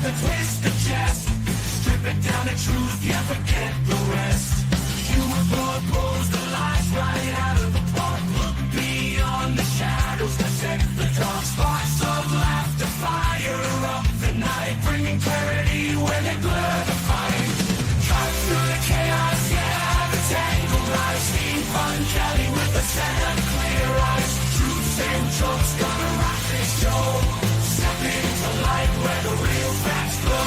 a twist of chest. Strip it down to truth, yeah, forget the rest. You were proposed the lies right out of the park. Look beyond the shadows that set the dark. Sparks of laughter fire up the night, bringing clarity where they blur the fight. Cut through the chaos, yeah, the tangled lies. Steampunk Kelly with a set of clear eyes. Truths and jokes gonna rock this show. Step into light where the real facts flow.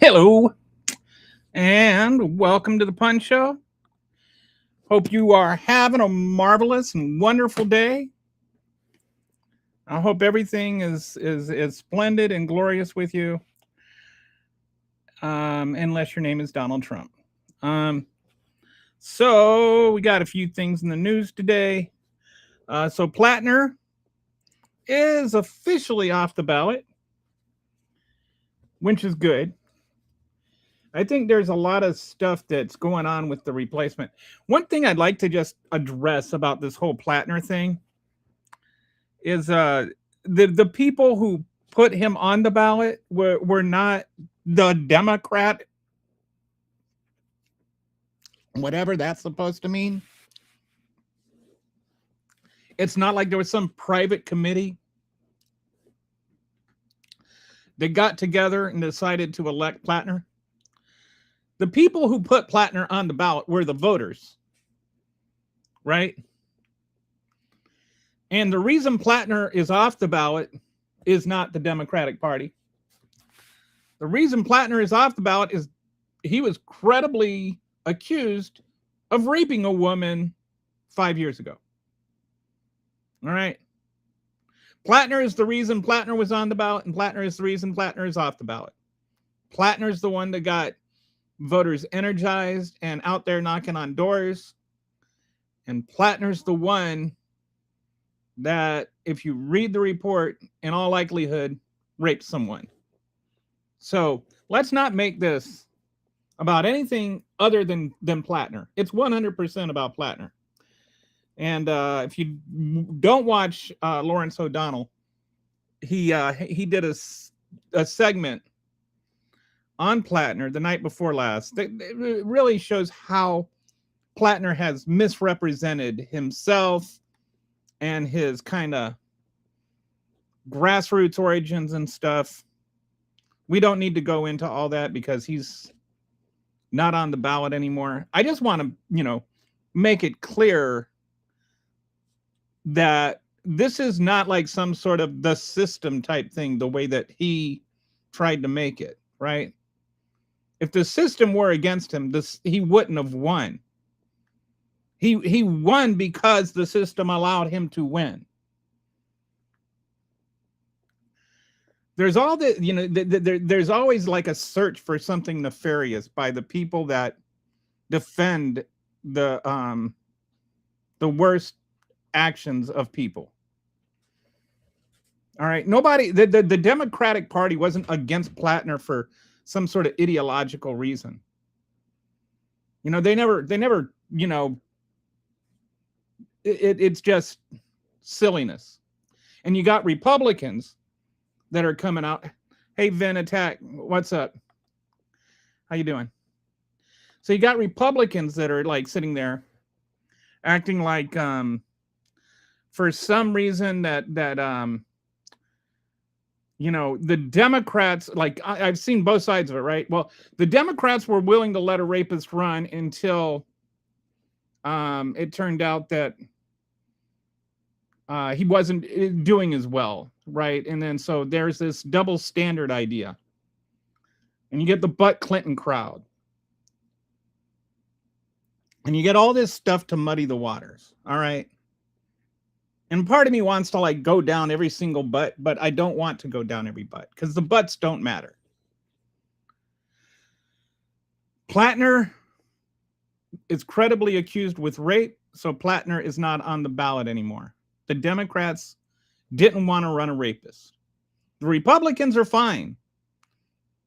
Hello, and welcome to the Pun Show. Hope you are having a marvelous and wonderful day. I hope everything is splendid and glorious with you, unless your name is Donald Trump. So we got a few things in the news today. So Plattner is officially off the ballot, which is good. I think there's a lot of stuff that's going on with the replacement. One thing I'd like to just address about this whole Plattner thing is the people who put him on the ballot were not the Democrat, whatever that's supposed to mean. It's not like there was some private committee that got together and decided to elect Plattner. The people who put Plattner on the ballot were the voters, right? And the reason Plattner is off the ballot is not the Democratic Party. The reason Plattner is off the ballot is he was credibly accused of raping a woman 5 years ago. All right. Plattner is the reason Plattner was on the ballot, and Plattner is the reason Plattner is off the ballot. Plattner is the one that got voters energized and out there knocking on doors. And Plattner's the one that, if you read the report, in all likelihood, raped someone. So let's not make this about anything other than Plattner. It's 100% about Plattner. And if you don't watch Lawrence O'Donnell, he did a segment on Plattner the night before last. It really shows how Plattner has misrepresented himself and his kind of grassroots origins and stuff. We don't need to go into all that because he's not on the ballot anymore. I just want to, make it clear that this is not like some sort of the system type thing, the way that he tried to make it, right? If the system were against him, he wouldn't have won. He won because the system allowed him to win. There's all the, there's always like a search for something nefarious by the people that defend the worst actions of people. All right, the Democratic Party wasn't against Plattner for some sort of ideological reason. They never, it's just silliness. And you got Republicans that are coming out. Hey, Vin Attack, what's up? How you doing? So you got Republicans that are like sitting there acting like for some reason that the Democrats, like I've seen both sides of it, right? Well, the Democrats were willing to let a rapist run until it turned out that he wasn't doing as well, right? And then so there's this double standard idea. And you get the Butt Clinton crowd. And you get all this stuff to muddy the waters, all right? And part of me wants to like go down every single butt, but I don't want to go down every butt because the butts don't matter. Plattner is credibly accused with rape, So Plattner is not on the ballot anymore. The Democrats didn't want to run a rapist. The Republicans are fine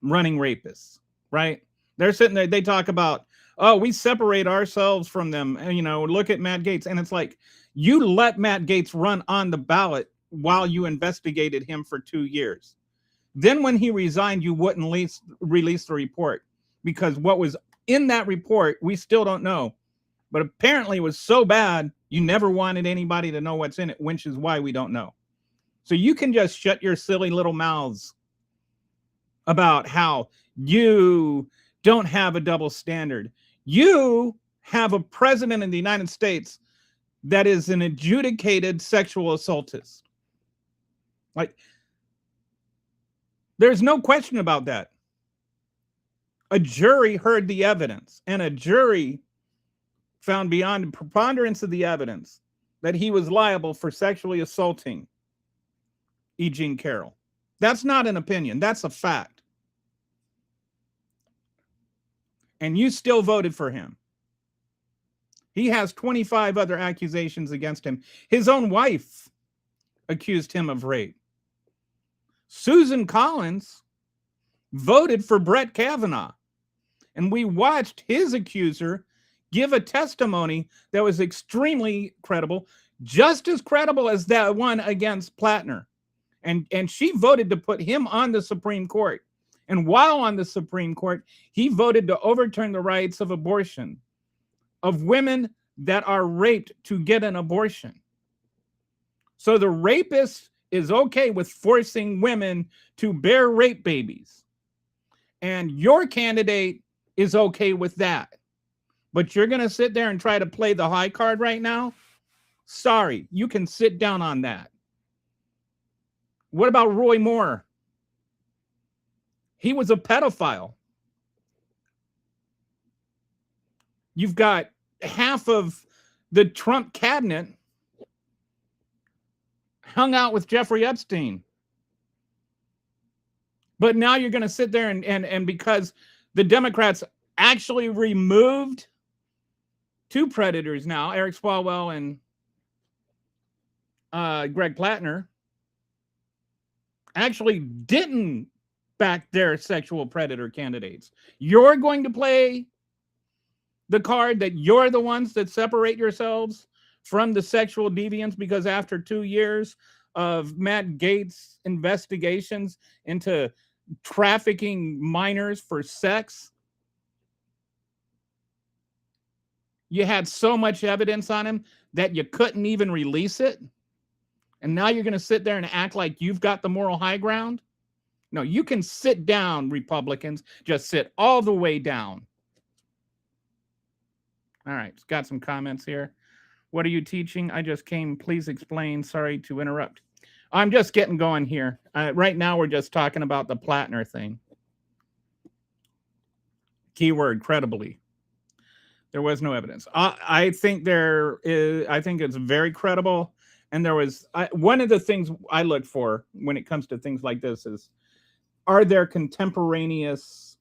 running rapists, right? They're sitting there, they talk about, oh, we separate ourselves from them. And, look at Matt Gaetz. And it's like, you let Matt Gaetz run on the ballot while you investigated him for 2 years. Then when he resigned, you wouldn't release the report, because what was in that report, we still don't know. But apparently it was so bad, you never wanted anybody to know what's in it, which is why we don't know. So you can just shut your silly little mouths about how you don't have a double standard. You have a president in the United States that is an adjudicated sexual assaultist. Like, there's no question about that. A jury heard the evidence, and a jury found beyond preponderance of the evidence that he was liable for sexually assaulting E. Jean Carroll. That's not an opinion. That's a fact. And you still voted for him. He has 25 other accusations against him. His own wife accused him of rape. Susan Collins voted for Brett Kavanaugh. And we watched his accuser give a testimony that was extremely credible, just as credible as that one against Plattner. And she voted to put him on the Supreme Court. And while on the Supreme Court, he voted to overturn the rights of abortion, of women that are raped to get an abortion. So the rapist is okay with forcing women to bear rape babies. And your candidate is okay with that. But you're going to sit there and try to play the high card right now? Sorry, you can sit down on that. What about Roy Moore? He was a pedophile. You've got half of the Trump cabinet hung out with Jeffrey Epstein. But now you're going to sit there and because the Democrats actually removed two predators now, Eric Swalwell and Greg Plattner, actually didn't back their sexual predator candidates. You're going to play the card that you're the ones that separate yourselves from the sexual deviants because after 2 years of Matt Gaetz investigations into trafficking minors for sex, you had so much evidence on him that you couldn't even release it. And now you're going to sit there and act like you've got the moral high ground? No, you can sit down, Republicans. Just sit all the way down. All right, got some comments here. What are you teaching? I just came. Please explain. Sorry to interrupt. I'm just getting going here. Right now, we're just talking about the Plattner thing. Keyword, credibly. There was no evidence. I think there is. I think it's very credible. And there was one of the things I look for when it comes to things like this is, are there contemporaneous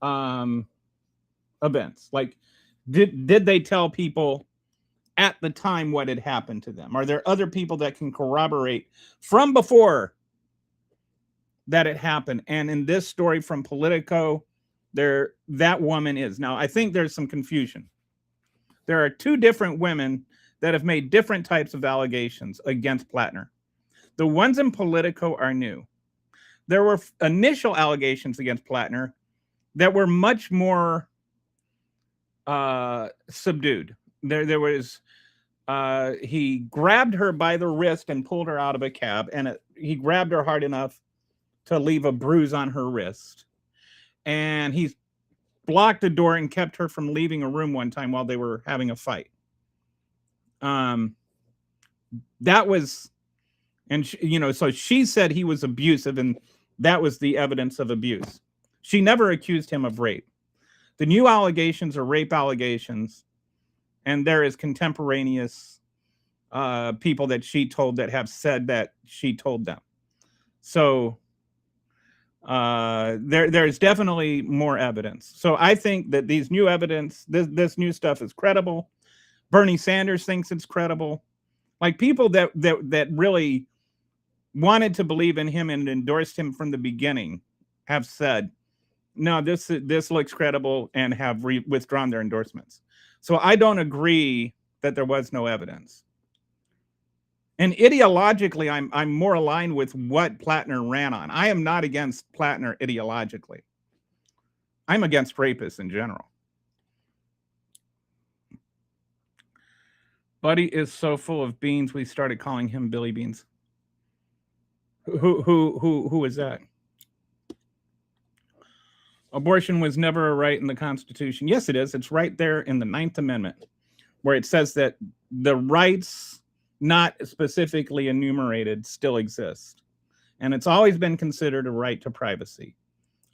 events? Like, did they tell people at the time what had happened to them? Are there other people that can corroborate from before that it happened? And in this story from Politico, that woman is. Now, I think there's some confusion. There are two different women that have made different types of allegations against Plattner. The ones in Politico are new. There were initial allegations against Plattner that were much more subdued. There was, he grabbed her by the wrist and pulled her out of a cab, and he grabbed her hard enough to leave a bruise on her wrist. And he blocked the door and kept her from leaving a room one time while they were having a fight. That was, and so she said he was abusive, and that was the evidence of abuse. She never accused him of rape. The new allegations are rape allegations, and there is contemporaneous people that she told that have said that she told them. So there's definitely more evidence. So I think that these new evidence, this new stuff is credible. Bernie Sanders thinks it's credible. Like people that really wanted to believe in him and endorsed him from the beginning have said, no, this looks credible, and have withdrawn their endorsements. So I don't agree that there was no evidence. And ideologically, I'm more aligned with what Plattner ran on. I am not against Plattner ideologically. I'm against rapists in general. Buddy is so full of beans, we started calling him Billy Beans. Who is that? Abortion was never a right in the Constitution. Yes, it is. It's right there in the 9th Amendment, where it says that the rights not specifically enumerated still exist. And it's always been considered a right to privacy,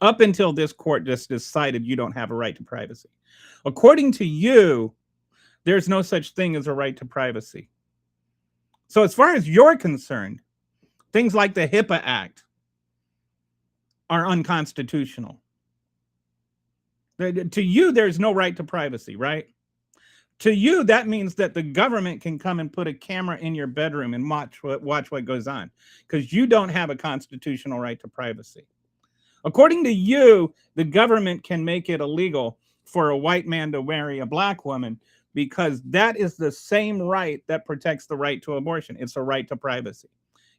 up until this court just decided you don't have a right to privacy. According to you, there's no such thing as a right to privacy. So as far as you're concerned, things like the HIPAA Act are unconstitutional. To you, there's no right to privacy, right? To you, that means that the government can come and put a camera in your bedroom and watch what goes on, because you don't have a constitutional right to privacy. According to you, the government can make it illegal for a white man to marry a black woman, because that is the same right that protects the right to abortion. It's a right to privacy.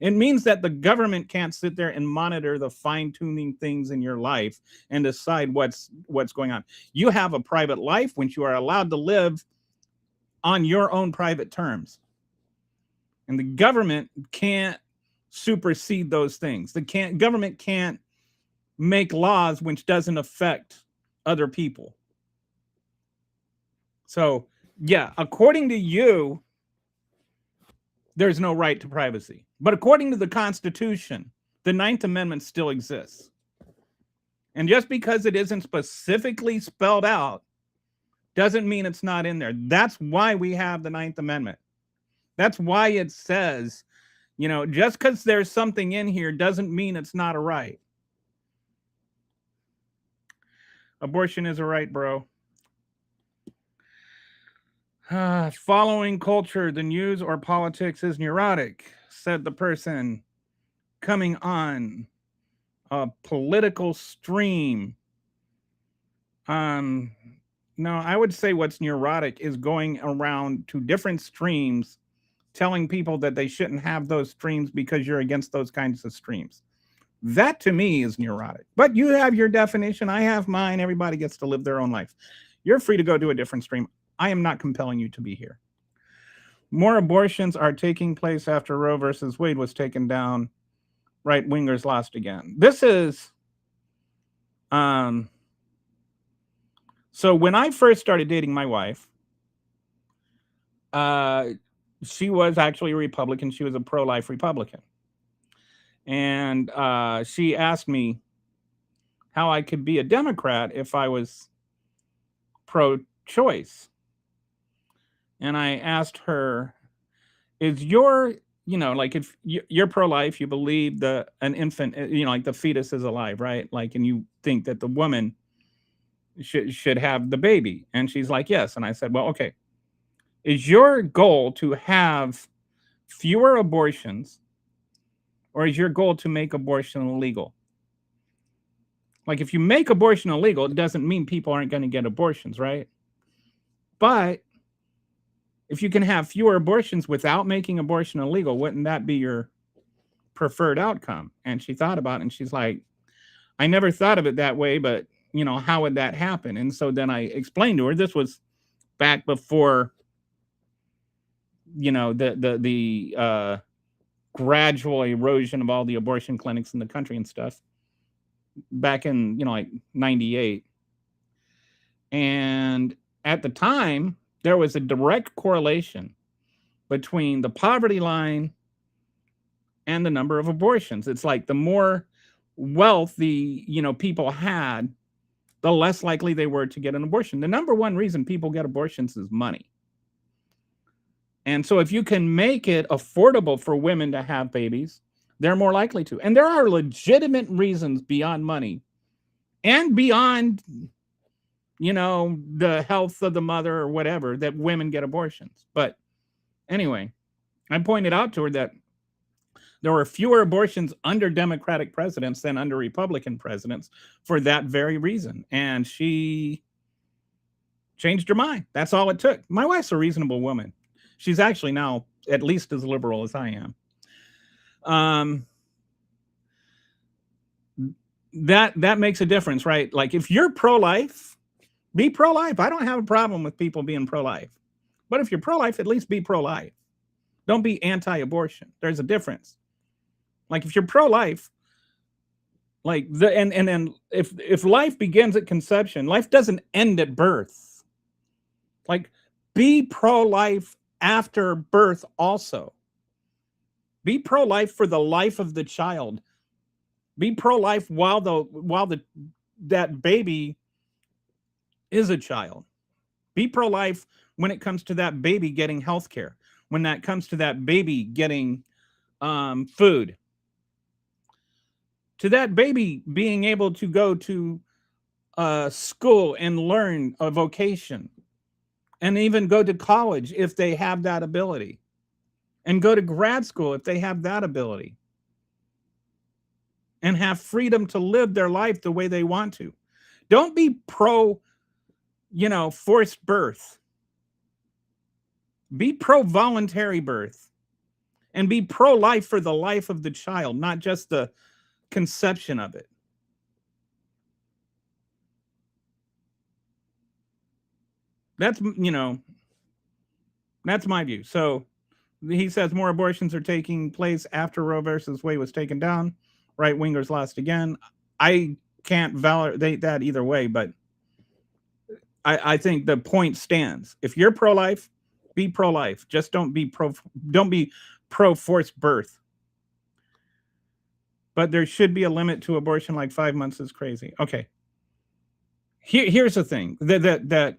It means that the government can't sit there and monitor the fine-tuning things in your life and decide what's going on. You have a private life, which you are allowed to live on your own private terms. And the government can't supersede those things. The government can't make laws which doesn't affect other people. So, yeah, according to you, there's no right to privacy. But according to the Constitution, the 9th Amendment still exists. And just because it isn't specifically spelled out doesn't mean it's not in there. That's why we have the 9th Amendment. That's why it says, just because there's something in here doesn't mean it's not a right. Abortion is a right, bro. Following culture, the news or politics is neurotic, said the person coming on a political stream. No, I would say what's neurotic is going around to different streams telling people that they shouldn't have those streams because you're against those kinds of streams. That to me is neurotic. But you have your definition. I have mine. Everybody gets to live their own life. You're free to go do a different stream. I am not compelling you to be here. More abortions are taking place after Roe versus Wade was taken down. Right-wingers lost again. This is... So when I first started dating my wife, she was actually a Republican. She was a pro-life Republican. And she asked me how I could be a Democrat if I was pro-choice. And I asked her, is your, like if you're pro-life, you believe an infant, like the fetus is alive, right? Like, and you think that the woman should have the baby. And she's like, yes. And I said, well, okay. Is your goal to have fewer abortions, or is your goal to make abortion illegal? Like, if you make abortion illegal, it doesn't mean people aren't going to get abortions, right? But if you can have fewer abortions without making abortion illegal, wouldn't that be your preferred outcome? And she thought about it, and she's like, I never thought of it that way, but, how would that happen? And so then I explained to her, this was back before, the gradual erosion of all the abortion clinics in the country and stuff, back in, like 98. And at the time, there was a direct correlation between the poverty line and the number of abortions. It's like the more wealth the people had, the less likely they were to get an abortion. The number one reason people get abortions is money. And so if you can make it affordable for women to have babies, they're more likely to. And there are legitimate reasons beyond money and beyond the health of the mother or whatever, that women get abortions. But anyway, I pointed out to her that there were fewer abortions under Democratic presidents than under Republican presidents for that very reason. And she changed her mind. That's all it took. My wife's a reasonable woman. She's actually now at least as liberal as I am. That makes a difference, right? Like if you're pro-life, be pro-life. I don't have a problem with people being pro-life. But if you're pro-life, at least be pro-life. Don't be anti-abortion. There's a difference. Like if you're pro-life, like and then if life begins at conception, life doesn't end at birth. Like be pro-life after birth also. Be pro-life for the life of the child. Be pro-life while that baby is a child. Be pro-life when it comes to that baby getting health care, when that comes to that baby getting food, to that baby being able to go to school and learn a vocation, and even go to college if they have that ability, and go to grad school if they have that ability, and have freedom to live their life the way they want to. Don't be pro, forced birth. Be pro voluntary birth, and be pro life for the life of the child, not just the conception of it. That's my view. So he says more abortions are taking place after Roe versus Wade was taken down. Right wingers lost again. I can't validate that either way, but I think the point stands. If you're pro-life, be pro-life. Just don't be pro forced birth. But there should be a limit to abortion. Like 5 months is crazy. Okay. Here's the thing that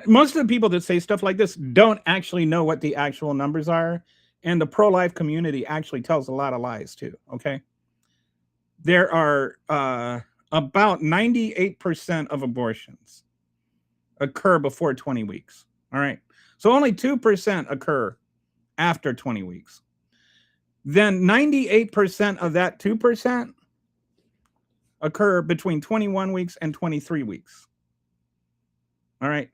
most of the people that say stuff like this don't actually know what the actual numbers are. And the pro-life community actually tells a lot of lies too, okay? There are about 98% of abortions occur before 20 weeks, all right? So only 2% occur after 20 weeks. Then 98% of that 2% occur between 21 weeks and 23 weeks, all right?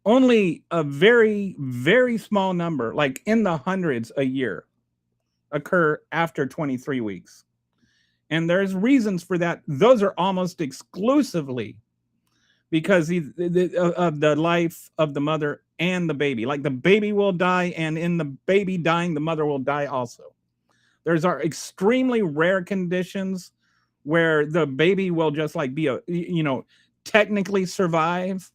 Only a very, very small number, like in the hundreds a year, occur after 23 weeks. And there's reasons for that. Those are almost exclusively because of the life of the mother and the baby. Like the baby will die, and in the baby dying, the mother will die also. There's our extremely rare conditions where the baby will just like be technically survive,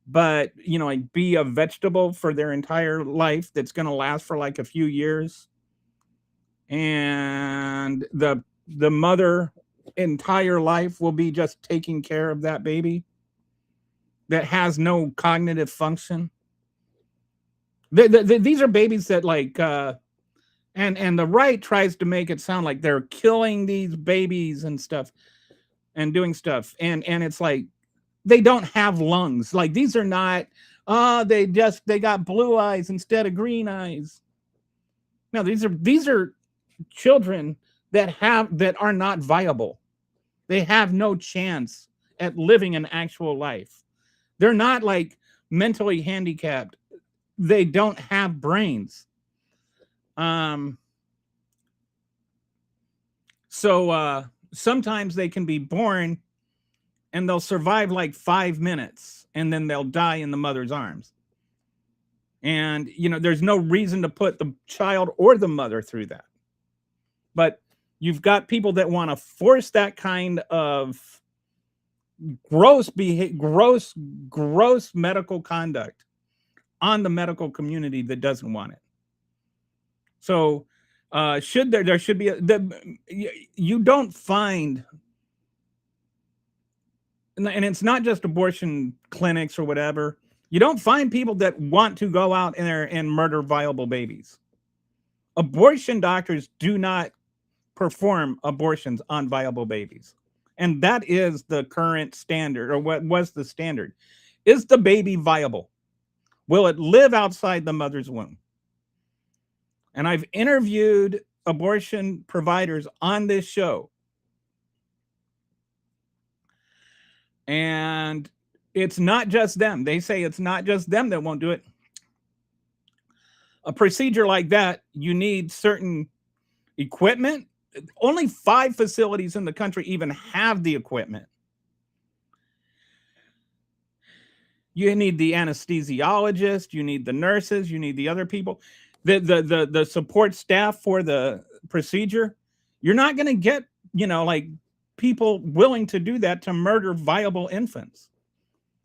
but like be a vegetable for their entire life that's going to last for like a few years, and the mother entire life will be just taking care of that baby that has no cognitive function. These are babies that like and the right tries to make it sound like they're killing these babies and stuff and doing stuff, and it's like they don't have lungs. Like these are not, they got blue eyes instead of green eyes. No, these are children that are not viable. They have no chance at living an actual life. They're not like mentally handicapped. They don't have brains. So sometimes they can be born and they'll survive like 5 minutes, and then they'll die in the mother's arms. And, there's no reason to put the child or the mother through that. But you've got people that want to force that kind of gross medical conduct on the medical community that doesn't want it. So there should be you don't find, and it's not just abortion clinics or whatever. You don't find people that want to go out in there and murder viable babies. Abortion doctors do not perform abortions on viable babies. And that is the current standard, or what was the standard. Is the baby viable? Will it live outside the mother's womb? And I've interviewed abortion providers on this show. And it's not just them. They say it's not just them that won't do it. A procedure like that, you need certain equipment. Only 5 facilities in the country even have the equipment. You need the anesthesiologist, you need the nurses, you need the other people, the support staff for the procedure. You're not going to get, like people willing to do that to murder viable infants.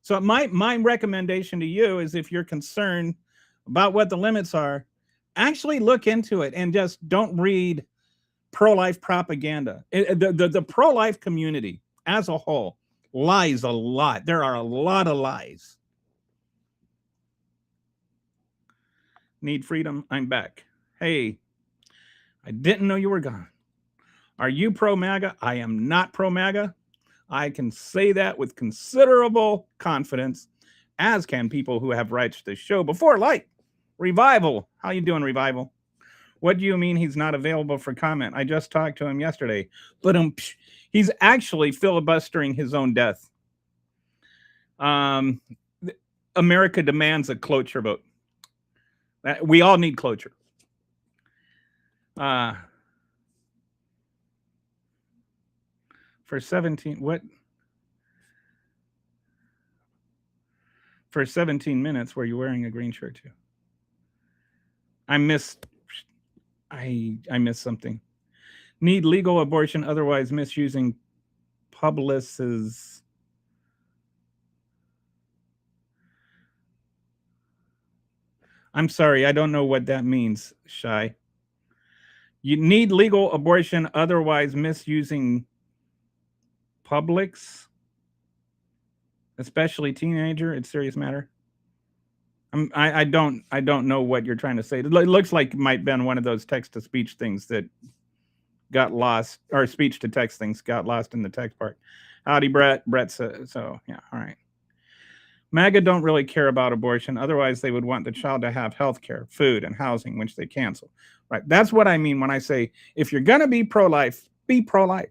So my recommendation to you is, if you're concerned about what the limits are, actually look into it and just don't read pro-life propaganda. The pro-life community as a whole lies a lot. There are a lot of lies. Need freedom. I'm back. Hey, I didn't know you were gone. Are you pro-MAGA? I am not pro-MAGA. I can say that with considerable confidence, as can people who have watched the show before, like Revival. How you doing, Revival? What do you mean he's not available for comment? I just talked to him yesterday. But he's actually filibustering his own death. America demands a cloture vote. We all need cloture. For 17, what? For 17 minutes, were you wearing a green shirt too? I missed something. Need legal abortion, otherwise misusing publicists. I'm sorry, I don't know what that means, Shy. You need legal abortion, otherwise misusing publics, especially teenager. It's a serious matter. I don't know what you're trying to say. It looks like it might have been one of those text-to-speech things that got lost, or speech-to-text things got lost in the text part. Howdy, Brett. Brett says, so, yeah, all right. MAGA don't really care about abortion. Otherwise, they would want the child to have health care, food, and housing, which they cancel. Right? That's what I mean when I say, if you're going to be pro-life, be pro-life.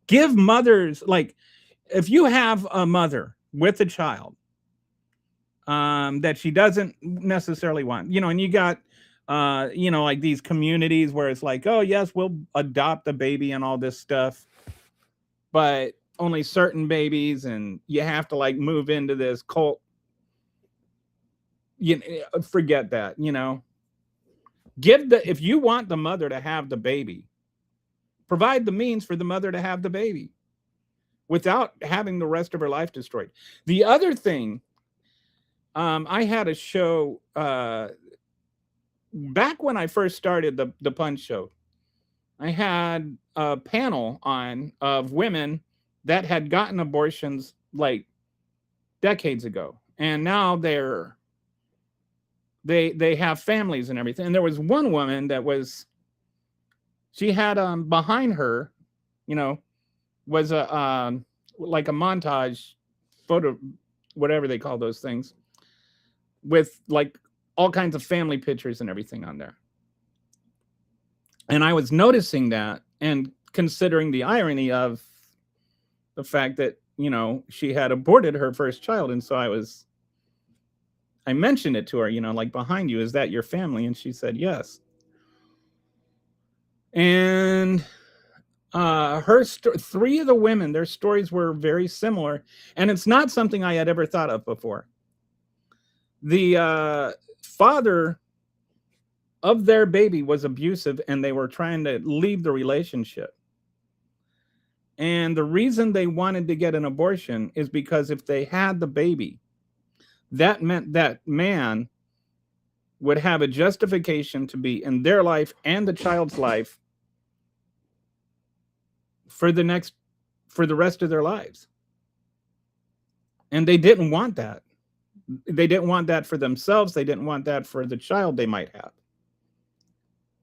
Give mothers, like, if you have a mother with a child that she doesn't necessarily want, and you got, like these communities where it's like, oh, yes, we'll adopt a baby and all this stuff, but only certain babies, and you have to like move into this cult. Forget that. If you want the mother to have the baby, provide the means for the mother to have the baby without having the rest of her life destroyed. The other thing, I had a show back when I first started the Punch Show. I had a panel on of women that had gotten abortions like decades ago, and now they have families and everything. And there was one woman that she had behind her, was a like a montage photo, whatever they call those things, with like all kinds of family pictures and everything on there. And I was noticing that and considering the irony of the fact that, she had aborted her first child. And so I mentioned it to her, like, behind you, is that your family? And she said, yes. And three of the women, their stories were very similar. And it's not something I had ever thought of before. The father of their baby was abusive, and they were trying to leave the relationship. And the reason they wanted to get an abortion is because if they had the baby, that meant that man would have a justification to be in their life and the child's life for the rest of their lives. And they didn't want that. They didn't want that for themselves. They didn't want that for the child they might have.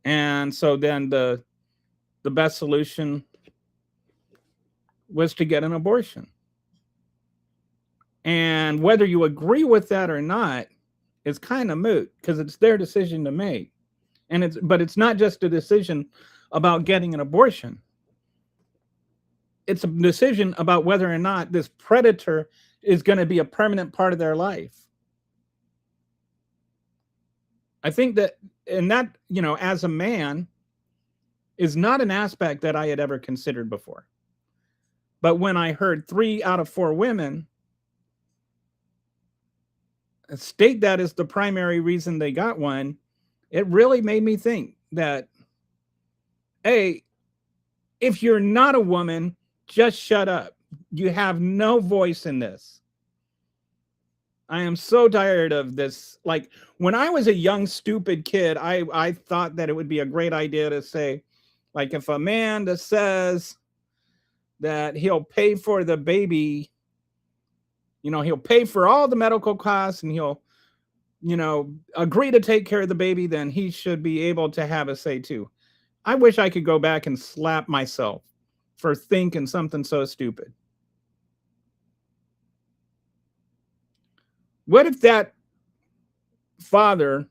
And so then the best solution was to get an abortion. And whether you agree with that or not is kind of moot because it's their decision to make. But it's not just a decision about getting an abortion. It's a decision about whether or not this predator is going to be a permanent part of their life. I think that, and that, as a man, is not an aspect that I had ever considered before. But when I heard 3 out of 4 women state that as the primary reason they got one, it really made me think that, hey, if you're not a woman, just shut up. You have no voice in this. I am so tired of this. Like, when I was a young, stupid kid, I thought that it would be a great idea to say, like, if a man that says that he'll pay for the baby, he'll pay for all the medical costs and he'll, agree to take care of the baby, then he should be able to have a say too. I wish I could go back and slap myself for thinking something so stupid. What if that father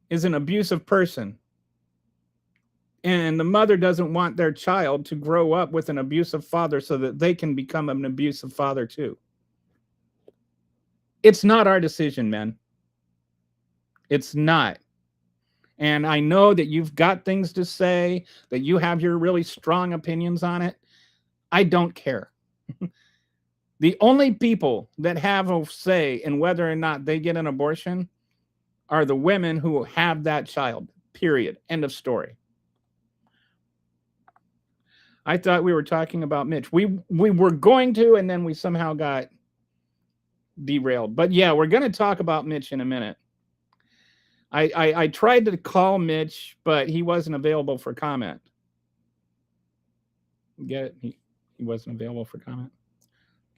is an abusive person and the mother doesn't want their child to grow up with an abusive father so that they can become an abusive father too? It's not our decision, man. It's not. And I know that you've got things to say, that you have your really strong opinions on it. I don't care. The only people that have a say in whether or not they get an abortion are the women who have that child, period. End of story. I thought we were talking about Mitch. We were going to, and then we somehow got derailed. But yeah, we're going to talk about Mitch in a minute. I tried to call Mitch, but he wasn't available for comment. Get it? He wasn't available for comment.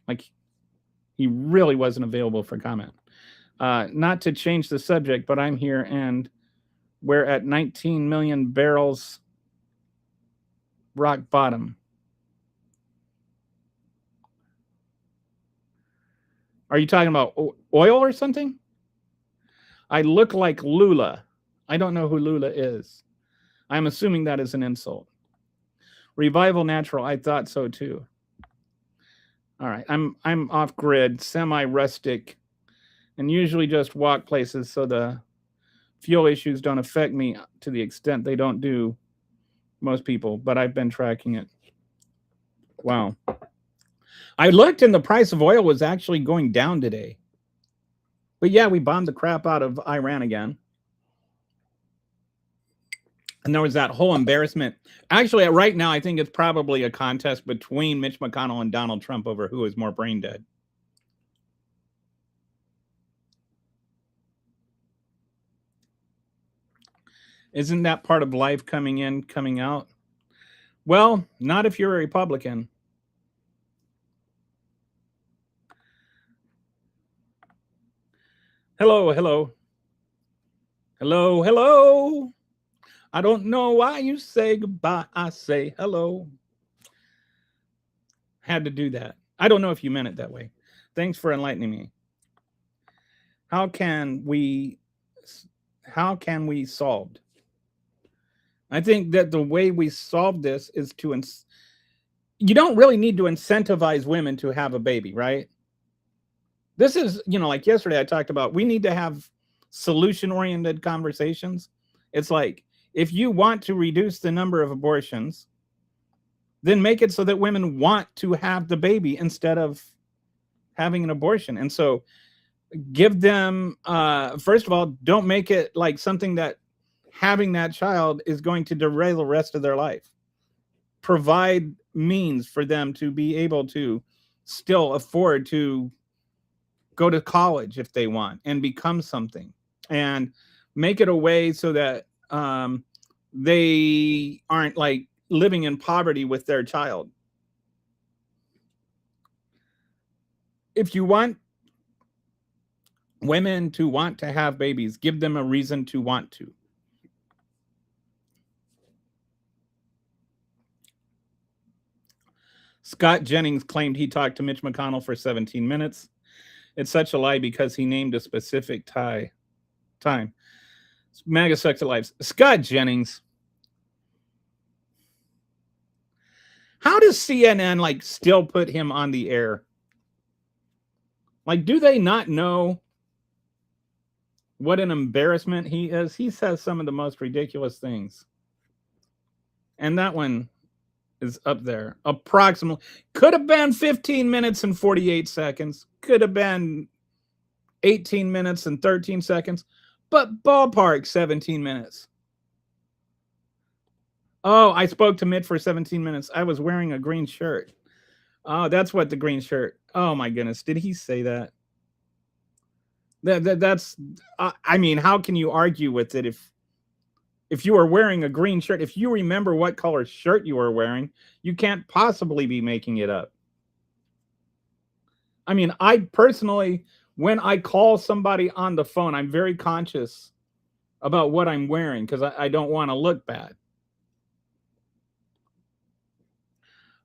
Like, he really wasn't available for comment. Not to change the subject, but I'm here and we're at 19 million barrels rock bottom. Are you talking about oil or something? I look like Lula. I don't know who Lula is. I'm assuming that is an insult. Revival natural. I thought so too. All right. I'm off grid, semi-rustic, and usually just walk places so the fuel issues don't affect me to the extent they don't do most people, but I've been tracking it. Wow. I looked and the price of oil was actually going down today. But yeah, we bombed the crap out of Iran again. And there was that whole embarrassment. Actually, right now, I think it's probably a contest between Mitch McConnell and Donald Trump over who is more brain dead. Isn't that part of life, coming in, coming out? Well, not if you're a Republican. Hello, hello. Hello, hello. I don't know why you say goodbye. I say hello. Had to do that. I don't know if you meant it that way. Thanks for enlightening me. How can we solve? I think that the way we solve this is to you don't really need to incentivize women to have a baby, right? This is, like yesterday I talked about, we need to have solution-oriented conversations. It's like, if you want to reduce the number of abortions, then make it so that women want to have the baby instead of having an abortion. And so give them, first of all, don't make it like something that having that child is going to derail the rest of their life. Provide means for them to be able to still afford to go to college if they want and become something, and make it a way so that they aren't like living in poverty with their child. If you want women to want to have babies, give them a reason to want to. Scott Jennings claimed he talked to Mitch McConnell for 17 minutes. It's such a lie because he named a specific time. MAGA sucks at lives. Scott Jennings. How does CNN like still put him on the air? Like, do they not know what an embarrassment he is? He says some of the most ridiculous things. And that one is up there. Approximately. Could have been 15 minutes and 48 seconds. Could have been 18 minutes and 13 seconds. But ballpark 17 minutes. Oh, I spoke to Mitt for 17 minutes. I was wearing a green shirt. Oh, that's what the green shirt. Oh my goodness. Did he say that? That's I mean, how can you argue with it if you are wearing a green shirt? If you remember what color shirt you were wearing, you can't possibly be making it up. I mean, I personally, when I call somebody on the phone, I'm very conscious about what I'm wearing because I don't want to look bad.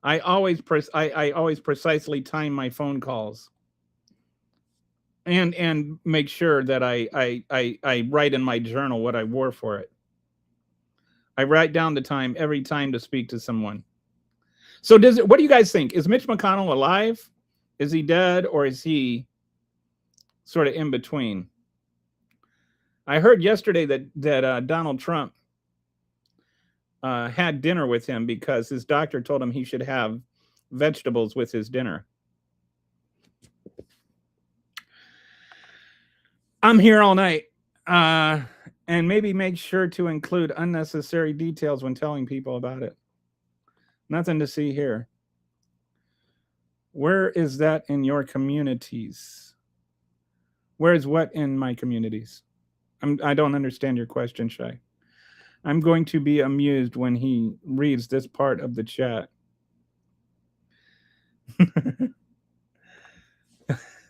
I always precisely time my phone calls and make sure that I write in my journal what I wore for it. I write down the time every time to speak to someone. So what do you guys think? Is Mitch McConnell alive? Is he dead, or is he sort of in between? I heard yesterday that Donald Trump had dinner with him because his doctor told him he should have vegetables with his dinner. I'm here all night. And maybe make sure to include unnecessary details when telling people about it. Nothing to see here. Where is that in your communities? Where is what in my communities? I don't understand your question, Shay. I'm going to be amused when he reads this part of the chat.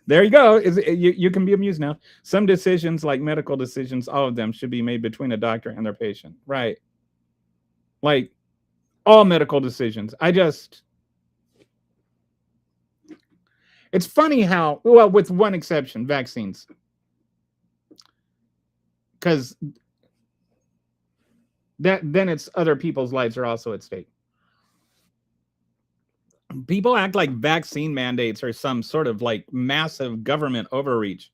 There you go. You can be amused now. Some decisions, like medical decisions, all of them should be made between a doctor and their patient. Right. Like all medical decisions. It's funny how, well, with one exception, vaccines. Because then it's other people's lives are also at stake. People act like vaccine mandates are some sort of like massive government overreach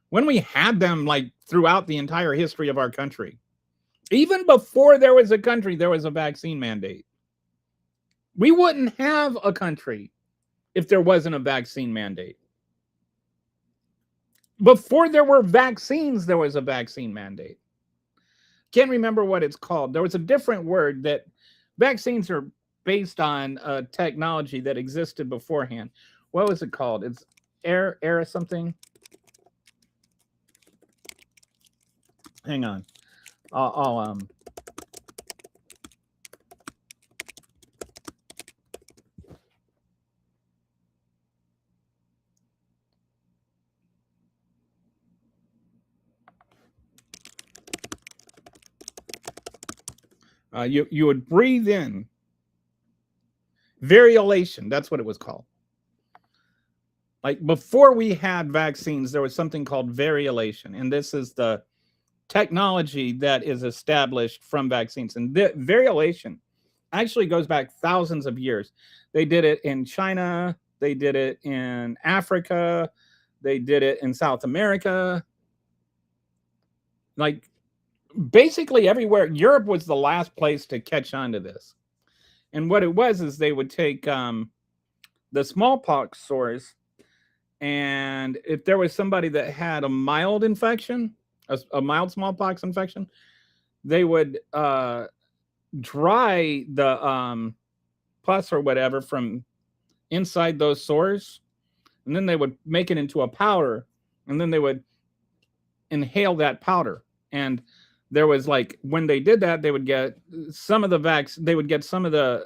when we had them like throughout the entire history of our country. Even before there was a country, there was a vaccine mandate. We wouldn't have a country if there wasn't a vaccine mandate. Before there were vaccines, there was a vaccine mandate. Can't remember what it's called. There was a different word that vaccines are based on technology that existed beforehand. What was it called? It's air something. Hang on. I'll you would breathe in variolation. That's what it was called. Like before we had vaccines, there was something called variolation, and this is the technology that is established from vaccines. And the variolation actually goes back thousands of years. They did it in China, they did it in Africa, they did it in South America. Like basically everywhere. Europe was the last place to catch on to this. And what it was is they would take the smallpox sores, and if there was somebody that had a mild infection, a mild smallpox infection, they would dry the pus or whatever from inside those sores, and then they would make it into a powder, and then they would inhale that powder. And there was like, when they did that, they would get some of the they would get some of the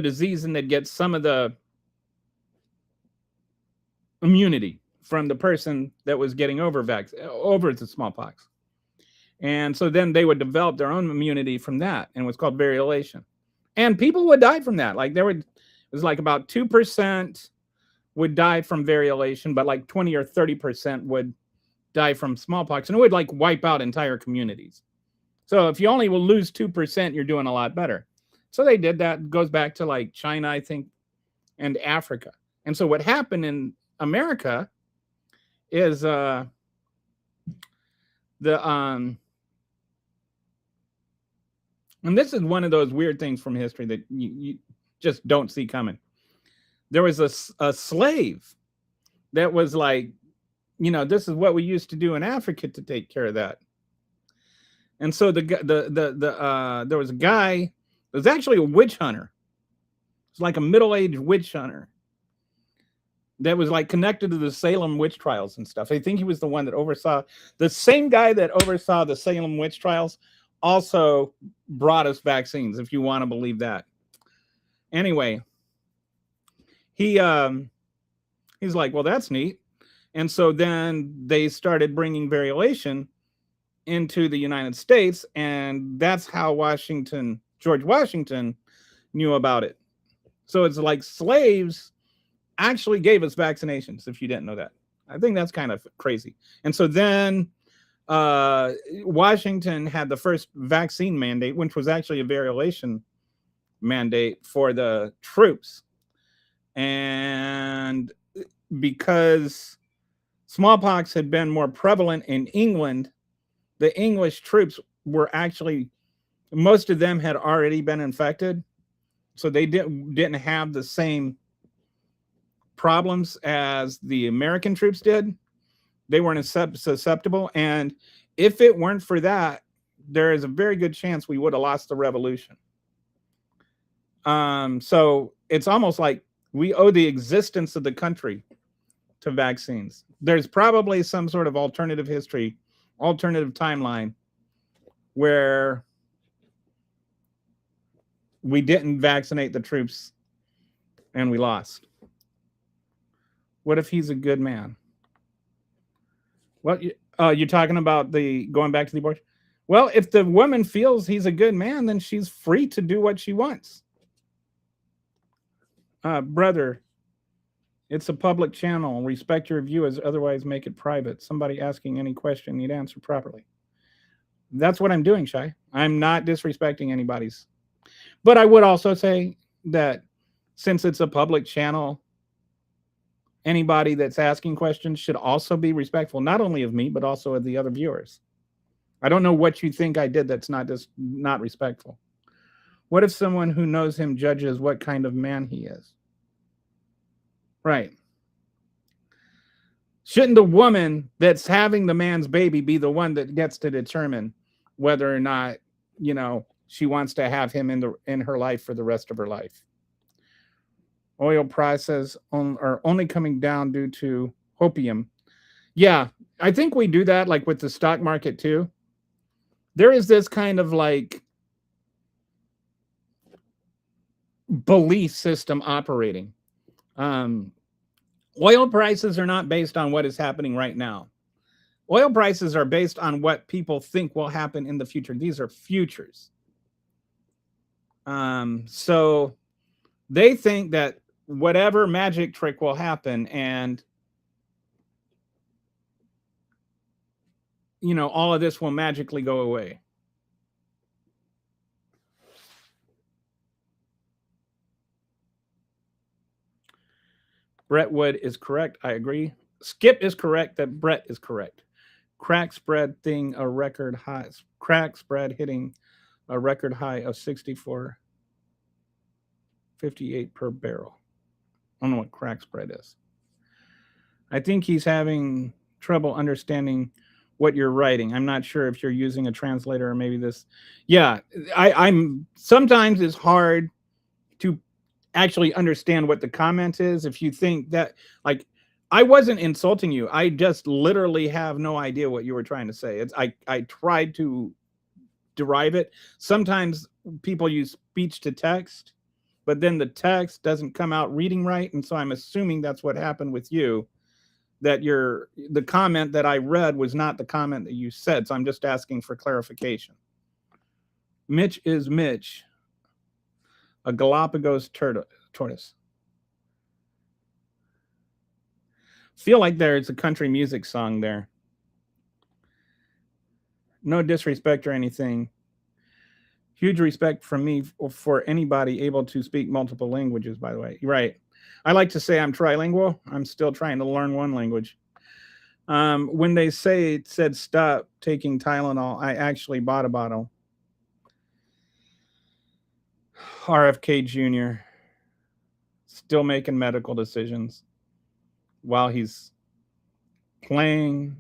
disease, and they'd get some of the immunity from the person that was getting over the smallpox. And so then they would develop their own immunity from that, and it was called variolation. And people would die from that. Like it was like about 2% would die from variolation, but like 20 or 30% would die from smallpox, and it would like wipe out entire communities. So if you only will lose 2%, you're doing a lot better. So they did that. It goes back to like China, I think, and Africa. And so what happened in America is and this is one of those weird things from history that you just don't see coming. There was a slave that was like, this is what we used to do in Africa to take care of that. And so there was a guy, it was actually a witch hunter. It's like a middle-aged witch hunter that was like connected to the Salem witch trials and stuff. I think he was the one that oversaw, the same guy that oversaw the Salem witch trials also brought us vaccines, if you want to believe that. Anyway, he's like, well, that's neat. And so then they started bringing variolation into the United States, and that's how George Washington knew about it. So it's like slaves actually gave us vaccinations, if you didn't know that. I think that's kind of crazy. And so then Washington had the first vaccine mandate, which was actually a variolation mandate for the troops. And because smallpox had been more prevalent in England, the English troops were actually, most of them had already been infected. So they didn't have the same problems as the American troops did. They weren't susceptible. And if it weren't for that, there is a very good chance we would have lost the revolution. So it's almost like we owe the existence of the country to vaccines. There's probably some sort of alternative history, alternative timeline where we didn't vaccinate the troops and we lost. What if he's a good man? Well, you're talking about going back to the abortion. Well, if the woman feels he's a good man, then she's free to do what she wants. Brother, it's a public channel. Respect your viewers, otherwise make it private. Somebody asking any question, you'd answer properly. That's what I'm doing, Shai. I'm not disrespecting anybody's. But I would also say that since it's a public channel, anybody that's asking questions should also be respectful, not only of me, but also of the other viewers. I don't know what you think I did that's not respectful. What if someone who knows him judges what kind of man he is? Right. Shouldn't the woman that's having the man's baby be the one that gets to determine whether or not, she wants to have him in her life for the rest of her life? Oil prices are only coming down due to opium. Yeah, I think we do that like with the stock market too. There is this kind of like belief system operating. Oil prices are not based on what is happening right now. Oil prices are based on what people think will happen in the future. These are futures. So they think that whatever magic trick will happen and all of this will magically go away. Brett Wood is correct. I agree. Skip is correct that Brett is correct. Crack spread hitting a record high of 64.58 per barrel. I don't know what crack spread is. I think he's having trouble understanding what you're writing. I'm not sure if you're using a translator or maybe this. Yeah, I'm sometimes it's hard to actually understand what the comment is. If you think that, like, I wasn't insulting you. I just literally have no idea what you were trying to say. I tried to derive it. Sometimes people use speech to text, but then the text doesn't come out reading right. And so I'm assuming that's what happened with you, that the comment that I read was not the comment that you said. So I'm just asking for clarification. Mitch is Mitch, a Galapagos tortoise. Feel like there's a country music song there. No disrespect or anything. Huge respect from me for anybody able to speak multiple languages, by the way. Right. I like to say I'm trilingual. I'm still trying to learn one language. When they said stop taking Tylenol, I actually bought a bottle. RFK Jr. still making medical decisions while he's playing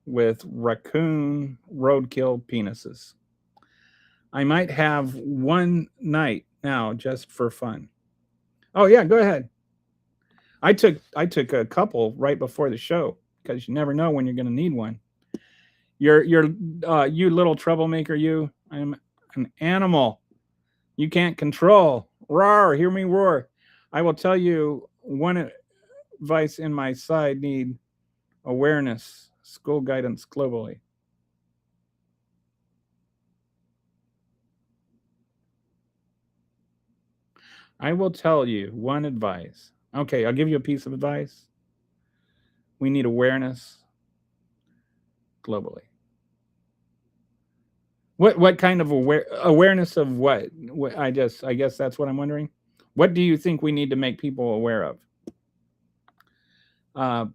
with raccoon roadkill penises. I might have one night now just for fun. Oh yeah, go ahead. I took a couple right before the show because you never know when you're going to need one. You little troublemaker, you. I'm an animal you can't control. Roar, hear me roar. I will tell you one advice in my side need awareness, school guidance globally. I will tell you one advice. Okay, I'll give you a piece of advice. We need awareness globally. What kind of awareness of what? I guess that's what I'm wondering. What do you think we need to make people aware of?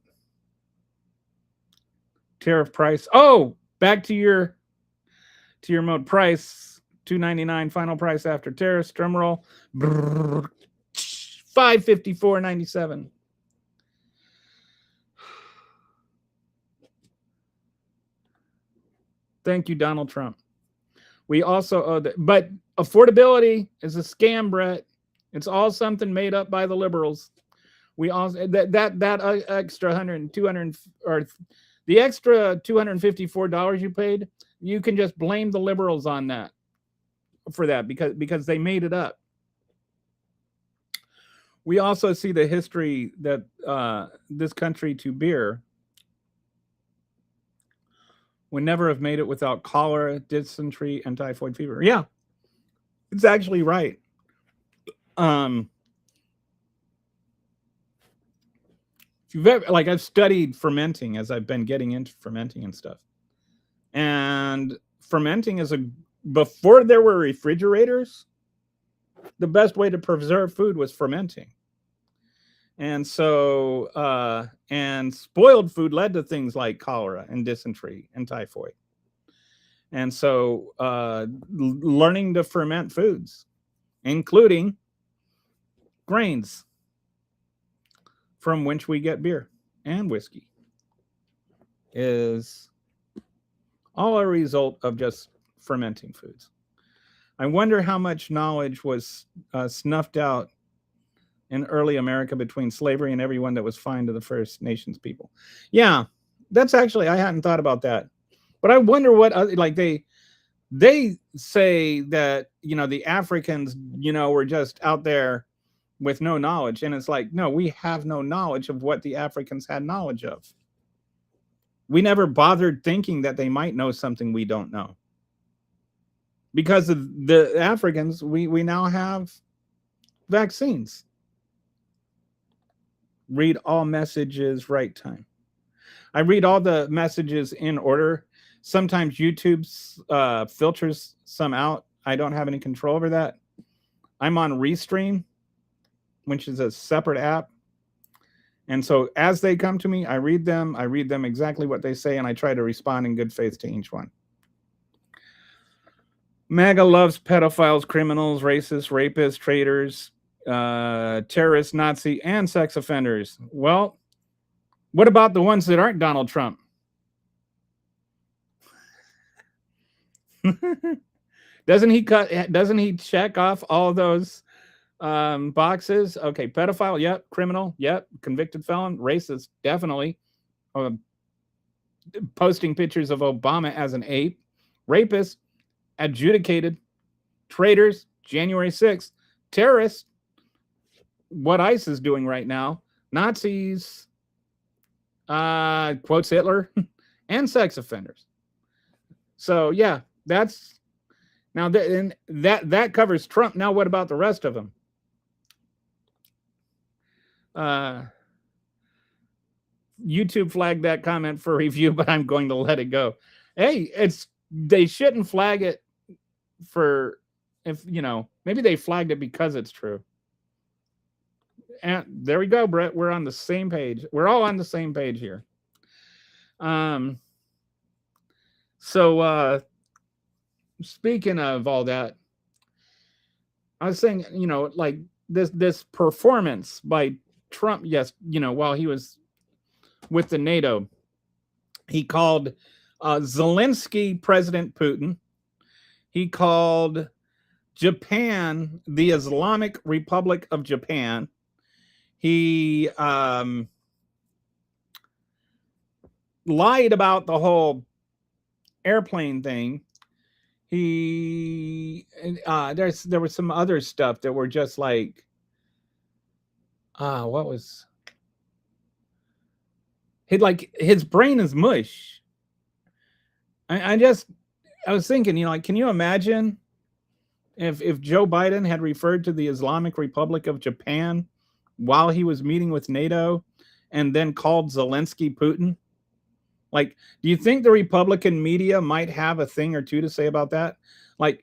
Tariff price. Oh, back to your mode price. $2.99 final price after tariffs. Drum roll. $554.97. Thank you, Donald Trump. We also owe that, but affordability is a scam, Brett. It's all something made up by the liberals. We also that extra 100, 200, or the extra $254 you paid, you can just blame the liberals on that for that because they made it up. We also see the history that this country to beer would never have made it without cholera, dysentery, and typhoid fever. Yeah, it's actually right. If you've ever, like, I've studied fermenting as I've been getting into fermenting and stuff. And fermenting is before there were refrigerators, the best way to preserve food was fermenting. And so, and spoiled food led to things like cholera and dysentery and typhoid. And so, learning to ferment foods, including grains from which we get beer and whiskey, is all a result of just fermenting foods. I wonder how much knowledge was snuffed out in early America between slavery and everyone that was fine to the First Nations people. Yeah, that's actually, I hadn't thought about that. But I wonder what, like, they say that, the Africans, were just out there with no knowledge. And it's like, no, we have no knowledge of what the Africans had knowledge of. We never bothered thinking that they might know something we don't know. Because of the Africans, we now have vaccines. Read all messages right time. I read all the messages in order. Sometimes YouTube filters some out. I don't have any control over that. I'm on Restream, which is a separate app. And so as they come to me, I read them exactly what they say, and I try to respond in good faith to each one. MAGA loves pedophiles, criminals, racists, rapists, traitors, terrorists, Nazi, and sex offenders. Well, what about the ones that aren't Donald Trump? Doesn't he check off all those boxes? Okay, pedophile, yep. Criminal, yep. Convicted felon, racist, definitely. Posting pictures of Obama as an ape. Rapist, adjudicated. Traitors, January 6th. Terrorists, what ICE is doing right now. Nazis, quotes Hitler, and sex offenders. So yeah, that's now that covers Trump. Now what about the rest of them? YouTube flagged that comment for review, but I'm going to let it go. Hey, they shouldn't flag it for, if maybe they flagged it because it's true. And there we go, Brett. We're on the same page. We're all on the same page here. So speaking of all that, I was saying, like this performance by Trump, yes, while he was with the NATO, he called Zelensky President Putin. He called Japan the Islamic Republic of Japan. He lied about the whole airplane thing. There was some other stuff that were just like, what was his brain is mush. I was thinking, like, can you imagine if Joe Biden had referred to the Islamic Republic of Japan while he was meeting with NATO and then called Zelensky Putin? Like, do you think the Republican media might have a thing or two to say about that? Like,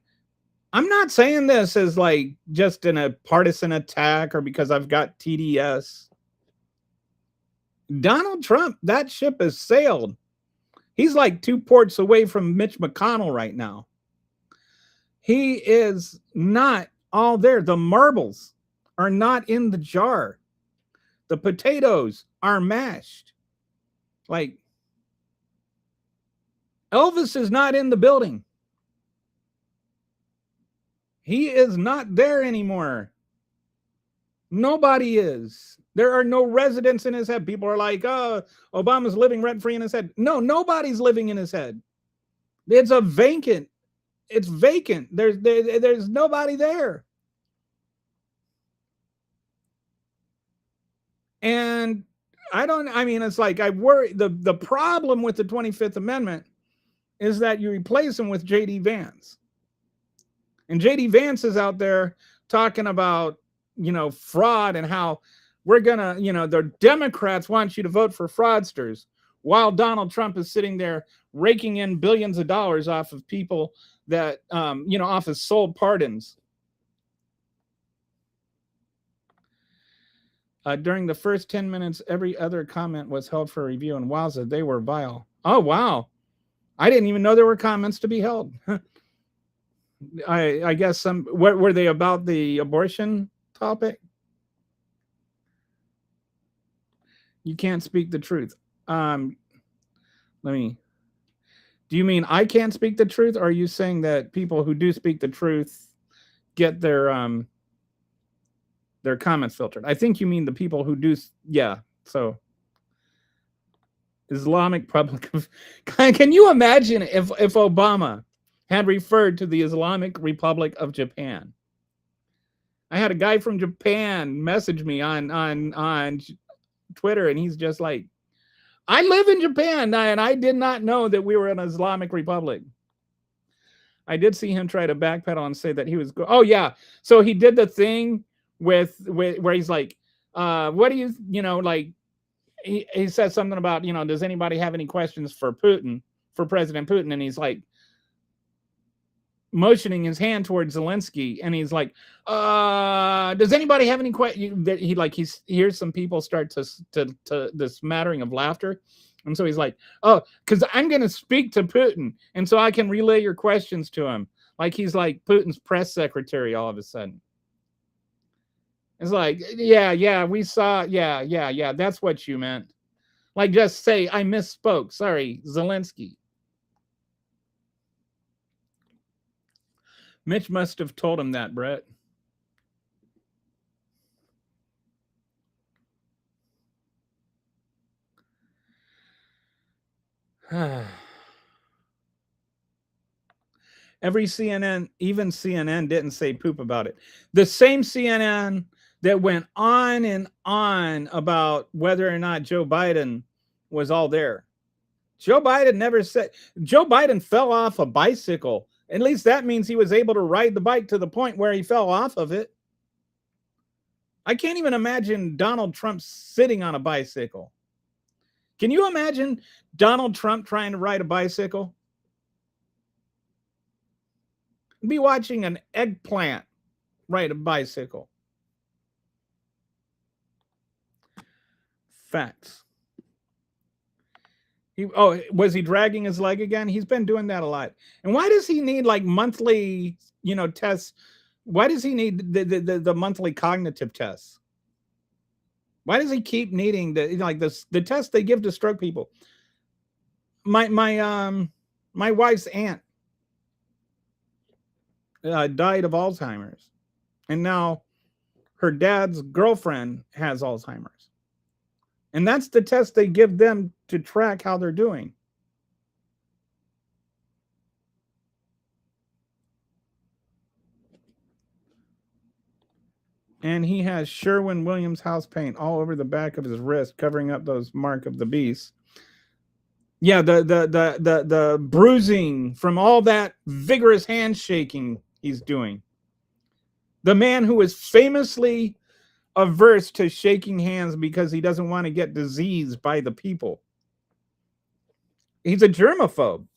I'm not saying this as like just in a partisan attack or because I've got TDS. Donald Trump, that ship has sailed. He's like 2 ports away from Mitch McConnell right now. He is not all there. The marbles are not in the jar. The potatoes are mashed. Like, Elvis is not in the building. He is not there anymore. Nobody is. There are no residents in his head. People are like, oh, Obama's living rent-free in his head. No, nobody's living in his head. It's vacant. It's vacant. There's nobody there. And it's like, I worry. The problem with the 25th Amendment is that you replace him with J.D. Vance. And J.D. Vance is out there talking about, fraud and how we're going to, the Democrats want you to vote for fraudsters, while Donald Trump is sitting there raking in billions of dollars off of people that, off his sold pardons. During the first 10 minutes, every other comment was held for review, and wowza, they were vile. Oh, wow. I didn't even know there were comments to be held. I guess what were they about the abortion topic? You can't speak the truth. Do you mean I can't speak the truth? Or are you saying that people who do speak the truth get their comments filtered? I think you mean the people who do. Yeah. So Islamic Republic of, can you imagine if Obama had referred to the Islamic Republic of Japan? I had a guy from Japan message me on Twitter, and he's just like, I live in Japan, and I did not know that we were an Islamic Republic. I did see him try to backpedal and say that he was oh yeah, so he did the thing with where he's like, what do you like, he said something about, does anybody have any questions for President Putin? And he's like motioning his hand towards Zelensky, and he's like, does anybody have any questions? He hears some people start to this smattering of laughter, and so he's like, oh, because I'm going to speak to Putin, and so I can relay your questions to him. Like he's like Putin's press secretary all of a sudden. It's like, yeah, we saw, yeah, that's what you meant. Like, just say, I misspoke. Sorry, Zelensky. Mitch must have told him that, Brett. Every CNN, even CNN, didn't say poop about it. The same CNN that went on and on about whether or not Joe Biden was all there. Joe Biden never said. Joe Biden fell off a bicycle. At least that means he was able to ride the bike to the point where he fell off of it. I can't even imagine Donald Trump sitting on a bicycle. Can you imagine Donald Trump trying to ride a bicycle? Be watching an eggplant ride a bicycle. Facts. Was he dragging his leg again? He's been doing that a lot. And why does he need like monthly, tests? Why does he need the monthly cognitive tests? Why does he keep needing the test they give to stroke people? My wife's aunt died of Alzheimer's, and now her dad's girlfriend has Alzheimer's, and that's the test they give them to track how they're doing. And he has Sherwin-Williams house paint all over the back of his wrist, covering up those mark of the beast. Yeah, the bruising from all that vigorous handshaking he's doing. The man who is famously averse to shaking hands because he doesn't want to get diseased by the people. He's a germaphobe.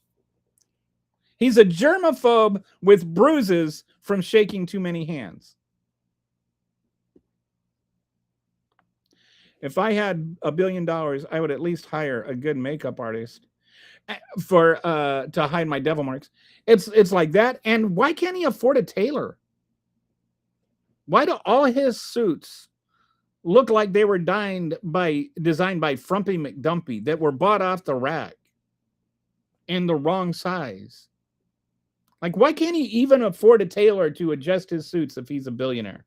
He's a germaphobe with bruises from shaking too many hands. If I had $1 billion, I would at least hire a good makeup artist to hide my devil marks. It's like that. And why can't he afford a tailor? Why do all his suits look like they were designed by Frumpy McDumpy that were bought off the rack in the wrong size? Like, why can't he even afford a tailor to adjust his suits if he's a billionaire?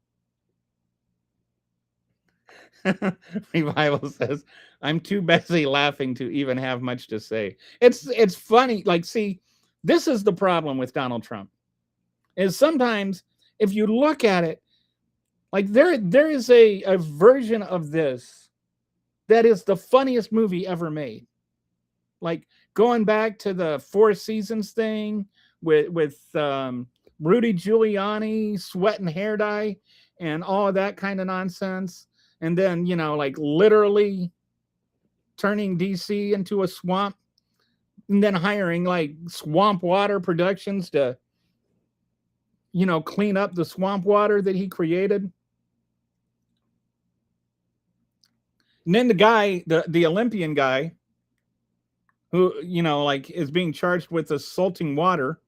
Revival says, I'm too busy laughing to even have much to say. It's funny. Like, see, this is the problem with Donald Trump. Is sometimes if you look at it, like there is a version of this that is the funniest movie ever made. Like going back to the Four Seasons thing with Rudy Giuliani sweating hair dye and all of that kind of nonsense. And then, like literally turning DC into a swamp and then hiring like Swamp Water Productions to, clean up the swamp water that he created. And then the guy, the Olympian guy who, is being charged with assaulting water.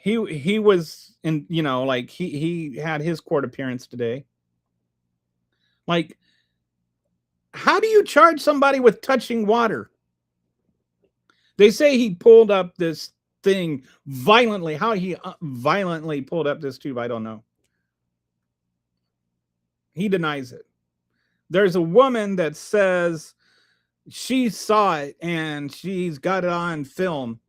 He was in, he had his court appearance today. Like, how do you charge somebody with touching water? They say he pulled up this thing violently. How he violently pulled up this tube, I don't know. He denies it. There's a woman that says she saw it and she's got it on film.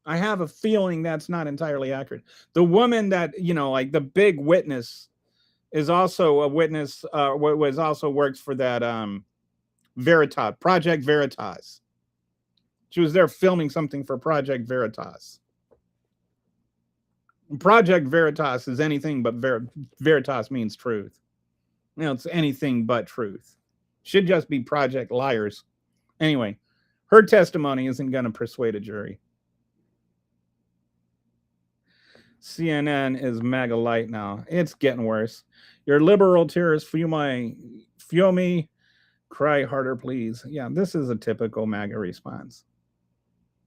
I have a feeling that's not entirely accurate. The woman that, like the big witness is also a witness, was also works for that Veritas, Project Veritas. She was there filming something for Project Veritas. Project Veritas is anything but Veritas means truth. It's anything but truth. Should just be Project Liars. Anyway, her testimony isn't going to persuade a jury. CNN is mega light now. It's getting worse. Your liberal tears feel me. Cry harder, please. Yeah, this is a typical MAGA response.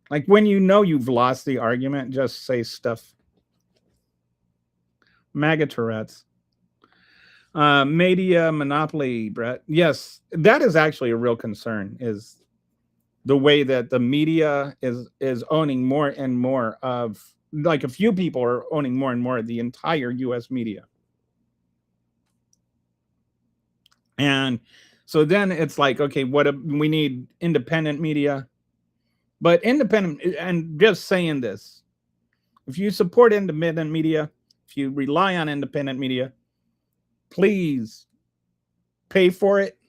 Like when you've lost the argument, just say stuff. MAGA Tourette's. Media monopoly, Brett. Yes, that is actually a real concern, is the way that the media is owning more and more of, like a few people are owning more and more of the entire U.S. media. And so then it's like, okay, we need independent media. But independent, and just saying this, if you support independent media, if you rely on independent media, please pay for it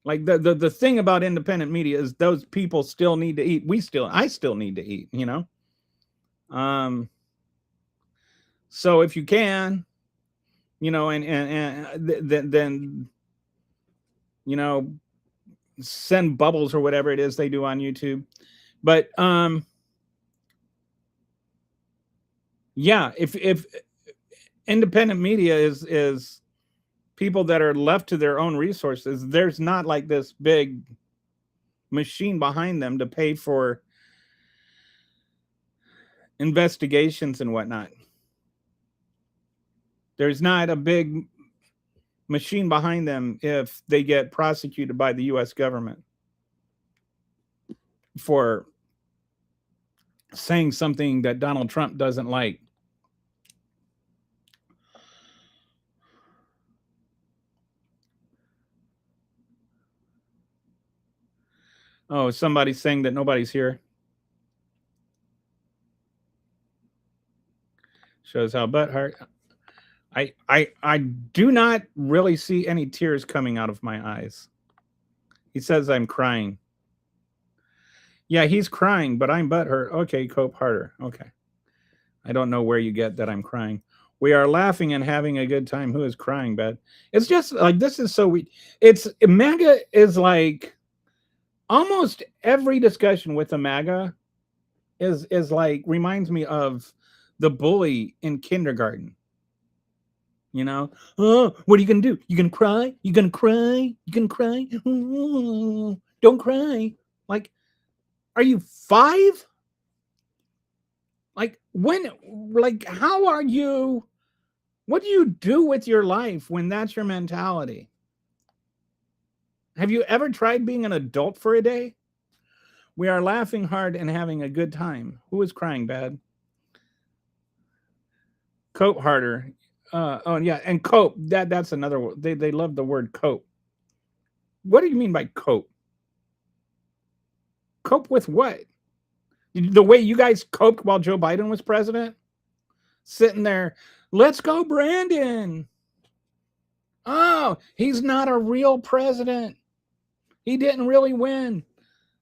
Like the thing about independent media is those people still need to eat. I still need to eat, you know? So if you can, you know, then, you know, send bubbles or whatever it is they do on YouTube. But yeah, if independent media is people that are left to their own resources, there's not like this big machine behind them to pay for investigations and whatnot. There's not a big machine behind them if they get prosecuted by the US government for saying something that Donald Trump doesn't like. Oh, somebody's saying that nobody's here. Shows how butthurt. I do not really see any tears coming out of my eyes. He says I'm crying. Yeah, he's crying, but I'm butthurt. Okay, cope harder. Okay. I don't know where you get that I'm crying. We are laughing and having a good time. Who is crying, Beth? It's just like this is so weird. It's MAGA is like almost every discussion with the MAGA is like reminds me of the bully in kindergarten. You know, oh, what are you gonna do? You gonna cry? You gonna cry? You gonna cry? Oh, don't cry. Like, are you 5? Like when? Like how are you? What do you do with your life when that's your mentality? Have you ever tried being an adult for a day? We are laughing hard and having a good time. Who is crying bad? Cope harder. Oh yeah, and cope. That's another word. They love the word cope. What do you mean by cope? Cope with what? The way you guys coped while Joe Biden was president? Sitting there, let's go, Brandon. Oh, he's not a real president. He didn't really win.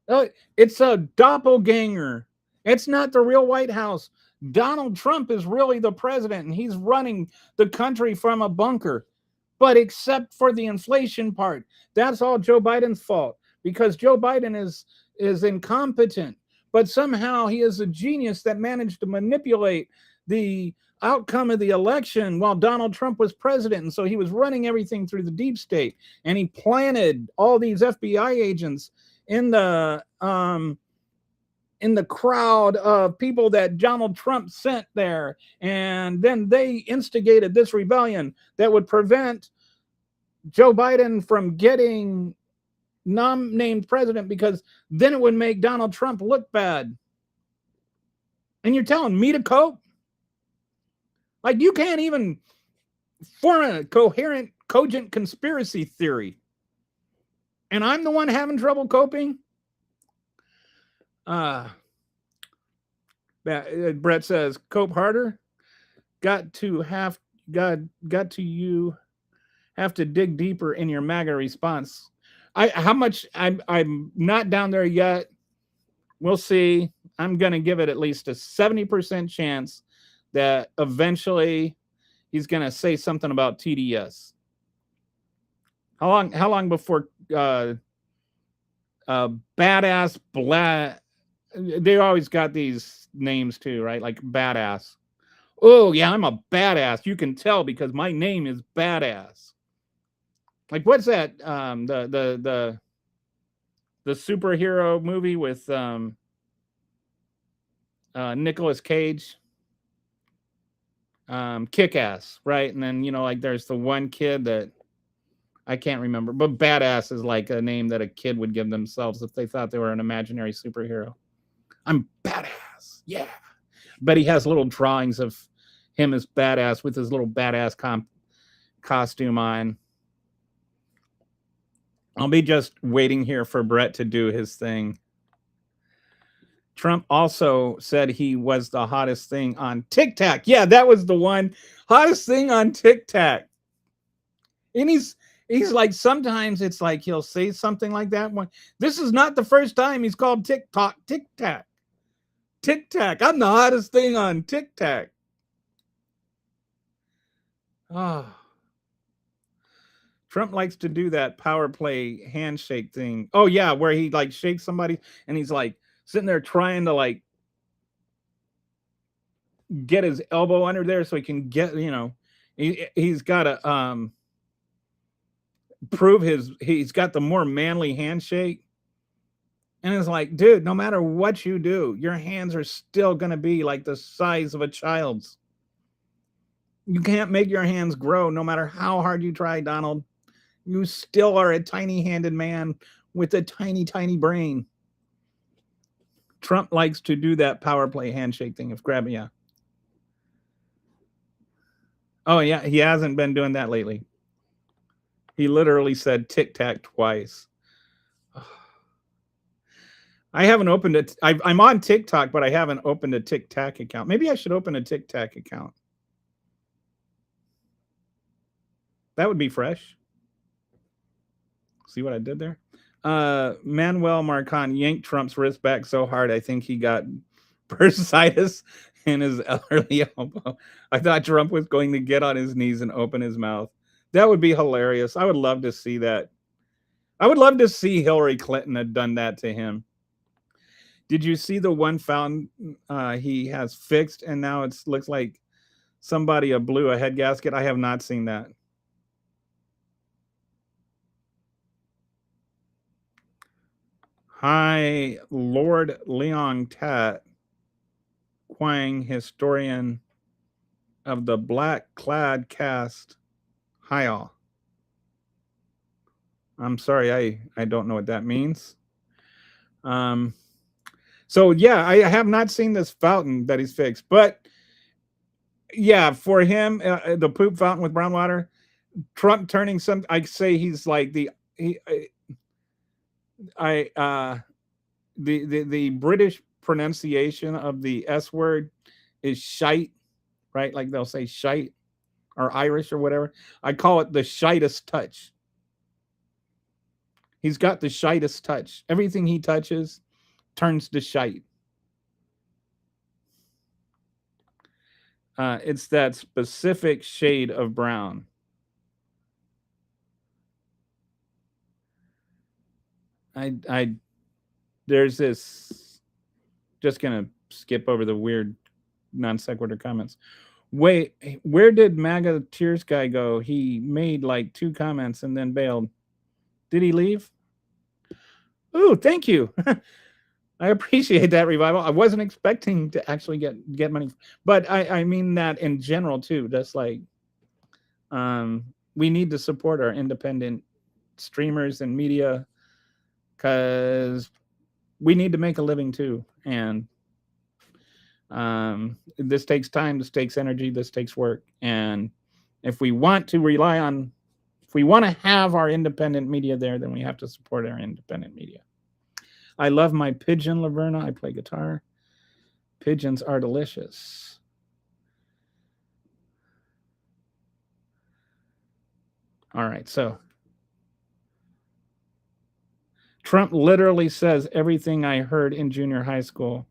Oh, it's a doppelganger. It's not the real White House. Donald Trump is really the president, and he's running the country from a bunker. But except for the inflation part, that's all Joe Biden's fault because Joe Biden is incompetent. But somehow he is a genius that managed to manipulate the outcome of the election while Donald Trump was president. And so he was running everything through the deep state, and he planted all these FBI agents in the crowd of people that Donald Trump sent there. And then they instigated this rebellion that would prevent Joe Biden from getting named president because then it would make Donald Trump look bad. And you're telling me to cope? Like you can't even form a coherent, cogent conspiracy theory. And I'm the one having trouble coping? Brett says, cope harder. You have to dig deeper in your MAGA response. I'm not down there yet. We'll see. I'm going to give it at least a 70% chance that eventually he's going to say something about TDS. How long before badass black? They always got these names too, right? Like badass. Oh yeah, I'm a badass. You can tell because my name is badass. Like what's that? The superhero movie with Nicolas Cage. Kick-Ass, right? And then like there's the one kid that I can't remember, but badass is like a name that a kid would give themselves if they thought they were an imaginary superhero. I'm badass, yeah. But he has little drawings of him as badass with his little badass costume on. I'll be just waiting here for Brett to do his thing. Trump also said he was the hottest thing on TikTok. Yeah, that was the one. Hottest thing on TikTok. And He's like, sometimes it's like he'll say something like that. This is not the first time he's called TikTok, Tic Tac. Tic Tac. I'm the hottest thing on Tic Tac. Oh. Trump likes to do that power play handshake thing. Oh, yeah, where he like shakes somebody and he's like sitting there trying to like get his elbow under there so he can get, he's got to prove he's got the more manly handshake. And it's like, dude, no matter what you do, your hands are still going to be like the size of a child's. You can't make your hands grow no matter how hard you try, Donald. You still are a tiny-handed man with a tiny, tiny brain. Trump likes to do that power play handshake thing of grabbing you. Oh, yeah, he hasn't been doing that lately. He literally said Tic Tac twice. I haven't opened it. I'm on TikTok, but I haven't opened a Tic Tac account. Maybe I should open a Tic Tac account. That would be fresh. See what I did there? Manuel Marcon yanked Trump's wrist back so hard, I think he got bursitis in his elderly elbow. I thought Trump was going to get on his knees and open his mouth. That would be hilarious. I would love to see that. I would love to see Hillary Clinton had done that to him. Did you see the one fountain he has fixed and now it looks like somebody blew a head gasket? I have not seen that. Hi, Lord Leong Tat Quang, historian of the Black Clad Caste. Hi, all. I'm sorry, I don't know what that means. So, yeah, I have not seen this fountain that he's fixed. But, yeah, for him, the poop fountain with brown water, Trump turning some, I say he's like the British pronunciation of the S word is shite, right? Like they'll say shite or Irish or whatever. I call it the shitest touch. He's got the shitest touch. Everything he touches turns to shite. It's that specific shade of brown. There's this, just gonna skip over the weird non sequitur comments. Wait, where did MAGA Tears guy go? He made like 2 comments and then bailed. Did he leave? Ooh, thank you. I appreciate that, Revival. I wasn't expecting to actually get money, but I mean that in general too. That's like, we need to support our independent streamers and media because we need to make a living too. And this takes time, this takes energy, this takes work. And if we want to have our independent media there, then we have to support our independent media. I love my pigeon, Laverna. I play guitar. Pigeons are delicious. All right, so Trump literally says everything I heard in junior high school,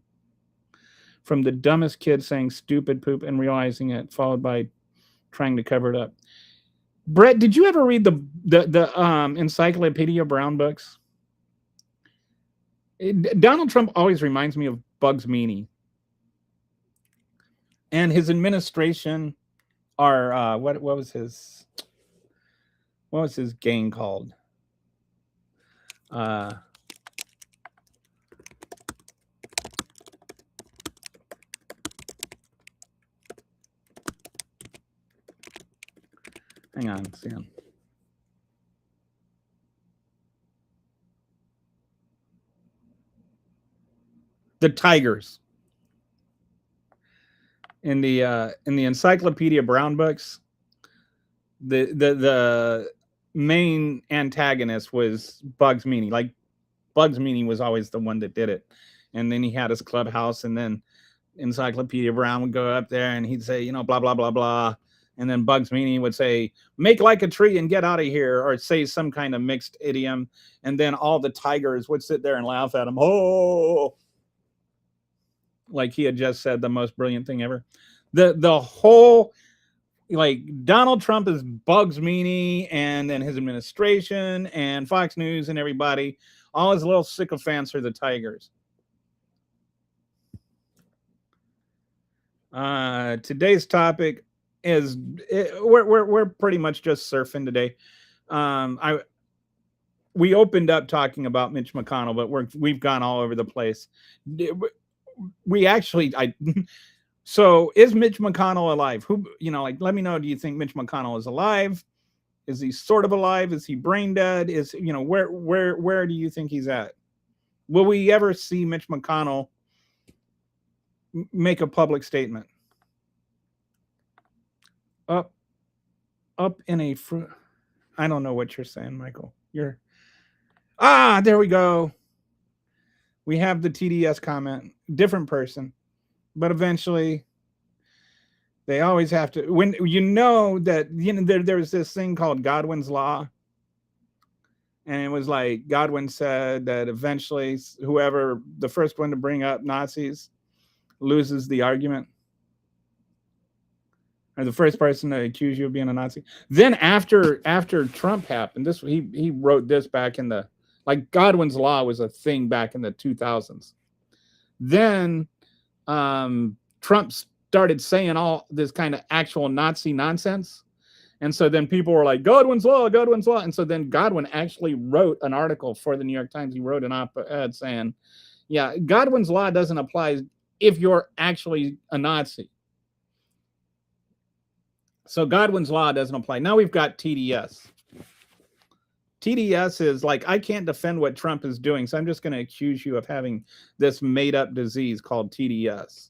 from the dumbest kid saying stupid poop and realizing it, followed by trying to cover it up. Brett, did you ever read the Encyclopedia Brown books? Donald Trump always reminds me of Bugs Meany. And his administration are what was his gang called? Hang on, see on. The Tigers. In the Encyclopedia Brown books, the main antagonist was Bugs Meany. Like Bugs Meany was always the one that did it, and then he had his clubhouse, and then Encyclopedia Brown would go up there and he'd say, blah blah blah blah, And then Bugs Meany would say, "Make like a tree and get out of here," or say some kind of mixed idiom. And then all the tigers would sit there and laugh at him. Oh, like he had just said the most brilliant thing ever. The whole, like, Donald Trump is Bugs Meany, and then his administration and Fox News and everybody, all his little sycophants are the tigers. Today's topic is we're pretty much just surfing today. We opened up talking about Mitch McConnell, but we've gone all over the place. We actually, so is Mitch McConnell alive? Who, like, let me know. Do you think Mitch McConnell is alive? Is he sort of alive? Is he brain dead? Is, where do you think he's at? Will we ever see Mitch McConnell make a public statement? Up in a fruit. I don't know what you're saying, Michael. There we go. We have the TDS comment. Different person. But eventually, they always have to. When that, there's this thing called Godwin's Law. And it was like Godwin said that eventually whoever, the first one to bring up Nazis, loses the argument. Or the first person to accuse you of being a Nazi. Then after Trump happened, he wrote this back in the, like, Godwin's Law was a thing back in the 2000s. Then Trump started saying all this kind of actual Nazi nonsense. And so then people were like, Godwin's Law. And so then Godwin actually wrote an article for the New York Times. He wrote an op-ed saying, yeah, Godwin's Law doesn't apply if you're actually a Nazi. So Godwin's Law doesn't apply. Now we've got TDS. TDS is like, I can't defend what Trump is doing, so I'm just going to accuse you of having this made-up disease called TDS.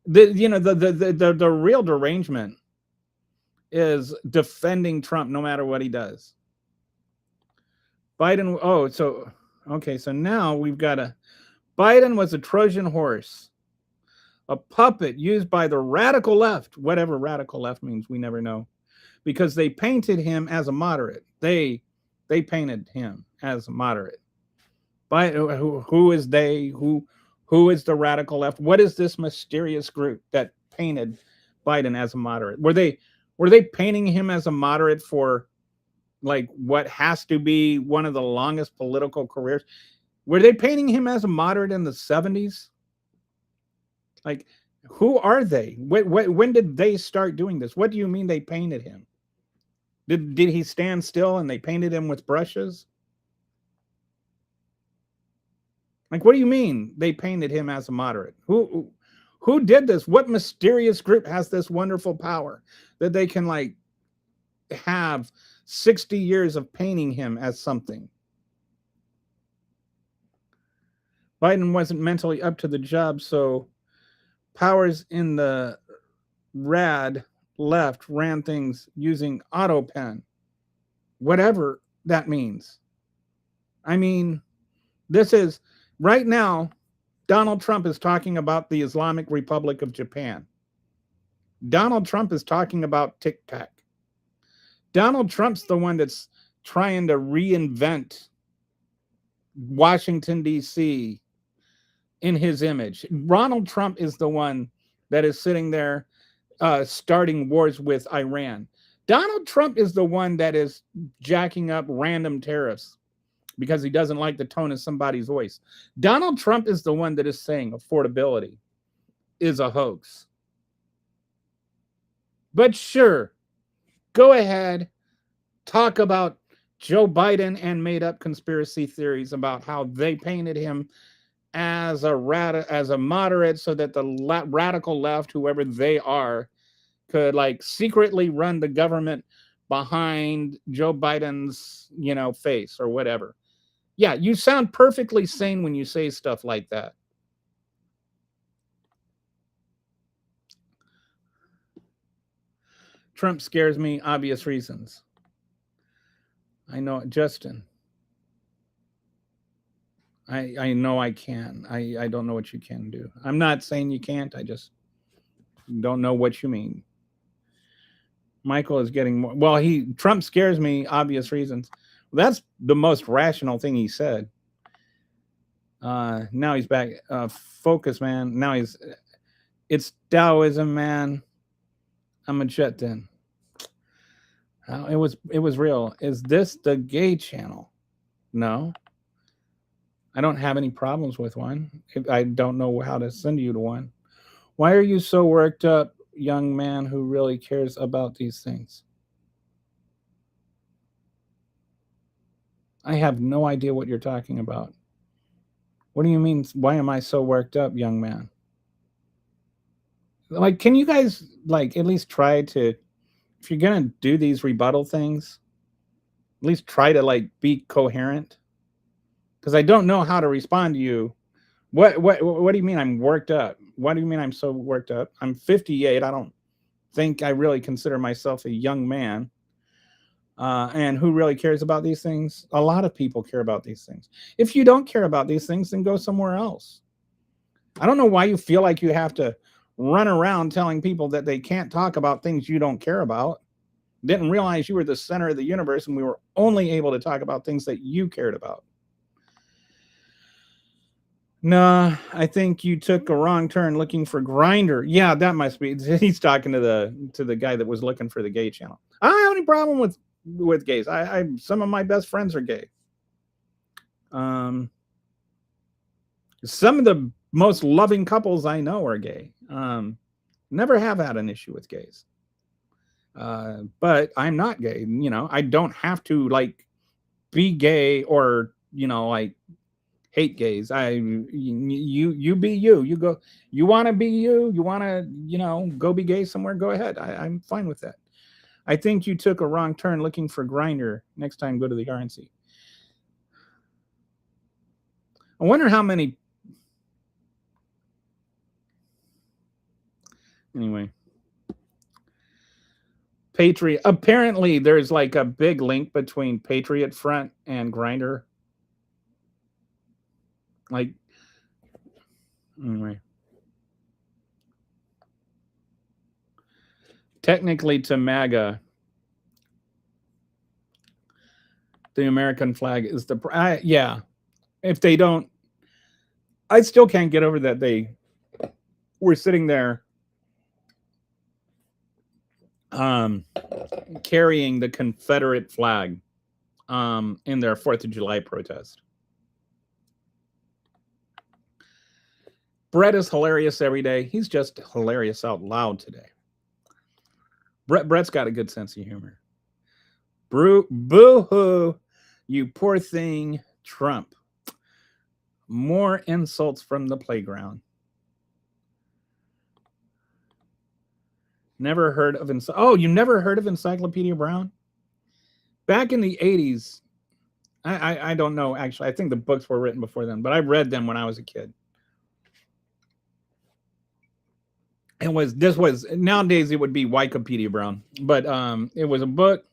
The real derangement is defending Trump no matter what he does. Biden. So now we've got Biden was a Trojan horse, a puppet used by the radical left, whatever radical left means, we never know, because they painted him as a moderate. They painted him as a moderate. Who is they? Who is the radical left? What is this mysterious group that painted Biden as a moderate? Were they painting him as a moderate for, like, what has to be one of the longest political careers? Were they painting him as a moderate in the 70s? Like, who are they? When did they start doing this? What do you mean they painted him? Did he stand still and they painted him with brushes? Like, what do you mean they painted him as a moderate? Who did this? What mysterious group has this wonderful power that they can, like, have 60 years of painting him as something? Biden wasn't mentally up to the job, so powers in the rad left ran things using auto pen, whatever that means. I mean, this is right now, Donald Trump is talking about the Islamic Republic of Japan. Donald Trump is talking about Tic Tac. Donald Trump's the one that's trying to reinvent Washington, D.C. in his image. Donald Trump is the one that is sitting there starting wars with Iran. Donald Trump is the one that is jacking up random tariffs because he doesn't like the tone of somebody's voice. Donald Trump is the one that is saying affordability is a hoax. But sure, go ahead, talk about Joe Biden and made up conspiracy theories about how they painted him as a moderate so that the radical left, whoever they are, could, like, secretly run the government behind Joe Biden's, face or whatever. Yeah, you sound perfectly sane when you say stuff like that. Trump scares me, obvious reasons. I know, Justin. I know I can. I don't know what you can do. I'm not saying you can't. I just don't know what you mean. Michael is getting more. Well, Trump scares me, obvious reasons. That's the most rational thing he said. Now he's back. Focus, man. Now it's Taoism, man. I'm a jet then. It was real. Is this the gay channel? No. I don't have any problems with one. I don't know how to send you to one. Why are you so worked up, young man who really cares about these things? I have no idea what you're talking about. What do you mean? Why am I so worked up, young man? Like, can you guys like at least try to, if you're gonna do these rebuttal things, at least try to like be coherent? Because I don't know how to respond to you. What do you mean I'm worked up? What do you mean I'm so worked up? I'm 58. I don't think I really consider myself a young man. And who really cares about these things? A lot of people care about these things. If you don't care about these things, then go somewhere else. I don't know why you feel like you have to run around telling people that they can't talk about things you don't care about. Didn't realize you were the center of the universe and we were only able to talk about things that you cared about. No, I think you took a wrong turn looking for Grinder. Yeah, that must be. He's talking to the guy that was looking for the gay channel. I don't have any problem with gays. I some of my best friends are gay. Some of the most loving couples I know are gay. Never have had an issue with gays. But I'm not gay. You know, I don't have to like be gay or like hate gays. You be you. You go. You want to be you. You want to go be gay somewhere. Go ahead. I'm fine with that. I think you took a wrong turn looking for Grinder. Next time, go to the RNC. I wonder how many. Anyway, Patriot. Apparently, there's like a big link between Patriot Front and Grinder. Like, anyway. Technically, to MAGA, the American flag is the. Yeah. If they don't, I still can't get over that they were sitting there carrying the Confederate flag in their 4th of July protest. Brett is hilarious every day. He's just hilarious out loud today. Brett's got a good sense of humor. Boo-hoo, you poor thing, Trump. More insults from the playground. Never heard of you never heard of Encyclopedia Brown? Back in the 80s, I don't know, actually. I think the books were written before then, but I read them when I was a kid. This was nowadays it would be Wikipedia Brown, but it was a book.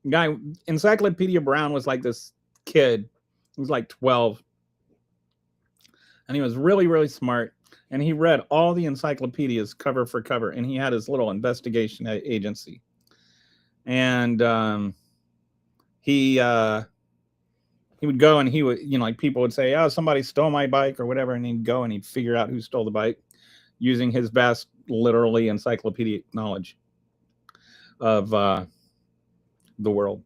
Guy, Encyclopedia Brown was like this kid. He was like 12. And he was really, really smart. And he read all the encyclopedias cover for cover. And he had his little investigation agency. And he would go and he would, like people would say, oh, somebody stole my bike or whatever. And he'd go and he'd figure out who stole the bike using his vast, literally encyclopedic knowledge of the world.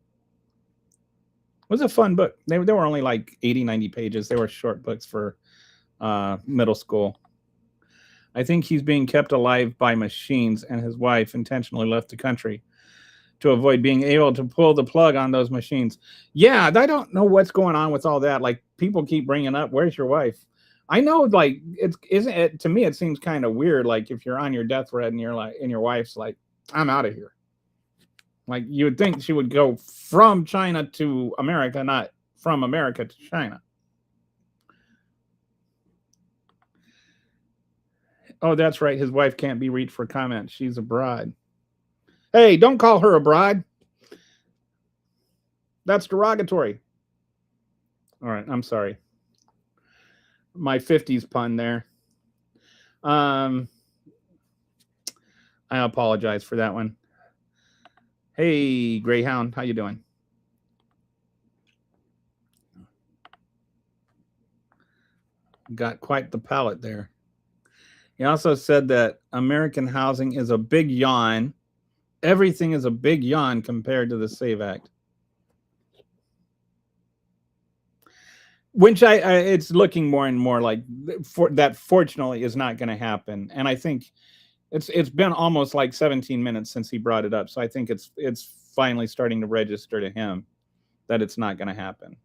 It was a fun book. They were only like 80, 90 pages. They were short books for middle school. I think he's being kept alive by machines, and his wife intentionally left the country to avoid being able to pull the plug on those machines. Yeah, I don't know what's going on with all that. Like, people keep bringing up, where's your wife? I know, like, to me, it seems kind of weird. Like, if you're on your death bed and your wife's like, I'm out of here. Like, you would think she would go from China to America, not from America to China. Oh, that's right. His wife can't be reached for comment. She's a bride. Hey, don't call her a bride. That's derogatory. All right, I'm sorry. My 50s pun there. I apologize for that one. Hey, Greyhound, how you doing? Got quite the palate there. He also said that American housing is a big yawn. Everything is a big yawn compared to the SAVE Act. Which it's looking more and more like that fortunately is not going to happen. And I think it's been almost like 17 minutes since he brought it up. So I think it's finally starting to register to him that it's not going to happen.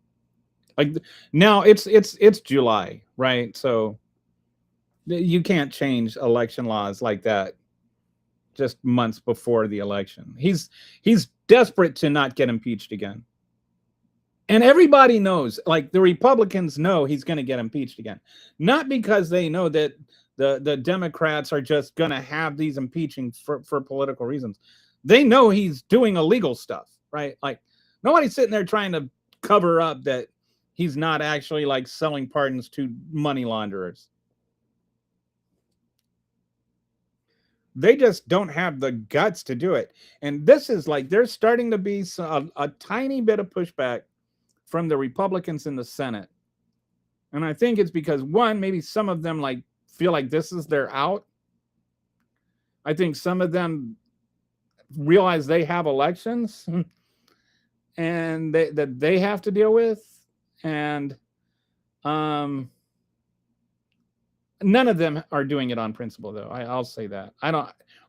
Like now it's July, right? So you can't change election laws like that just months before the election. He's desperate to not get impeached again. And everybody knows, like the Republicans know he's going to get impeached again. Not because they know that the Democrats are just going to have these impeaching for political reasons. They know he's doing illegal stuff, right? Like nobody's sitting there trying to cover up that he's not actually like selling pardons to money launderers. They just don't have the guts to do it. And this is like there's starting to be a tiny bit of pushback from the Republicans in the Senate. And I think it's because one, maybe some of them like feel like this is their out. I think some of them realize they have elections and that they have to deal with. And none of them are doing it on principle, though. I'll say that.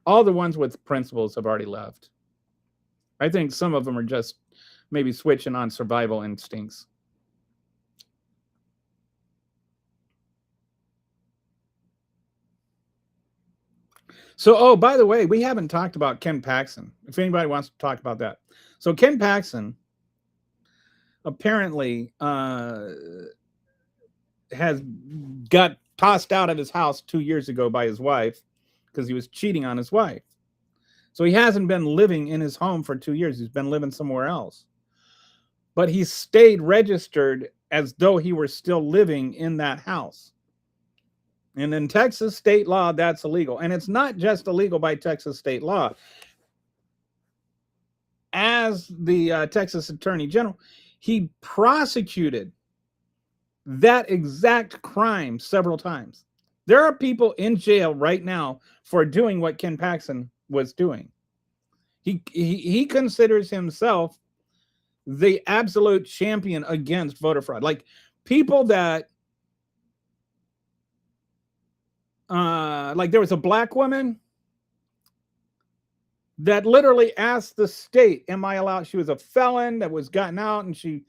All the ones with principles have already left. I think some of them are just maybe switching on survival instincts. So, oh, by the way, we haven't talked about Ken Paxton. If anybody wants to talk about that. So Ken Paxton apparently has got tossed out of his house 2 years ago by his wife because he was cheating on his wife. So he hasn't been living in his home for 2 years. He's been living somewhere else. But he stayed registered as though he were still living in that house. And in Texas state law, that's illegal. And it's not just illegal by Texas state law. As the Texas Attorney General, he prosecuted that exact crime several times. There are people in jail right now for doing what Ken Paxton was doing. He considers himself the absolute champion against voter fraud. Like people that like there was a black woman that literally asked the state, am I allowed? She was a felon that was gotten out and she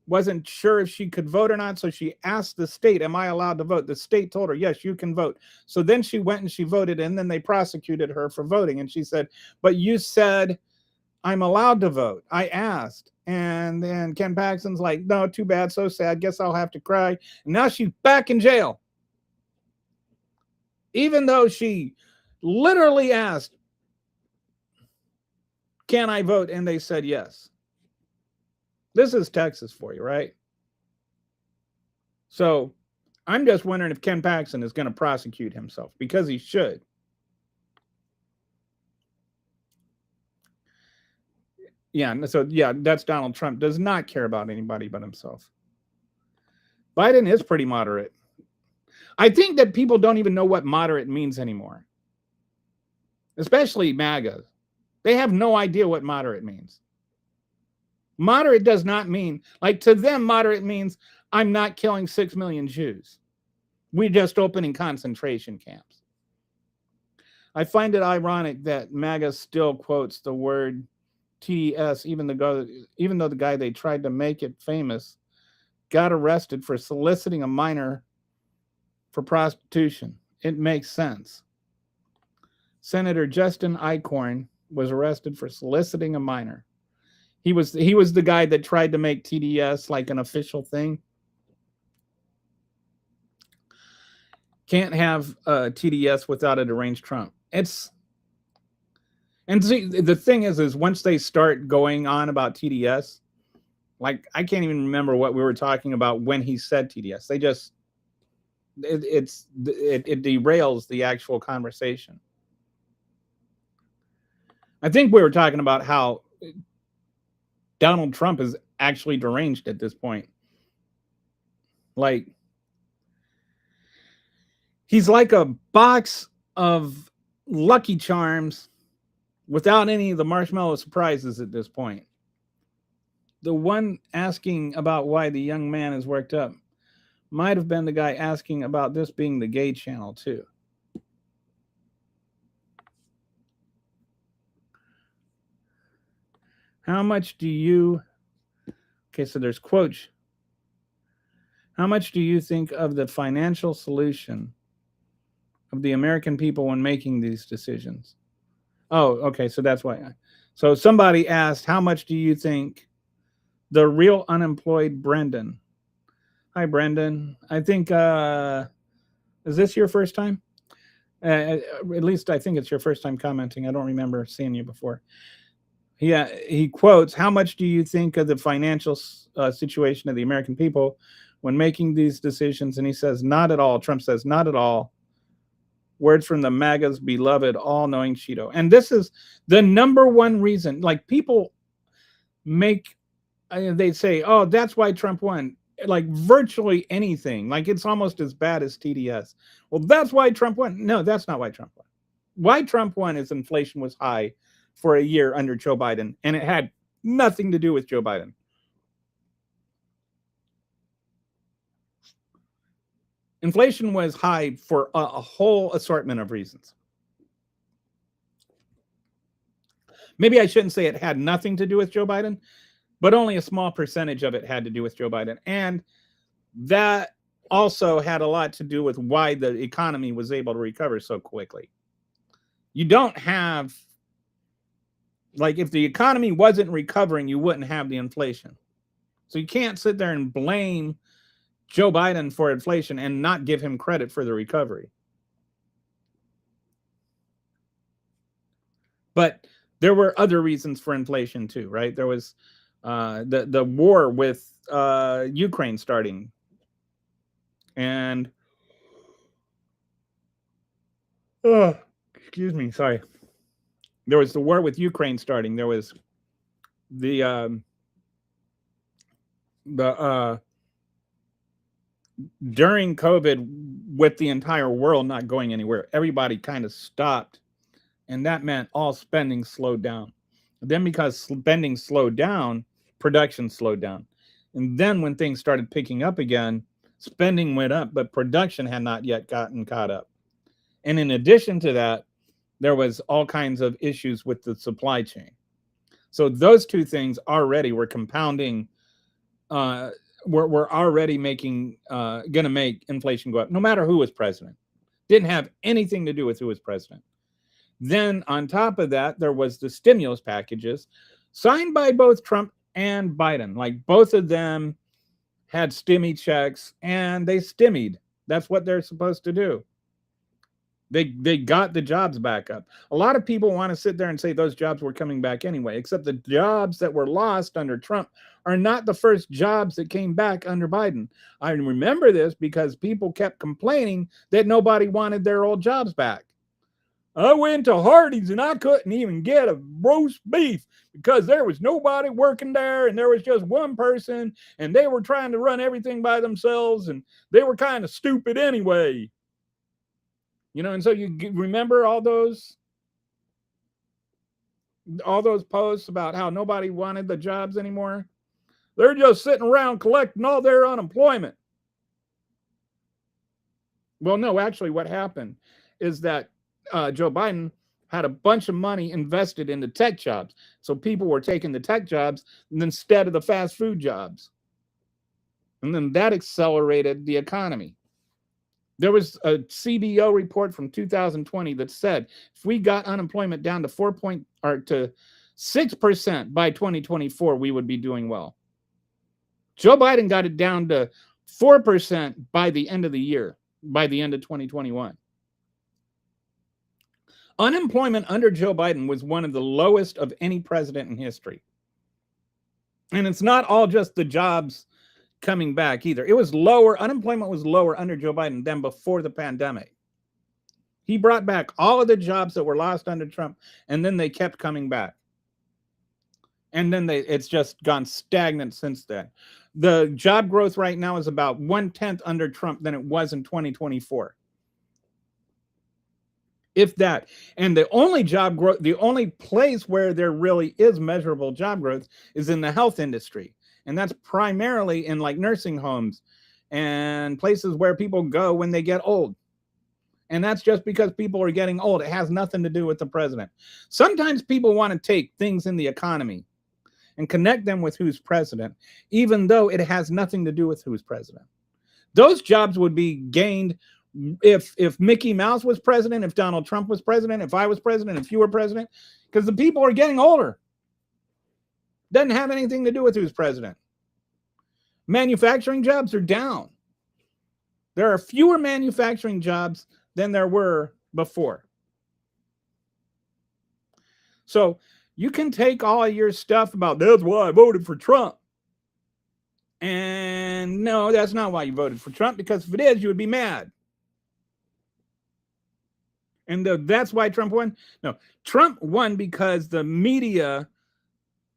wasn't sure if she could vote or not. So she asked the state, am I allowed to vote? The state told her, yes, you can vote. So then she went and she voted, and then they prosecuted her for voting. And she said, but you said I'm allowed to vote. I asked. And then Ken Paxton's like, no, too bad. So sad. Guess I'll have to cry. And now she's back in jail. Even though she literally asked, can I vote? And they said yes. This is Texas for you, right? So I'm just wondering if Ken Paxton is going to prosecute himself, because he should. Yeah, so yeah, that's Donald Trump. Does not care about anybody but himself. Biden is pretty moderate. I think that people don't even know what moderate means anymore. Especially MAGA. They have no idea what moderate means. Moderate does not mean, like to them, moderate means I'm not killing 6 million Jews. We're just opening concentration camps. I find it ironic that MAGA still quotes the word TDS, even though the guy they tried to make it famous got arrested for soliciting a minor for prostitution. It makes sense. Senator Justin Eichhorn was arrested for soliciting a minor. He was the guy that tried to make TDS like an official thing. Can't have TDS without a deranged Trump. And see, the thing is once they start going on about TDS, like I can't even remember what we were talking about when he said TDS. They just it derails the actual conversation. I think we were talking about how Donald Trump is actually deranged at this point. Like, he's like a box of Lucky Charms without any of the marshmallow surprises at this point. The one asking about why the young man is worked up might have been the guy asking about this being the gay channel, too. How much do you... Okay, so there's quotes. How much do you think of the financial solution of the American people when making these decisions? Oh, okay, so that's why. So somebody asked, how much do you think the real unemployed Brendan? Hi, Brendan. I think, is this your first time? At least I think it's your first time commenting. I don't remember seeing you before. Yeah, he quotes, how much do you think of the financial situation of the American people when making these decisions? And he says, not at all. Trump says, not at all. Words from the MAGA's beloved all-knowing Cheeto. And this is the number one reason. Like, people make, they say, oh, that's why Trump won. Like, virtually anything. Like, it's almost as bad as TDS. Well, that's why Trump won. No, that's not why Trump won. Why Trump won is inflation was high for a year under Joe Biden, and it had nothing to do with Joe Biden. Inflation was high for a whole assortment of reasons. Maybe I shouldn't say it had nothing to do with Joe Biden, but only a small percentage of it had to do with Joe Biden. And that also had a lot to do with why the economy was able to recover so quickly. You don't have, like, if the economy wasn't recovering, you wouldn't have the inflation. So you can't sit there and blame Joe Biden for inflation and not give him credit for the recovery. But there were other reasons for inflation too, right? There was the war with Ukraine starting. And, excuse me, sorry. There was the war with Ukraine starting. There was the during COVID, with the entire world not going anywhere, everybody kind of stopped, and that meant all spending slowed down. Then because spending slowed down, production slowed down. And then when things started picking up again, spending went up, but production had not yet gotten caught up. And in addition to that, there was all kinds of issues with the supply chain. So those two things already were compounding, we're already making, going to make inflation go up, no matter who was president. Didn't have anything to do with who was president. Then on top of that, there was the stimulus packages signed by both Trump and Biden. Like, both of them had stimmy checks, and they stimmied. That's what they're supposed to do. They got the jobs back up. A lot of people want to sit there and say those jobs were coming back anyway, except the jobs that were lost under Trump are not the first jobs that came back under Biden. I remember this because people kept complaining that nobody wanted their old jobs back. I went to Hardee's and I couldn't even get a roast beef because there was nobody working there, and there was just one person, and they were trying to run everything by themselves, and they were kind of stupid anyway. You know, and so you remember all those posts about how nobody wanted the jobs anymore? They're just sitting around collecting all their unemployment. Well, no, actually what happened is that Joe Biden had a bunch of money invested into tech jobs. So people were taking the tech jobs instead of the fast food jobs. And then that accelerated the economy. There was a CBO report from 2020 that said if we got unemployment down to 6% by 2024, we would be doing well. Joe Biden got it down to 4% by the end of the year, by the end of 2021. Unemployment under Joe Biden was one of the lowest of any president in history. And it's not all just the jobs coming back either. It was lower. Unemployment was lower under Joe Biden than before the pandemic. He brought back all of the jobs that were lost under Trump, and then they kept coming back. And then it's just gone stagnant since then. The job growth right now is about 1/10 under Trump than it was in 2024. If that. And the only job growth, the only place where there really is measurable job growth is in the health industry. And that's primarily in like nursing homes and places where people go when they get old. And that's just because people are getting old. It has nothing to do with the president. Sometimes people want to take things in the economy and connect them with who's president, even though it has nothing to do with who's president. Those jobs would be gained if Mickey Mouse was president, if Donald Trump was president, if I was president, if you were president, because the people are getting older. Doesn't have anything to do with who's president. Manufacturing jobs are down. There are fewer manufacturing jobs than there were before. So you can take all of your stuff about that's why I voted for Trump. And no, that's not why you voted for Trump, because if it is, you would be mad. And that's why Trump won. No, Trump won because the media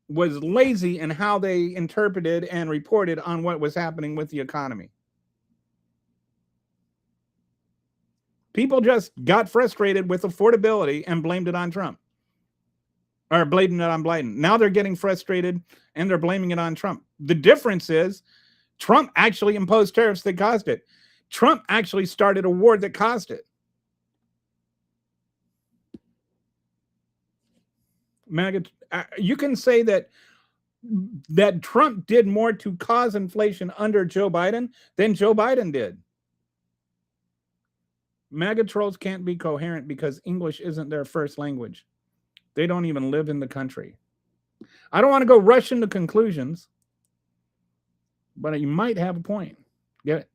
was lazy in how they interpreted and reported on what was happening with the economy. People just got frustrated with affordability and blamed it on Trump. Or blamed it on Biden. Now they're getting frustrated and they're blaming it on Trump. The difference is Trump actually imposed tariffs that caused it. Trump actually started a war that caused it. You can say that Trump did more to cause inflation under Joe Biden than Joe Biden did. MAGA trolls can't be coherent because English isn't their first language. They don't even live in the country. I don't want to go rush into conclusions, but you might have a point. Get it?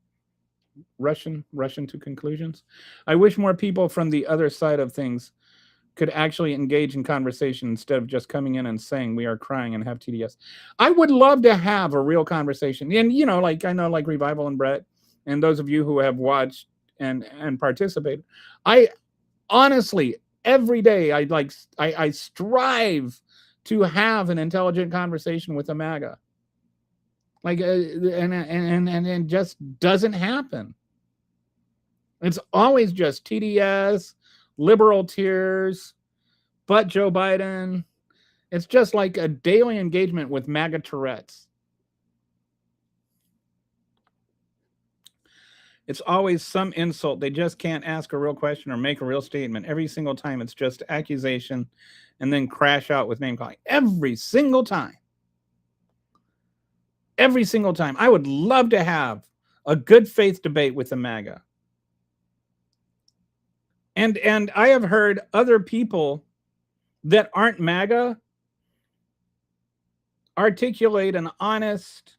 Russian to conclusions. I wish more people from the other side of things could actually engage in conversation instead of just coming in and saying we are crying and have TDS. I would love to have a real conversation. And, you know, like I know like Revival and Brett and those of you who have watched and participate. I honestly, every day, I strive to have an intelligent conversation with a MAGA. Like, and it just doesn't happen. It's always just TDS, liberal tears, but Joe Biden. It's just like a daily engagement with MAGA Tourette's. It's always some insult. They just can't ask a real question or make a real statement. Every single time, it's just accusation and then crash out with name calling. Every single time. Every single time. I would love to have a good faith debate with the MAGA. And I have heard other people that aren't MAGA articulate an honest,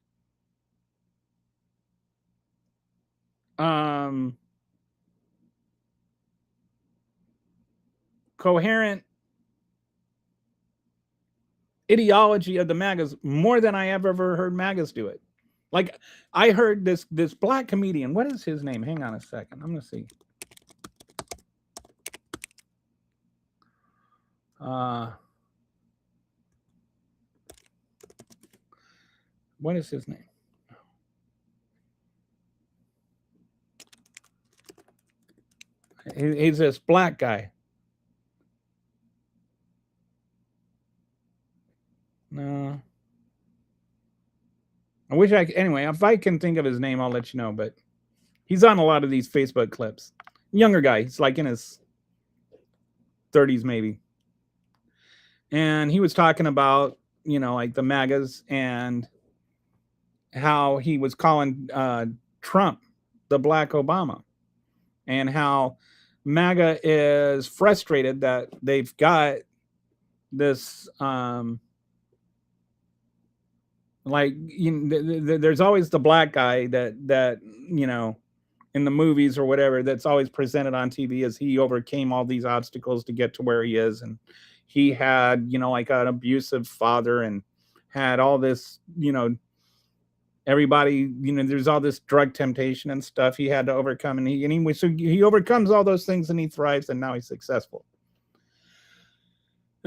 coherent ideology of the MAGAs more than I have ever heard MAGAs do it. Like I heard this black comedian. What is his name? Hang on a second. I'm going to see. What is his name? He's this black guy. No. I wish I could. Anyway, if I can think of his name, I'll let you know. But he's on a lot of these Facebook clips. Younger guy. He's like in his 30s, maybe. And he was talking about, you know, like the MAGAs and how he was calling Trump the Black Obama. And how MAGA is frustrated that they've got this, like, you know, there's always the black guy that, you know, in the movies or whatever, that's always presented on TV as he overcame all these obstacles to get to where he is. And he had, you know, like an abusive father and had all this, you know, everybody, you know, there's all this drug temptation and stuff he had to overcome. And he overcomes all those things and he thrives and now he's successful.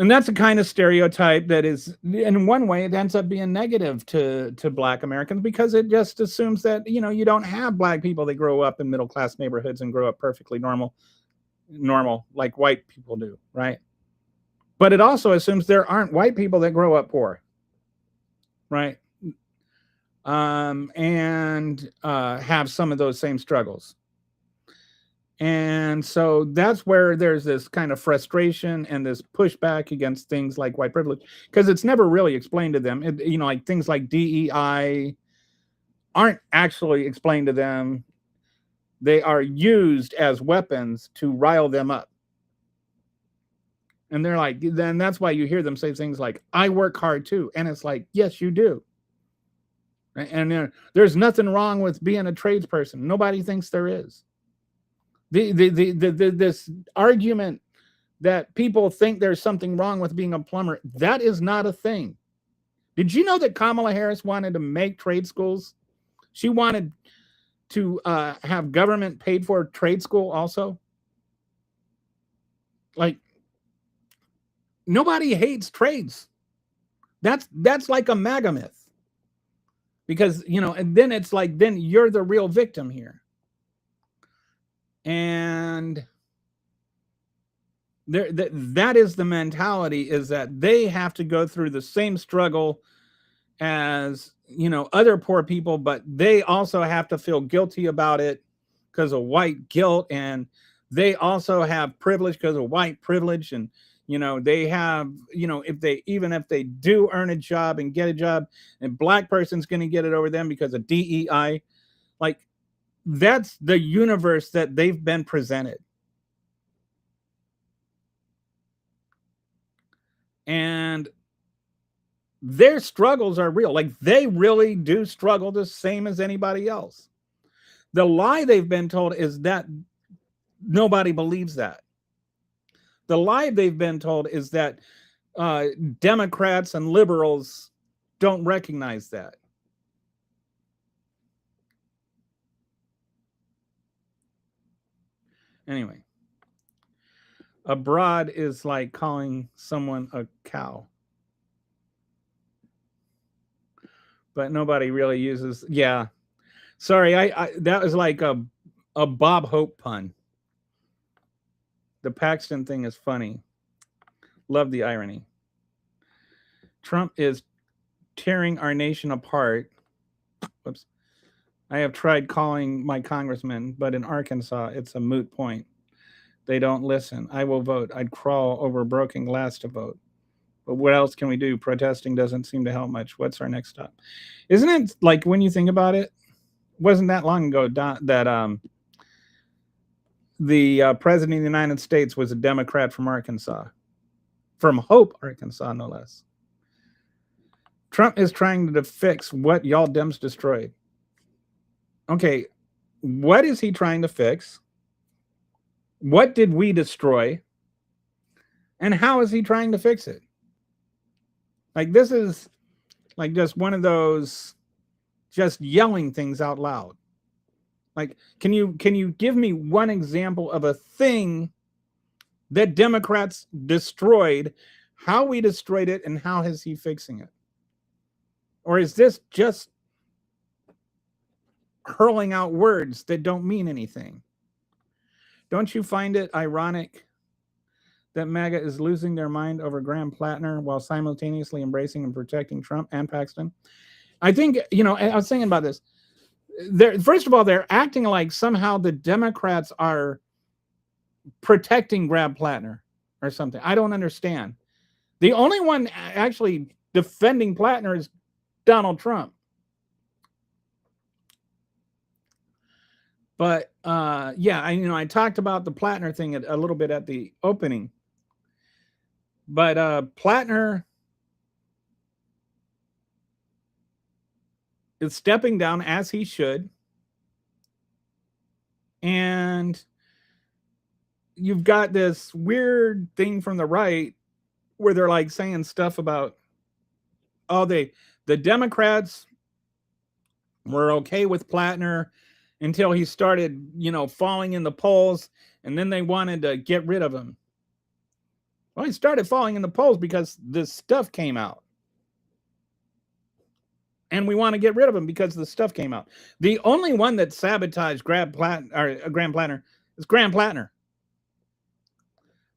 And that's a kind of stereotype that is, in one way, it ends up being negative to Black Americans, because it just assumes that, you don't have Black people that grow up in middle class neighborhoods and grow up perfectly normal like white people do, right? But it also assumes there aren't white people that grow up poor, right? And have some of those same struggles. And so that's where there's this kind of frustration and this pushback against things like white privilege, because it's never really explained to them. Like things like DEI aren't actually explained to them. They are used as weapons to rile them up. And they're like, then that's why you hear them say things like, I work hard too. And it's like, yes, you do. And there's nothing wrong with being a tradesperson. Nobody thinks there is. This argument that people think there's something wrong with being a plumber, that is not a thing. Did you know that Kamala Harris wanted to make trade schools? She wanted to have government paid for trade school also. Like, nobody hates trades. That's like a MAGA myth. Because, and then it's like, then you're the real victim here. And that is the mentality, is that they have to go through the same struggle as, other poor people, but they also have to feel guilty about it because of white guilt. And they also have privilege because of white privilege. And, they have, if they do earn a job and get a job, and Black person's going to get it over them because of DEI, like, that's the universe that they've been presented. And their struggles are real. Like, they really do struggle the same as anybody else. The lie they've been told is that nobody believes that. The lie they've been told is that Democrats and liberals don't recognize that. Anyway, abroad is like calling someone a cow. But nobody really uses, yeah. Sorry, I that was like a Bob Hope pun. The Paxton thing is funny. Love the irony. Trump is tearing our nation apart. Whoops. I have tried calling my congressman, but in Arkansas, it's a moot point. They don't listen. I will vote. I'd crawl over broken glass to vote. But what else can we do? Protesting doesn't seem to help much. What's our next stop? Isn't it like, when you think about it, wasn't that long ago that the president of the United States was a Democrat from Arkansas, from Hope, Arkansas, no less. Trump is trying to fix what y'all Dems destroyed. Okay, what is he trying to fix? What did we destroy? And how is he trying to fix it? Like, this is like just one of those just yelling things out loud. Like, can you give me one example of a thing that Democrats destroyed, how we destroyed it, and how is he fixing it? Or is this just hurling out words that don't mean anything? Don't you find it ironic that MAGA is losing their mind over Graham Plattner while simultaneously embracing and protecting Trump and Paxton? I think, I was thinking about this. First of all, they're acting like somehow the Democrats are protecting Graham Plattner or something. I don't understand. The only one actually defending Plattner is Donald Trump. But yeah, I talked about the Plattner thing a little bit at the opening. But Plattner is stepping down, as he should. And you've got this weird thing from the right where they're like saying stuff about, oh, the Democrats were okay with Plattner until he started, falling in the polls, and then they wanted to get rid of him. Well, he started falling in the polls because this stuff came out. And we want to get rid of him because the stuff came out. The only one that sabotaged Graham Plattner is Graham Plattner.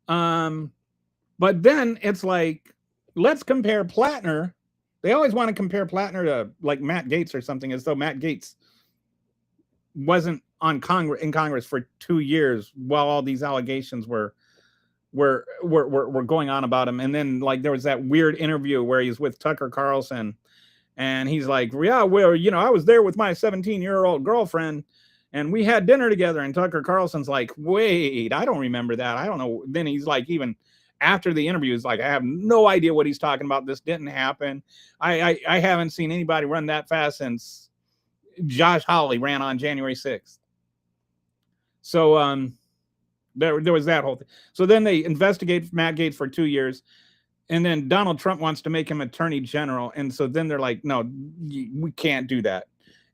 But then it's like, let's compare Plattner. They always want to compare Plattner to like Matt Gaetz or something, as though Matt Gaetz wasn't in Congress for 2 years while all these allegations were going on about him. And then like there was that weird interview where he's with Tucker Carlson. And he's like, yeah, well, I was there with my 17-year-old girlfriend and we had dinner together. And Tucker Carlson's like, wait, I don't remember that. I don't know. Then he's like, even after the interview, he's like, I have no idea what he's talking about. This didn't happen. I haven't seen anybody run that fast since Josh Hawley ran on January 6th. So there was that whole thing. So then they investigate Matt Gaetz for 2 years. And then Donald Trump wants to make him attorney general. And so then they're like, no, we can't do that.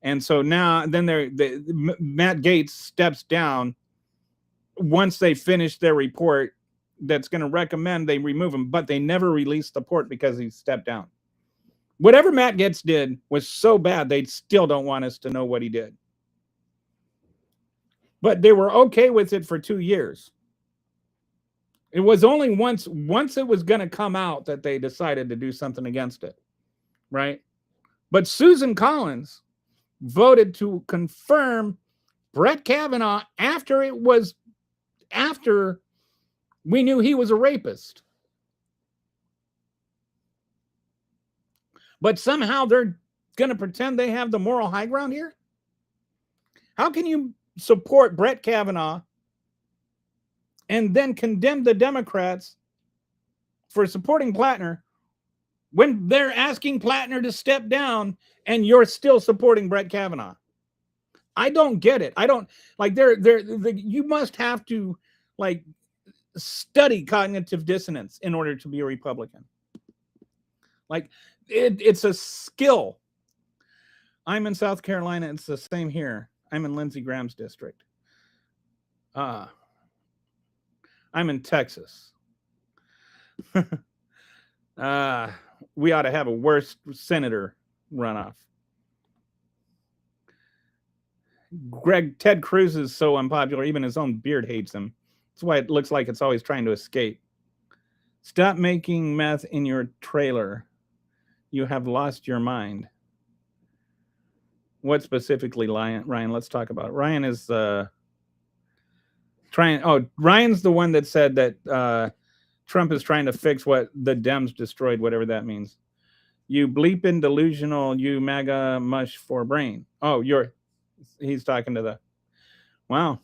And so now then Matt Gaetz steps down once they finish their report that's going to recommend they remove him, but they never release the report because he stepped down. Whatever Matt Gaetz did was so bad, they still don't want us to know what he did. But they were okay with it for 2 years. It was only once it was going to come out that they decided to do something against it, right? But Susan Collins voted to confirm Brett Kavanaugh after we knew he was a rapist. But somehow they're going to pretend they have the moral high ground here? How can you support Brett Kavanaugh and then condemn the Democrats for supporting Plattner when they're asking Plattner to step down and you're still supporting Brett Kavanaugh? I don't get it. I don't like you must have to like study cognitive dissonance in order to be a Republican. Like it's a skill. I'm in South Carolina. It's the same here. I'm in Lindsey Graham's district. I'm in Texas. We ought to have a worse senator runoff. Ted Cruz is so unpopular, even his own beard hates him. That's why it looks like it's always trying to escape. Stop making meth in your trailer. You have lost your mind. What specifically, Ryan? Let's talk about it. Ryan is Ryan's the one that said that Trump is trying to fix what the Dems destroyed, whatever that means. You bleeping delusional, you MAGA mush for brain. Oh, he's talking to the, wow.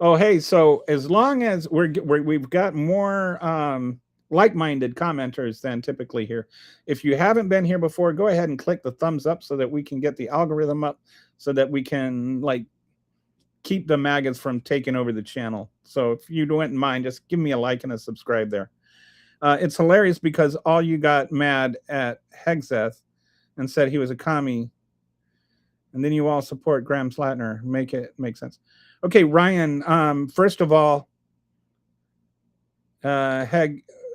Oh, hey, so as long as we've got more like-minded commenters than typically here. If you haven't been here before, go ahead and click the thumbs up so that we can get the algorithm up so that we can like keep the maggots from taking over the channel. So if you wouldn't mind, just give me a like and a subscribe there. It's hilarious because all you got mad at Hegseth and said he was a commie, and then you all support Graham Plattner. Make it make sense. Okay, Ryan, first of all,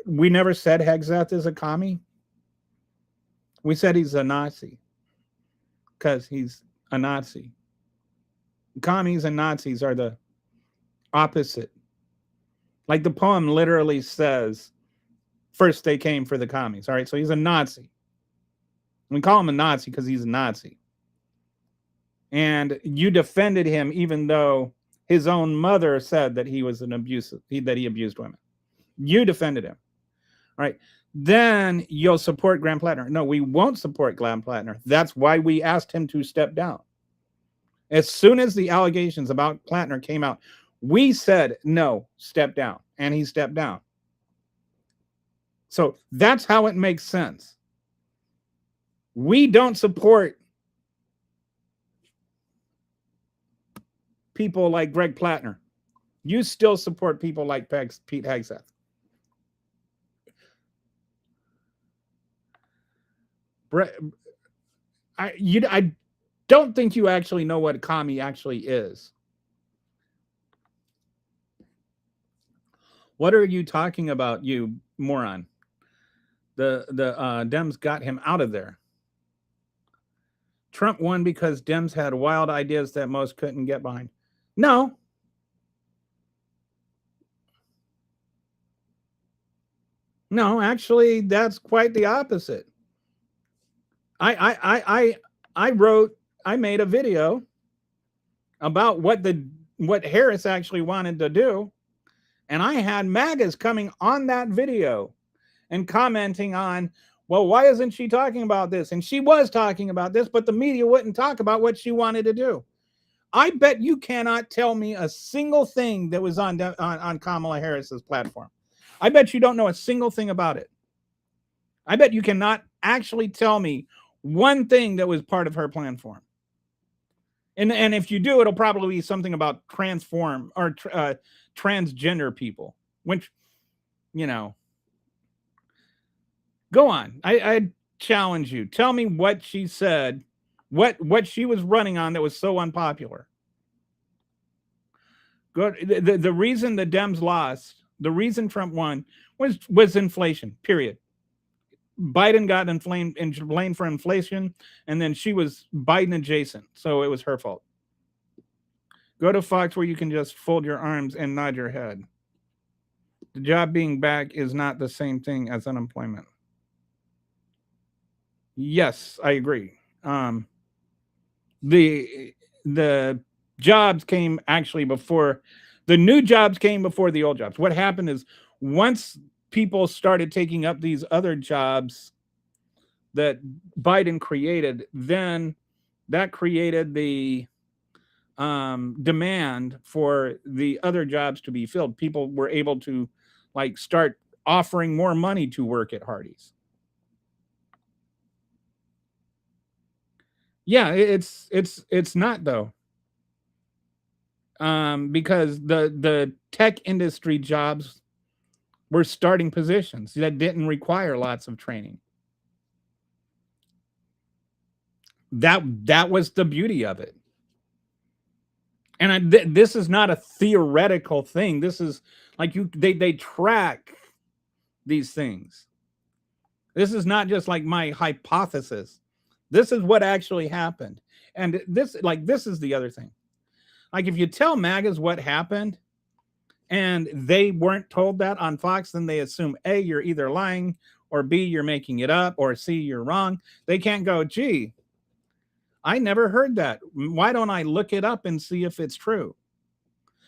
we never said Hegseth is a commie. We said he's a Nazi because he's a Nazi. Commies and Nazis are the opposite. Like the poem literally says, first they came for the commies. All right, so he's a Nazi. We call him a Nazi because he's a Nazi. And you defended him even though his own mother said that he was that he abused women. You defended him. All right. Then you'll support Graham Plattner. No, we won't support Graham Plattner. That's why we asked him to step down. As soon as the allegations about Plattner came out, we said, no, step down. And he stepped down. So that's how it makes sense. We don't support people like Greg Plattner. You still support people like Pete Hegseth. I don't think you actually know what a commie actually is. What are you talking about, you moron? The Dems got him out of there. Trump won because Dems had wild ideas that most couldn't get behind. No. No, actually, that's quite the opposite. I made a video about what Harris actually wanted to do, and I had MAGAs coming on that video and commenting on, well, why isn't she talking about this? And she was talking about this, but the media wouldn't talk about what she wanted to do. I bet you cannot tell me a single thing that was on Kamala Harris's platform. I bet you don't know a single thing about it. I bet you cannot actually tell me one thing that was part of her platform. And if you do, it'll probably be something about transgender people, which, you know, go on. I challenge you. Tell me what she said, what she was running on that was so unpopular. Good. The reason the Dems lost, the reason Trump won was inflation, period. Biden got blamed for inflation, and then she was Biden adjacent, so it was her fault. Go to Fox where you can just fold your arms and nod your head. The job being back is not the same thing as unemployment. Yes, I agree. The jobs came actually before the new jobs came before the old jobs. What happened is once people started taking up these other jobs that Biden created, then that created the demand for the other jobs to be filled. People were able to like start offering more money to work at Hardee's. Yeah, it's not though. Because the tech industry jobs were starting positions that didn't require lots of training. That was the beauty of it. And this is not a theoretical thing. This is like they track these things. This is not just like my hypothesis. This is what actually happened. And this is the other thing. Like if you tell MAGAs what happened and they weren't told that on Fox, then they assume A, you're either lying, or B, you're making it up, or C, you're wrong. They can't go, gee, I never heard that. Why don't I look it up and see if it's true?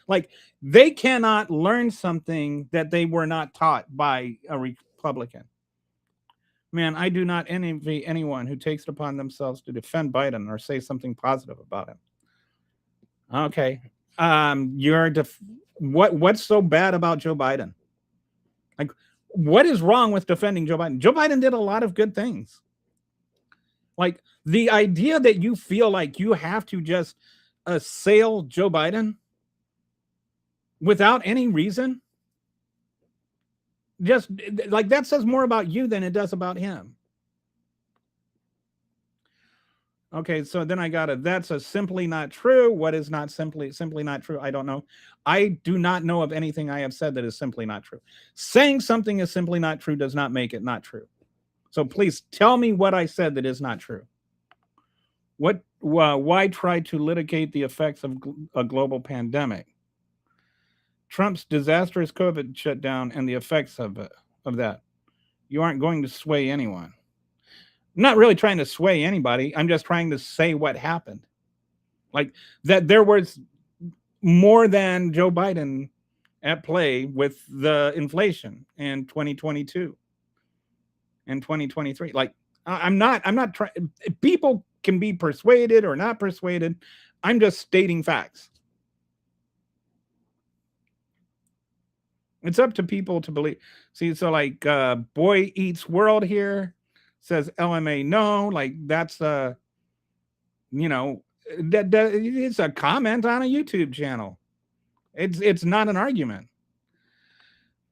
Like they cannot learn something that they were not taught by a Republican. Man, I do not envy anyone who takes it upon themselves to defend Biden or say something positive about him. Okay. What's so bad about Joe Biden? Like, what is wrong with defending Joe Biden? Joe Biden did a lot of good things. Like the idea that you feel like you have to just assail Joe Biden without any reason, just like that says more about you than it does about him. Okay, so then I got it. That's a simply not true. What is not simply not true? I don't know. I do not know of anything I have said that is simply not true. Saying something is simply not true does not make it not true. So please tell me what I said that is not true. Why try to litigate the effects of a global pandemic? Trump's disastrous COVID shutdown and the effects of that. You aren't going to sway anyone. I'm not really trying to sway anybody. I'm just trying to say what happened. Like that there was more than Joe Biden at play with the inflation in 2022 and 2023. Like I'm not trying. People can be persuaded or not persuaded. I'm just stating facts. It's up to people to believe. See, so like Boy Eats World here says LMA no, like that's that it's a comment on a YouTube channel. It's not an argument.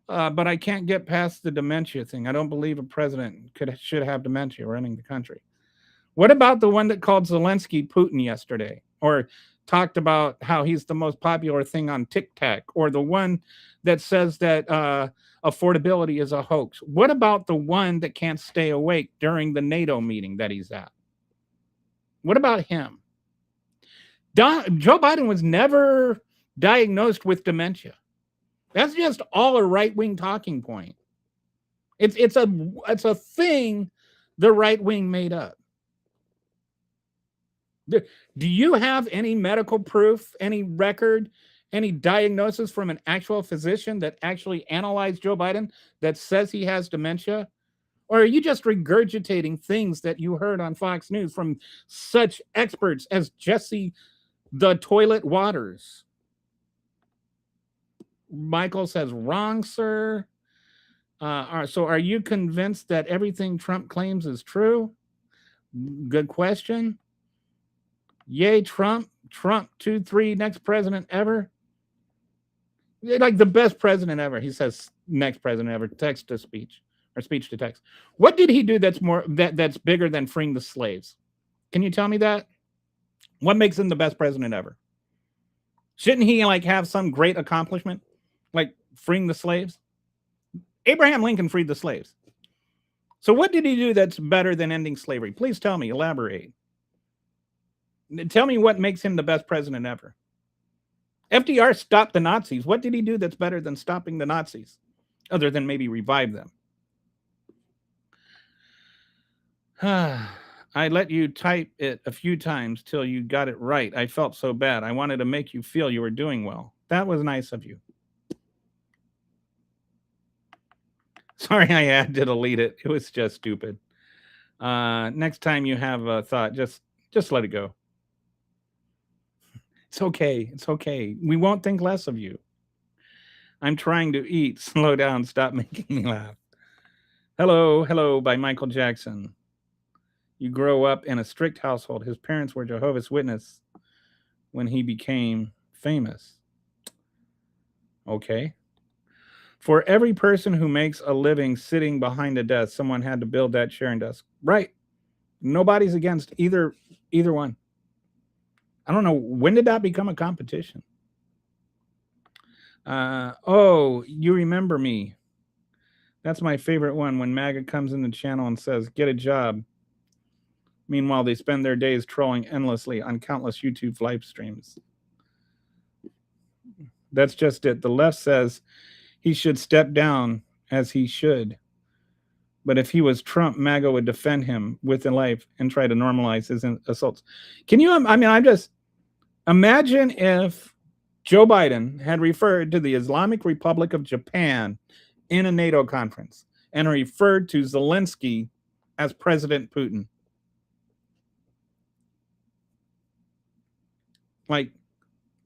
But I can't get past the dementia thing. I don't believe a president should have dementia running the country. What about the one that called Zelensky Putin yesterday? Or talked about how he's the most popular thing on TikTok, or the one that says that affordability is a hoax. What about the one that can't stay awake during the NATO meeting that he's at? What about him? Joe Biden was never diagnosed with dementia. That's just all a right-wing talking point. It's a thing the right wing made up. Do you have any medical proof, any record, any diagnosis from an actual physician that actually analyzed Joe Biden that says he has dementia? Or are you just regurgitating things that you heard on Fox News from such experts as Jesse the Toilet Waters? Michael says, wrong, sir. So are you convinced that everything Trump claims is true? Good question. Yay, Trump. Trump 2-3, next president ever. Like the best president ever. He says next president ever, text to speech or speech to text. What did he do that's bigger than freeing the slaves? Can you tell me that? What makes him the best president ever? Shouldn't he like have some great accomplishment like freeing the slaves? Abraham Lincoln freed the slaves. So what did he do that's better than ending slavery? Please tell me, elaborate. Tell me what makes him the best president ever. FDR stopped the Nazis. What did he do that's better than stopping the Nazis? Other than maybe revive them. I let you type it a few times till you got it right. I felt so bad. I wanted to make you feel you were doing well. That was nice of you. Sorry, I had to delete it. It was just stupid. Next time you have a thought, just let it go. It's okay. It's okay. We won't think less of you. I'm trying to eat. Slow down. Stop making me laugh. Hello by Michael Jackson. You grow up in a strict household. His parents were Jehovah's Witnesses when he became famous. Okay. For every person who makes a living sitting behind a desk, someone had to build that chair and desk. Right. Nobody's against either one. I don't know. When did that become a competition? Oh, you remember me. That's my favorite one, when MAGA comes in the channel and says, get a job. Meanwhile, they spend their days trolling endlessly on countless YouTube live streams. That's just it. The left says he should step down, as he should. But if he was Trump, MAGA would defend him with life and try to normalize his assaults. Can you, I'm just, imagine if Joe Biden had referred to the Islamic Republic of Japan in a NATO conference and referred to Zelensky as President Putin. Like,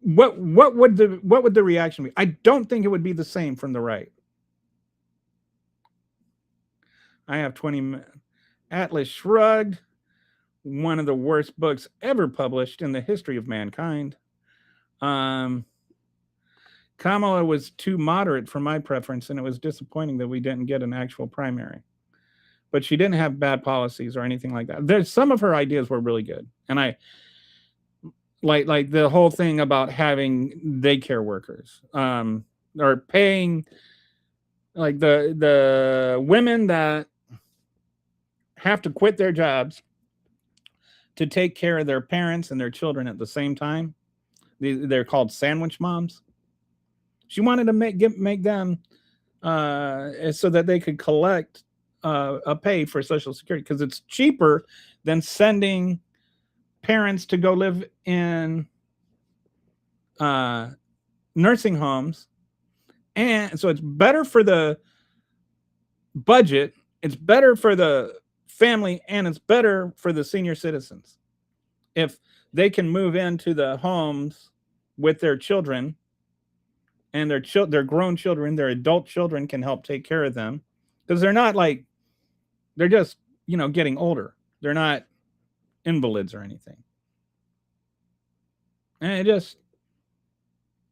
what would the reaction be? I don't think it would be the same from the right. I have 20 minutes. Atlas Shrugged, one of the worst books ever published in the history of mankind. Kamala was too moderate for my preference, and it was disappointing that we didn't get an actual primary. But she didn't have bad policies or anything like that. There's some of her ideas were really good, and I like the whole thing about having daycare workers, or paying like the women that have to quit their jobs to take care of their parents and their children at the same time. They're called sandwich moms. She wanted to make them so that they could collect a pay for Social Security, because it's cheaper than sending parents to go live in nursing homes. And so it's better for the budget, it's better for the family, and it's better for the senior citizens if they can move into the homes with their children, and their grown children, their adult children can help take care of them, because they're not like, they're just, getting older. They're not invalids or anything. And it just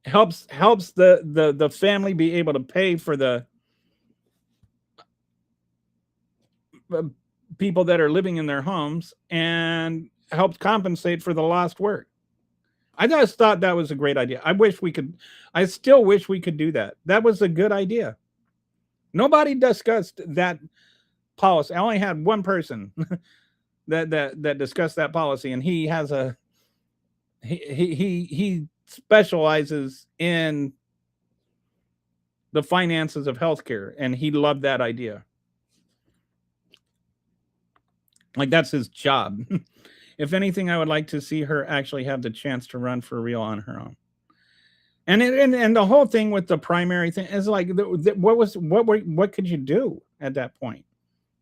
helps the family be able to pay for the people that are living in their homes, and helps compensate for the lost work. I just thought that was a great idea. I still wish we could do that. That was a good idea. Nobody discussed that policy. I only had one person that discussed that policy, and he specializes in the finances of healthcare, and he loved that idea. Like, that's his job. If anything, I would like to see her actually have the chance to run for real on her own. And the whole thing with the primary thing is like, what could you do at that point?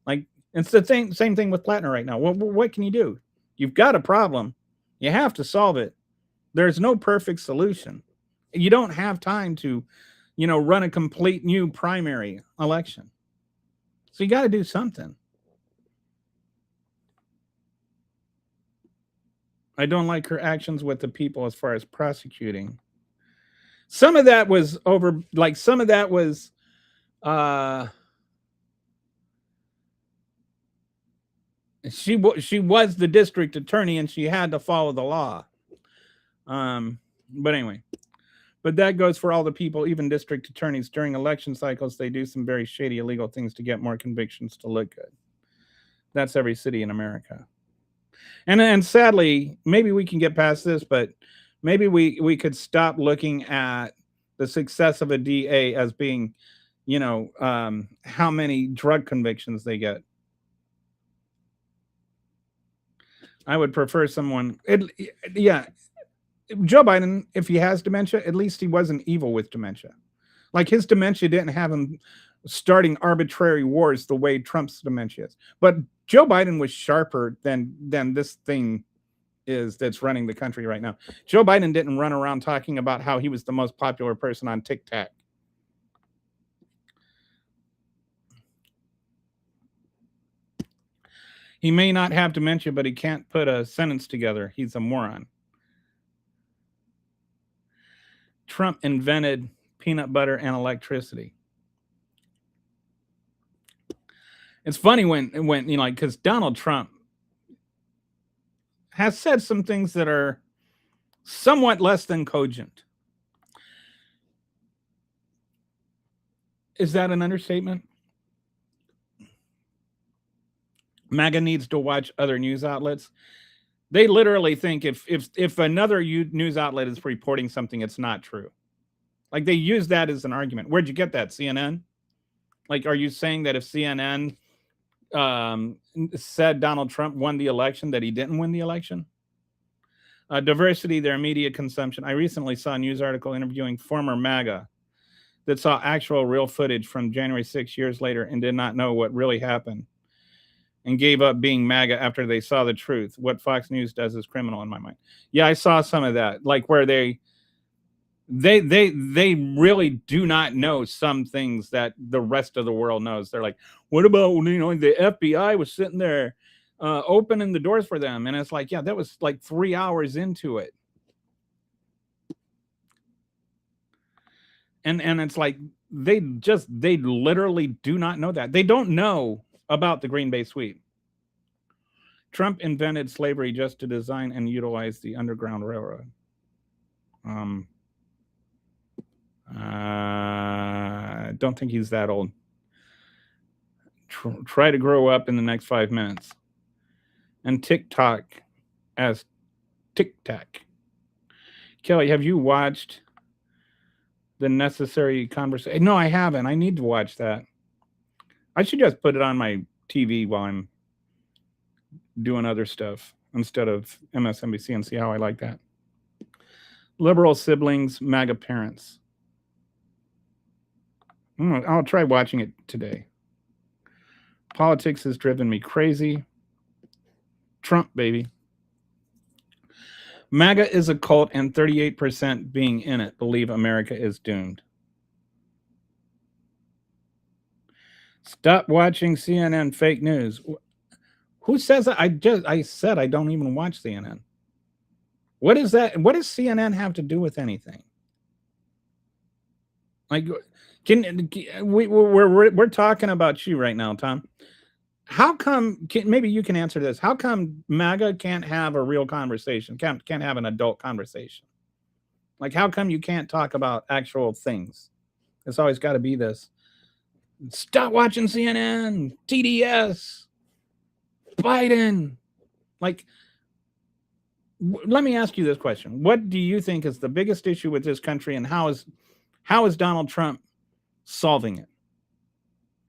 Like, it's the same thing with Plattner right now. What can you do? You've got a problem. You have to solve it. There's no perfect solution. You don't have time to, run a complete new primary election. So you got to do something. I don't like her actions with the people as far as prosecuting. Some of that was some of that was she was the district attorney and she had to follow the law. But anyway, but that goes for all the people, even district attorneys during election cycles. They do some very shady illegal things to get more convictions to look good. That's every city in America. And sadly, maybe we can get past this, but maybe we could stop looking at the success of a DA as being, how many drug convictions they get. I would prefer someone. Joe Biden, if he has dementia, at least he wasn't evil with dementia. Like, his dementia didn't have him starting arbitrary wars the way Trump's dementia is. But Joe Biden was sharper than this thing is that's running the country right now. Joe Biden didn't run around talking about how he was the most popular person on TikTok. He may not have dementia, but he can't put a sentence together. He's a moron. Trump invented peanut butter and electricity. It's funny when because Donald Trump has said some things that are somewhat less than cogent. Is that an understatement? MAGA needs to watch other news outlets. They literally think if another news outlet is reporting something, it's not true. Like, they use that as an argument. Where'd you get that? CNN? Like, are you saying that if CNN said Donald Trump won the election, that he didn't win the election? Diversity, their media consumption. I recently saw a news article interviewing former MAGA that saw actual real footage from January 6 years later and did not know what really happened and gave up being MAGA after they saw the truth. What Fox News does is criminal in my mind. Yeah, I saw some of that, like where they really do not know some things that the rest of the world knows. They're like, what about, the FBI was sitting there opening the doors for them? And it's like, yeah, that was like 3 hours into it. And it's like, they literally do not know that. They don't know about the Green Bay Sweep. Trump invented slavery just to design and utilize the Underground Railroad. Don't think he's that old. Try to grow up in the next 5 minutes. And TikTok as Tic-Tac. Kelly, have you watched The Necessary Conversation? No, I haven't. I need to watch that. I should just put it on my TV while I'm doing other stuff instead of MSNBC and see how I like that. Liberal siblings, MAGA parents. I'll try watching it today. Politics has driven me crazy. Trump, baby. MAGA is a cult, and 38% being in it believe America is doomed. Stop watching CNN fake news. Who says that? I said I don't even watch CNN. What is that? What does CNN have to do with anything? Like, we're talking about you right now, Tom. how come, maybe you can answer this. How come MAGA can't have a real conversation, can't have an adult conversation? Like, how come you can't talk about actual things? It's always got to be this. Stop watching CNN, TDS, Biden. Like, let me ask you this question. What do you think is the biggest issue with this country, and how is Donald Trump solving it?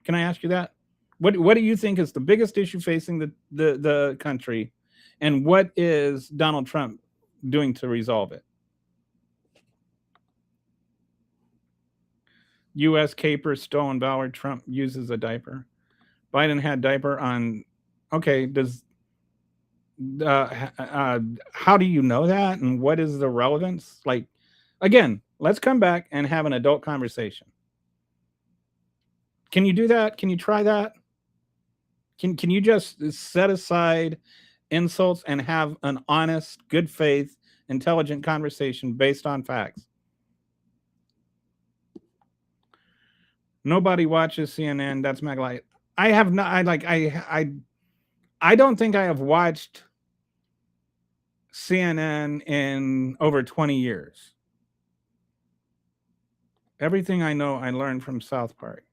Can I ask you that? What do you think is the biggest issue facing the country, and what is Donald Trump doing to resolve it? U.S. capers stolen Ballard. Trump uses a diaper. Biden had diaper on. Okay, does how do you know that, and what is the relevance? Like, again, let's come back and have an adult conversation. Can you do that? Can you try that? Can you just set aside insults and have an honest, good faith, intelligent conversation based on facts? Nobody watches CNN. That's Maglite. I have not. I don't think I have watched CNN in over 20 years. Everything I know, I learned from South Park.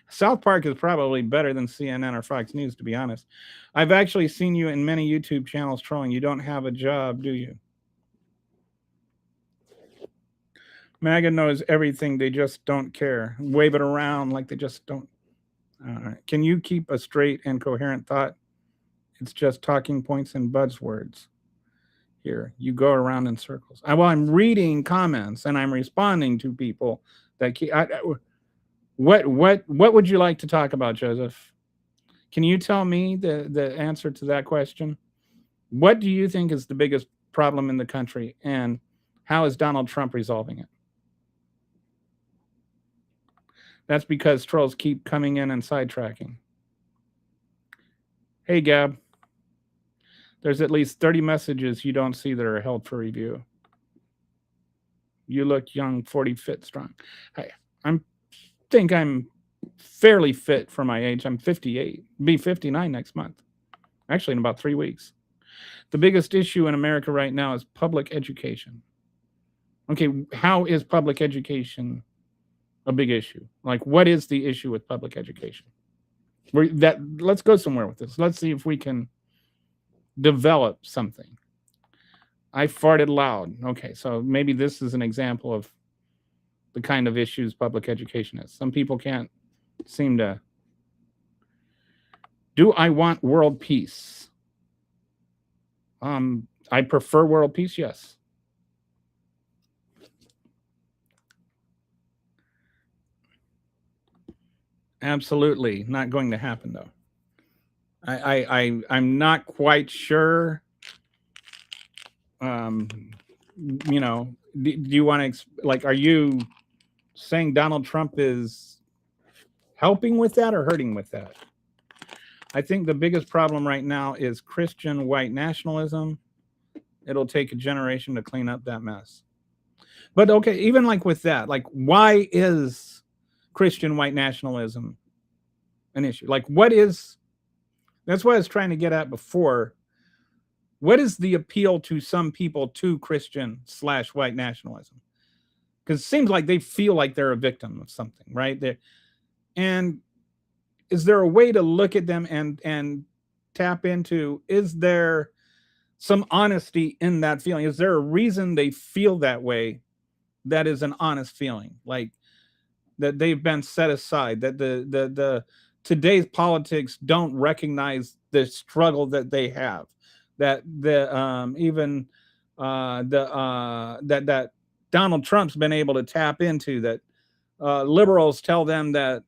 South Park is probably better than CNN or Fox News, to be honest. I've actually seen you in many YouTube channels trolling. You don't have a job, do you? MAGA knows everything. They just don't care. Wave it around like they just don't. All right. Can you keep a straight and coherent thought? It's just talking points and buzzwords. Here, you go around in circles. Well, I'm reading comments and I'm responding to people that keep. What would you like to talk about, Joseph? Can you tell me the answer to that question? What do you think is the biggest problem in the country, and how is Donald Trump resolving it? That's because trolls keep coming in and sidetracking. Hey, Gab. There's at least 30 messages you don't see that are held for review. You look young, 40, fit, strong. I think I'm fairly fit for my age. I'm 58, be 59 next month. Actually, in about 3 weeks. The biggest issue in America right now is public education. Okay, how is public education a big issue? Like, what is the issue with public education? Let's go somewhere with this. Let's see if we can develop something. I farted loud. Okay, so maybe this is an example of the kind of issues public education is. Some people can't seem to. Do I want world peace? I prefer world peace, yes. Absolutely not going to happen, though. I'm not quite sure. You know, do you want to, like, are you saying Donald Trump is helping with that or hurting with that? I think the biggest problem right now is Christian white nationalism. It'll take a generation to clean up that mess. But okay, even like with that, like, why is Christian white nationalism an issue? Like, what is, that's what I was trying to get at before. What is the appeal to some people to Christian/white nationalism? Because it seems like they feel like they're a victim of something, right? And is there a way to look at them and tap into, is there some honesty in that feeling? Is there a reason they feel that way that is an honest feeling? Like, that they've been set aside, that the today's politics don't recognize the struggle that they have, that even that Donald Trump's been able to tap into, that liberals tell them that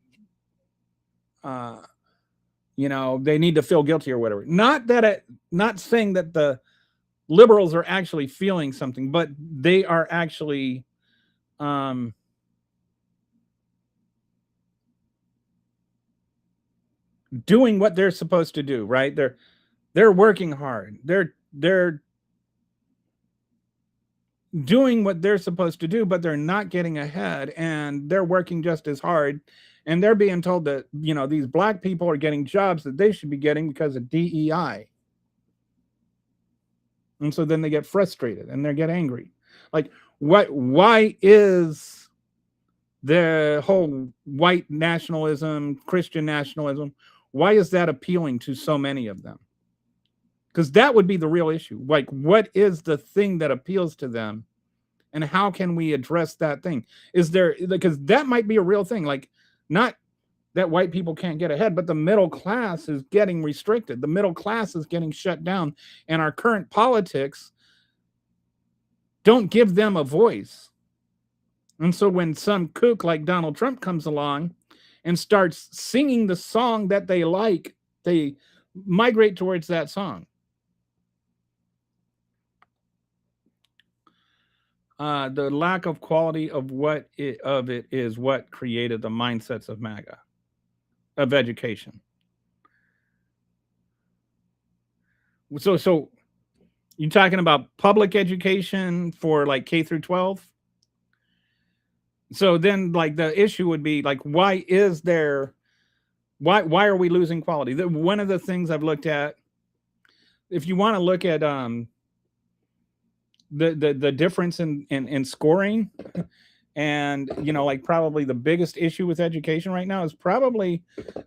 you know, they need to feel guilty or whatever. Not saying that the liberals are actually feeling something, but they are actually doing what they're supposed to do, right? They're working hard. They're doing what they're supposed to do, but they're not getting ahead, and they're working just as hard. And they're being told that, these black people are getting jobs that they should be getting because of DEI. And so then they get frustrated and they get angry. Like, why is the whole white nationalism, Christian nationalism, why is that appealing to so many of them? Because that would be the real issue. Like, what is the thing that appeals to them? And how can we address that thing? Is there, because that might be a real thing. Like, not that white people can't get ahead, but the middle class is getting restricted. The middle class is getting shut down. And our current politics don't give them a voice. And so when some kook like Donald Trump comes along and starts singing the song that they like, they migrate towards that song. The lack of quality of it is what created the mindsets of MAGA, of education. So you're talking about public education for like K through 12? So then, like, the issue would be like, why are we losing quality? One of the things I've looked at, if you want to look at the difference in scoring, and like, probably the biggest issue with education right now is probably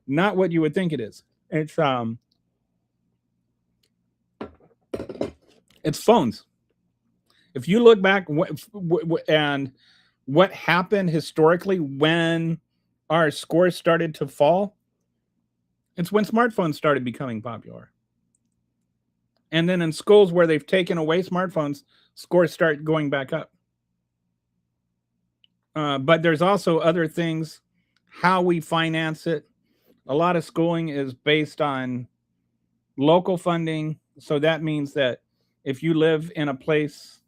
not what you would think it is. It's phones. If you look back and what happened historically when our scores started to fall, it's when smartphones started becoming popular. And then in schools where they've taken away smartphones, scores start going back up. But there's also other things, how we finance it. A lot of schooling is based on local funding. So that means that if you live in a place,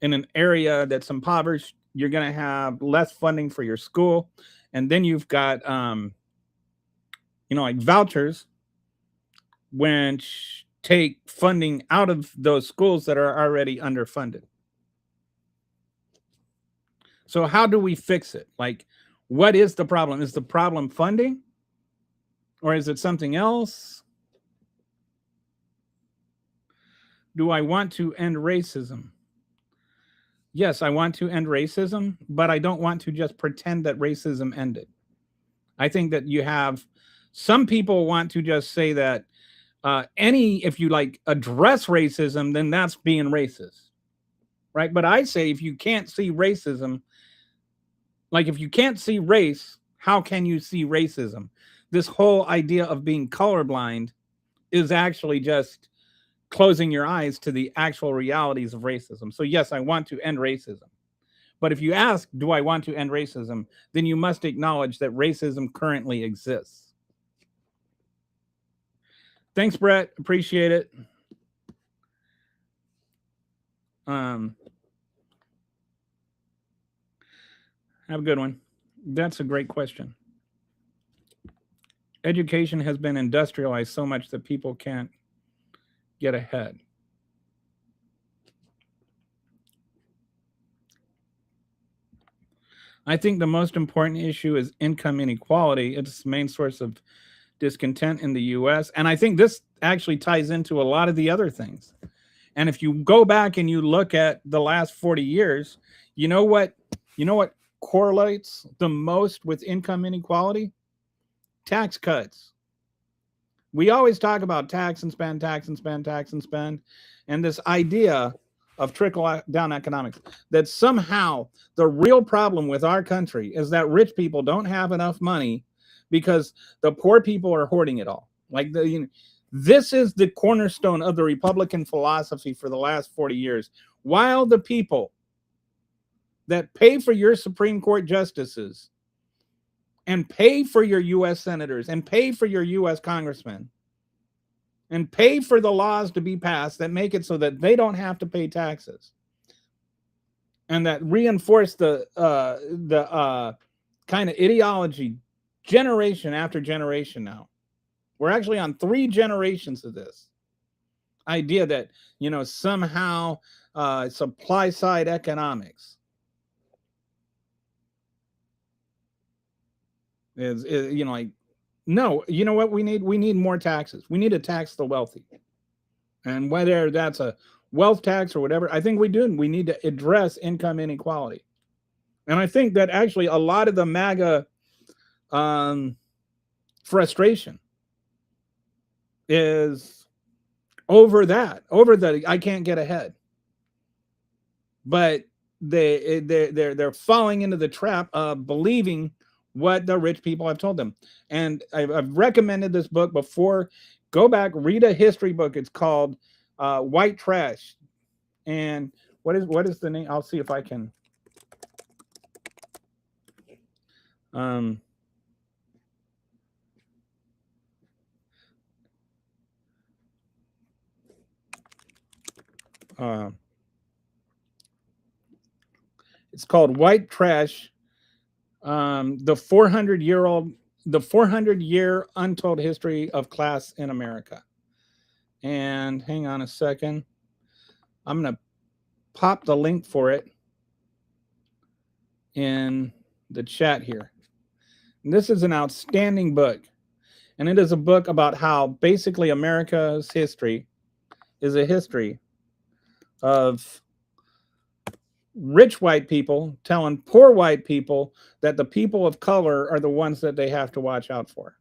in an area that's impoverished, you're going to have less funding for your school. And then you've got, like vouchers, which take funding out of those schools that are already underfunded. So how do we fix it? Like, what is the problem? Is the problem funding? Or is it something else? Do I want to end racism? Yes, I want to end racism, but I don't want to just pretend that racism ended. I think that you have some people want to just say that if you like address racism, then that's being racist, right? But I say, if you can't see racism, like, if you can't see race, how can you see racism? This whole idea of being colorblind is actually just closing your eyes to the actual realities of racism. So yes, I want to end racism. But if you ask, do I want to end racism, then you must acknowledge that racism currently exists. Thanks, Brett. Appreciate it. Have a good one. That's a great question. Education has been industrialized so much that people can't get ahead. I think the most important issue is income inequality. It's the main source of discontent in the US. And I think this actually ties into a lot of the other things. And if you go back and you look at the last 40 years, you know what correlates the most with income inequality? Tax cuts. We always talk about tax and spend, tax and spend, tax and spend. And this idea of trickle down economics, that somehow the real problem with our country is that rich people don't have enough money because the poor people are hoarding it all. Like, this is the cornerstone of the Republican philosophy for the last 40 years. While the people that pay for your Supreme Court justices and pay for your U.S. senators and pay for your U.S. congressmen and pay for the laws to be passed that make it so that they don't have to pay taxes and that reinforce the kind of ideology generation after generation now. We're actually on 3 generations of this idea that, somehow supply side economics. Is like, no, you know what we need? We need more taxes. We need to tax the wealthy. And whether that's a wealth tax or whatever, I think we do. We need to address income inequality. And I think that actually a lot of the MAGA frustration is over the I can't get ahead. But they're falling into the trap of believing what the rich people have told them. And I've recommended this book before. Go back, read a history book. It's called White Trash. And what is the name? I'll see if I can. It's called White Trash. The 400-year untold history of class in America. And hang on a second. I'm going to pop the link for it in the chat here. And this is an outstanding book. And it is a book about how basically America's history is a history of rich white people telling poor white people that the people of color are the ones that they have to watch out for.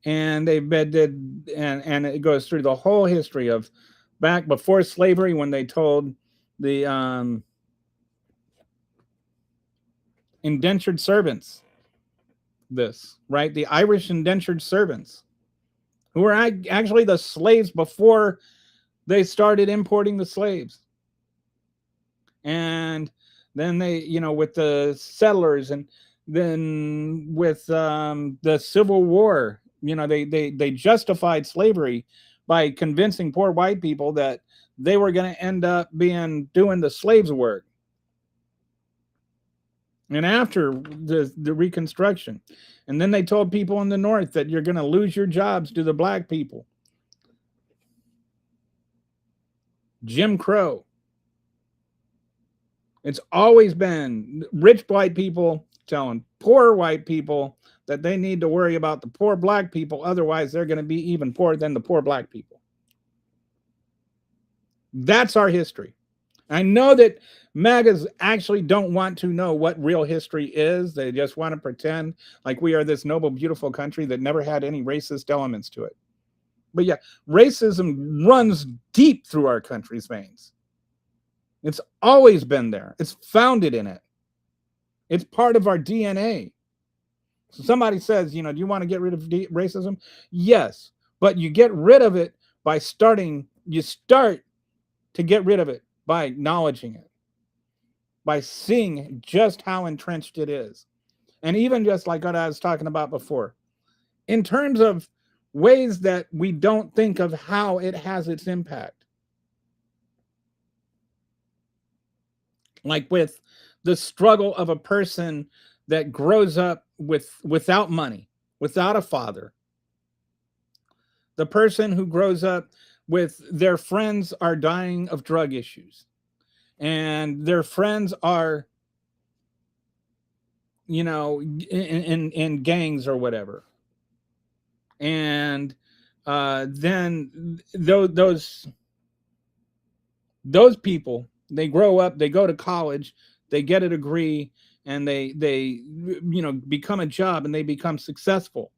And they've been, and it goes through the whole history of back before slavery, when they told the indentured servants this, right? The Irish indentured servants, who were actually the slaves before they started importing the slaves. And then they, with the settlers, and then with the Civil War, they justified slavery by convincing poor white people that they were going to end up doing the slaves' work. And after the Reconstruction, and then they told people in the North that you're going to lose your jobs to the black people. Jim Crow. It's always been rich white people telling poor white people that they need to worry about the poor black people, otherwise they're going to be even poorer than the poor black people. That's our history. I know that MAGAs actually don't want to know what real history is. They just want to pretend like we are this noble, beautiful country that never had any racist elements to it. But yeah, racism runs deep through our country's veins. It's always been there. It's founded in it. It's part of our DNA. So somebody says, do you want to get rid of racism? Yes, but you get rid of it by you start to get rid of it by acknowledging it, by seeing just how entrenched it is. And even just like what I was talking about before, in terms of ways that we don't think of how it has its impact. Like with the struggle of a person that grows up without money, without a father. The person who grows up with their friends are dying of drug issues, and their friends are, in gangs or whatever. And then those people, they grow up, they go to college, they get a degree, and they become a job, and they become successful.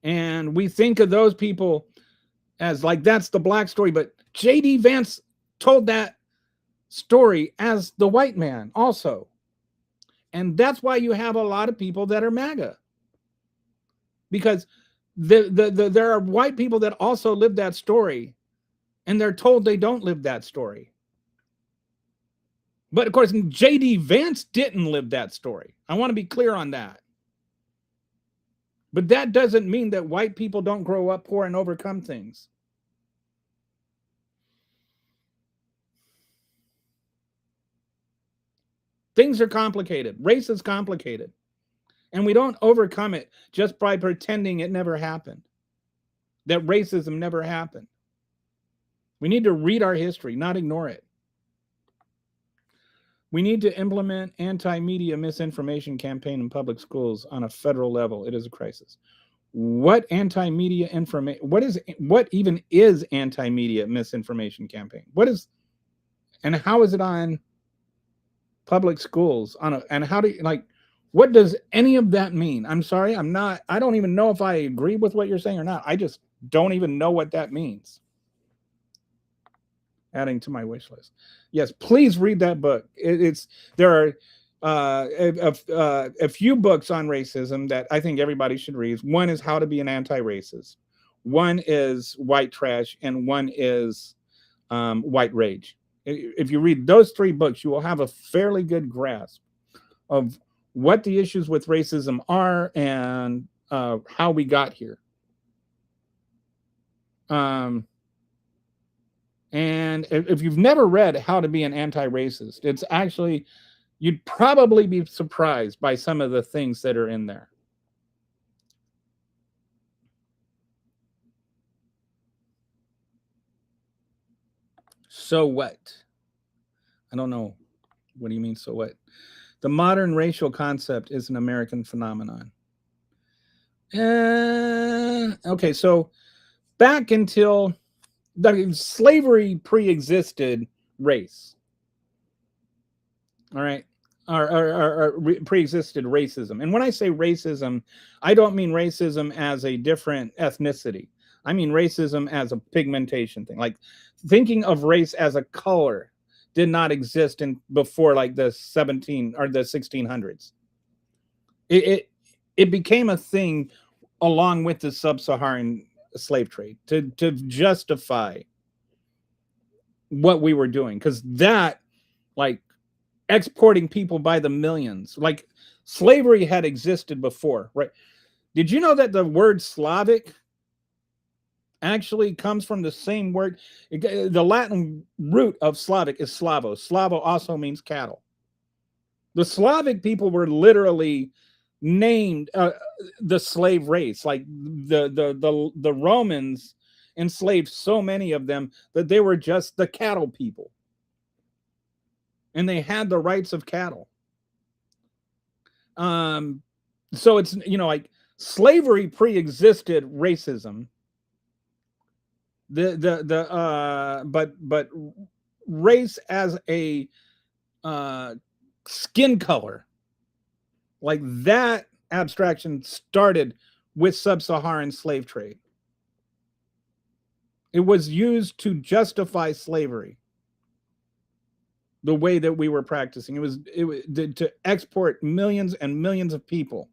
And we think of those people as like, that's the black story. But J.D. Vance told that story as the white man also. And that's why you have a lot of people that are MAGA. Because there are white people that also live that story, and they're told they don't live that story. But of course, J.D. Vance didn't live that story. I want to be clear on that. But that doesn't mean that white people don't grow up poor and overcome things. Things are complicated. Race is complicated. And we don't overcome it just by pretending it never happened. that racism never happened. We need to read our history, not ignore it. We need to implement anti-media misinformation campaign in public schools on a federal level. It is a crisis. What anti-media information? What even is anti-media misinformation campaign? What is, and how is it on public schools? And how do you, like? What does any of that mean? I'm sorry, I don't even know if I agree with what you're saying or not. I just don't even know what that means. Adding to my wish list. Yes, please read that book. There are a few books on racism that I think everybody should read. One is How to Be an Anti-Racist. One is White Trash, and one is White Rage. If you read those three books, you will have a fairly good grasp of what the issues with racism are and how we got here. And if you've never read How to Be an Anti-Racist, it's actually, you'd probably be surprised by some of the things that are in there. So what? I don't know. What do you mean, so what? The modern racial concept is an American phenomenon. Okay, so back until slavery pre-existed race. All right. Or pre-existed racism. And when I say racism, I don't mean racism as a different ethnicity. I mean racism as a pigmentation thing. Like thinking of race as a color did not exist before like the 1600s. It became a thing along with the sub-Saharan slave trade to justify what we were doing, because that, like, exporting people by the millions, like slavery had existed before, right? Did you know that the word Slavic actually comes from the same word? The Latin root of Slavic is Slavo. Slavo also means cattle. The Slavic people were literally named the slave race. Like the Romans enslaved so many of them that they were just the cattle people, and they had the rights of cattle. So it's, like slavery pre-existed racism. But race as a skin color, like that abstraction started with sub-Saharan slave trade. It was used to justify slavery the way that we were practicing. It was to export millions and millions of people.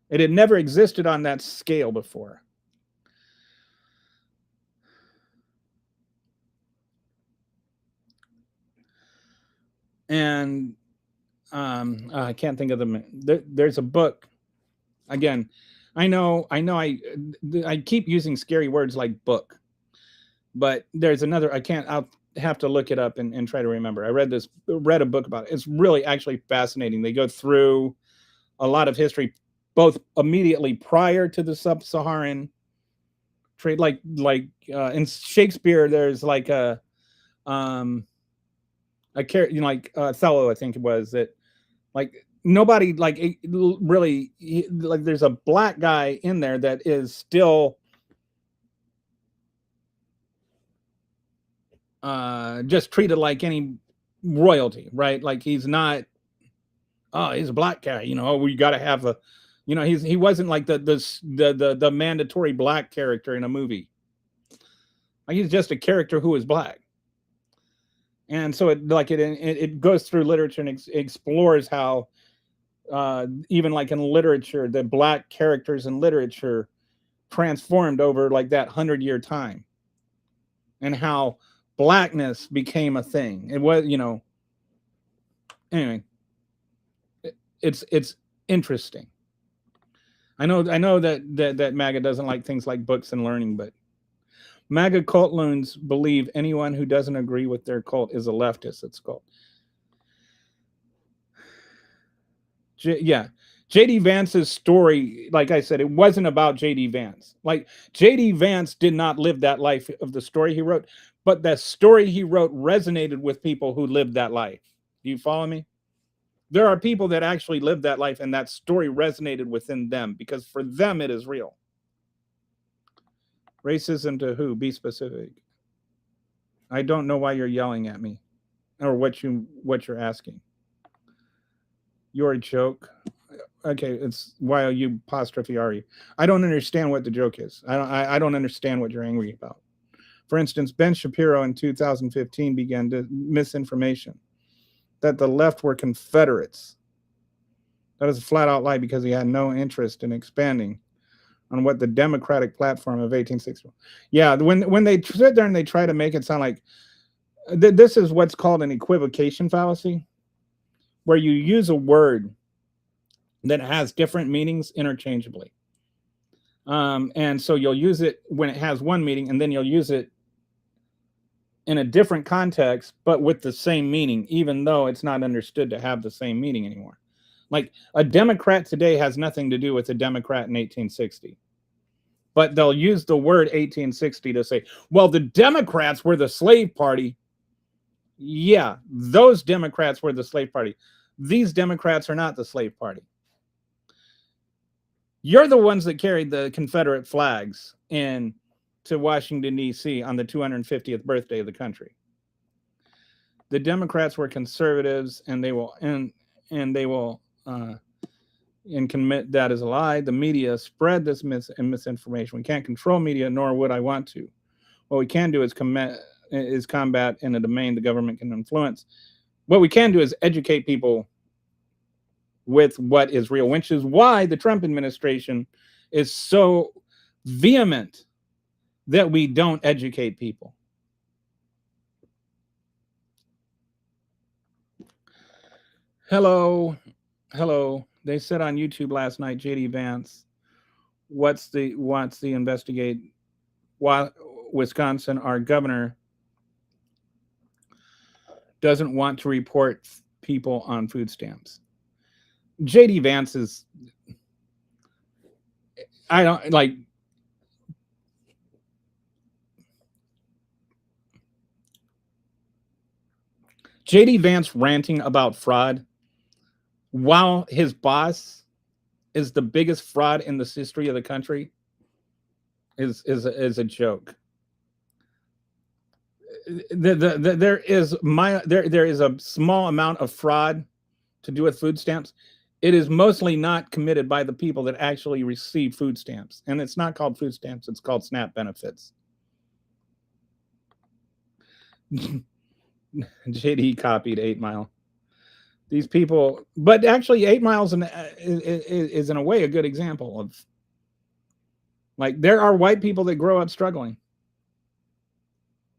It had never existed on that scale before. And I can't think of them. There's a book. Again, I know I keep using scary words like book, but there's another. I'll have to look it up and try to remember. I read a book about it. It's really actually fascinating. They go through a lot of history, both immediately prior to the sub-Saharan trade, like in Shakespeare, there's like a character, like Othello, I think it was, that like nobody like really like there's a black guy in there that is still just treated like any royalty, right? Like he's not, oh, he's a black guy, we got to have a, he wasn't like the mandatory black character in a movie. Like he's just a character who is black. And so it goes through literature and explores how even like in literature, the black characters in literature transformed over like that 100-year time, and how blackness became a thing. It was, anyway, it's interesting. I know that MAGA doesn't like things like books and learning, but MAGA cult loons believe anyone who doesn't agree with their cult is a leftist. It's called. Yeah. J.D. Vance's story, like I said, it wasn't about J.D. Vance. Like, J.D. Vance did not live that life of the story he wrote, but the story he wrote resonated with people who lived that life. Do you follow me? There are people that actually lived that life, and that story resonated within them because for them it is real. Racism to who? Be specific. I don't know why you're yelling at me or what you're asking. You're a joke. Okay, it's why are you apostrophe are you? I don't understand what the joke is. I don't understand what you're angry about. For instance, Ben Shapiro in 2015 began to misinformation that the left were Confederates. That is a flat out lie because he had no interest in expanding on what the Democratic platform of 1860. Yeah, when they sit there and they try to make it sound like this is what's called an equivocation fallacy, where you use a word that has different meanings interchangeably. And so you'll use it when it has one meaning, and then you'll use it in a different context, but with the same meaning, even though it's not understood to have the same meaning anymore. Like a Democrat today has nothing to do with a Democrat in 1860. But they'll use the word 1860 to say, well, the Democrats were the slave party. Yeah, those Democrats were the slave party. These Democrats are not the slave party. You're the ones that carried the Confederate flags in to Washington, D.C. on the 250th birthday of the country. The Democrats were conservatives, and they will commit that as a lie. The media spread this misinformation. We can't control media, nor would I want to. What we can do is combat in a domain the government can influence. What we can do is educate people with what is real, which is why the Trump administration is so vehement that we don't educate people. Hello. They said on YouTube last night, J.D. Vance wants to investigate why Wisconsin, our governor, doesn't want to report people on food stamps. J.D. Vance is, I don't like, J.D. Vance ranting about fraud while his boss is the biggest fraud in the history of the country is a joke. There is a small amount of fraud to do with food stamps. It is mostly not committed by the people that actually receive food stamps. And it's not called food stamps, it's called SNAP benefits. JD copied 8 Mile. These people, but actually 8 Miles is in a way a good example of, like, there are white people that grow up struggling.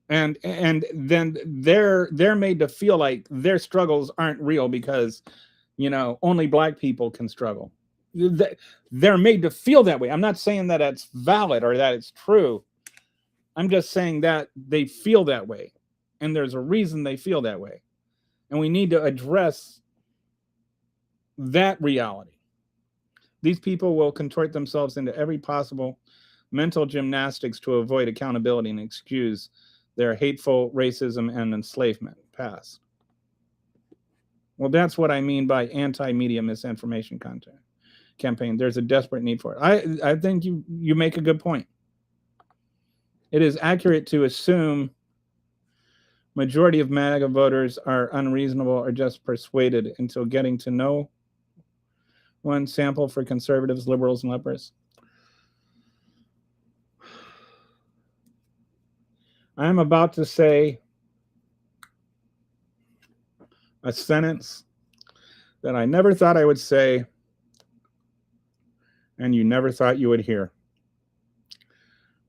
And then they're made to feel like their struggles aren't real because, you know, only black people can struggle. They're made to feel that way. I'm not saying that it's valid or that it's true. I'm just saying that they feel that way. And there's a reason they feel that way. And we need to address that reality. These people will contort themselves into every possible mental gymnastics to avoid accountability and excuse their hateful racism and enslavement past. Well, that's what I mean by anti-media misinformation content campaign. There's a desperate need for it. I think you make a good point. It is accurate to assume majority of MAGA voters are unreasonable or just persuaded until getting to know one sample for conservatives, liberals, and leftists. I'm about to say a sentence that I never thought I would say, and you never thought you would hear.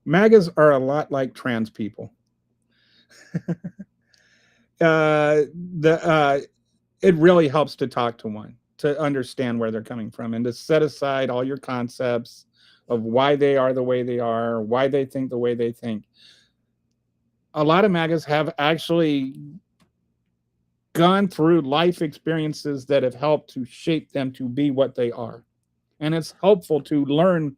MAGAs are a lot like trans people. It really helps to talk to one, to understand where they're coming from, and to set aside all your concepts of why they are the way they are, why they think the way they think. A lot of MAGAs have actually gone through life experiences that have helped to shape them to be what they are. And it's helpful to learn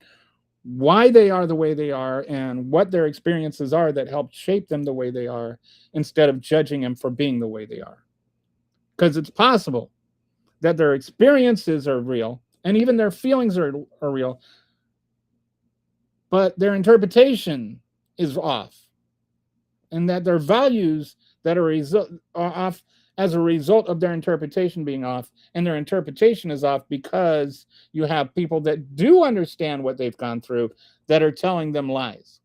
why they are the way they are and what their experiences are that help shape them the way they are, instead of judging them for being the way they are. Because it's possible that their experiences are real and even their feelings are real, but their interpretation is off, and that their values that are off as a result of their interpretation being off, and their interpretation is off because you have people that do understand what they've gone through that are telling them lies,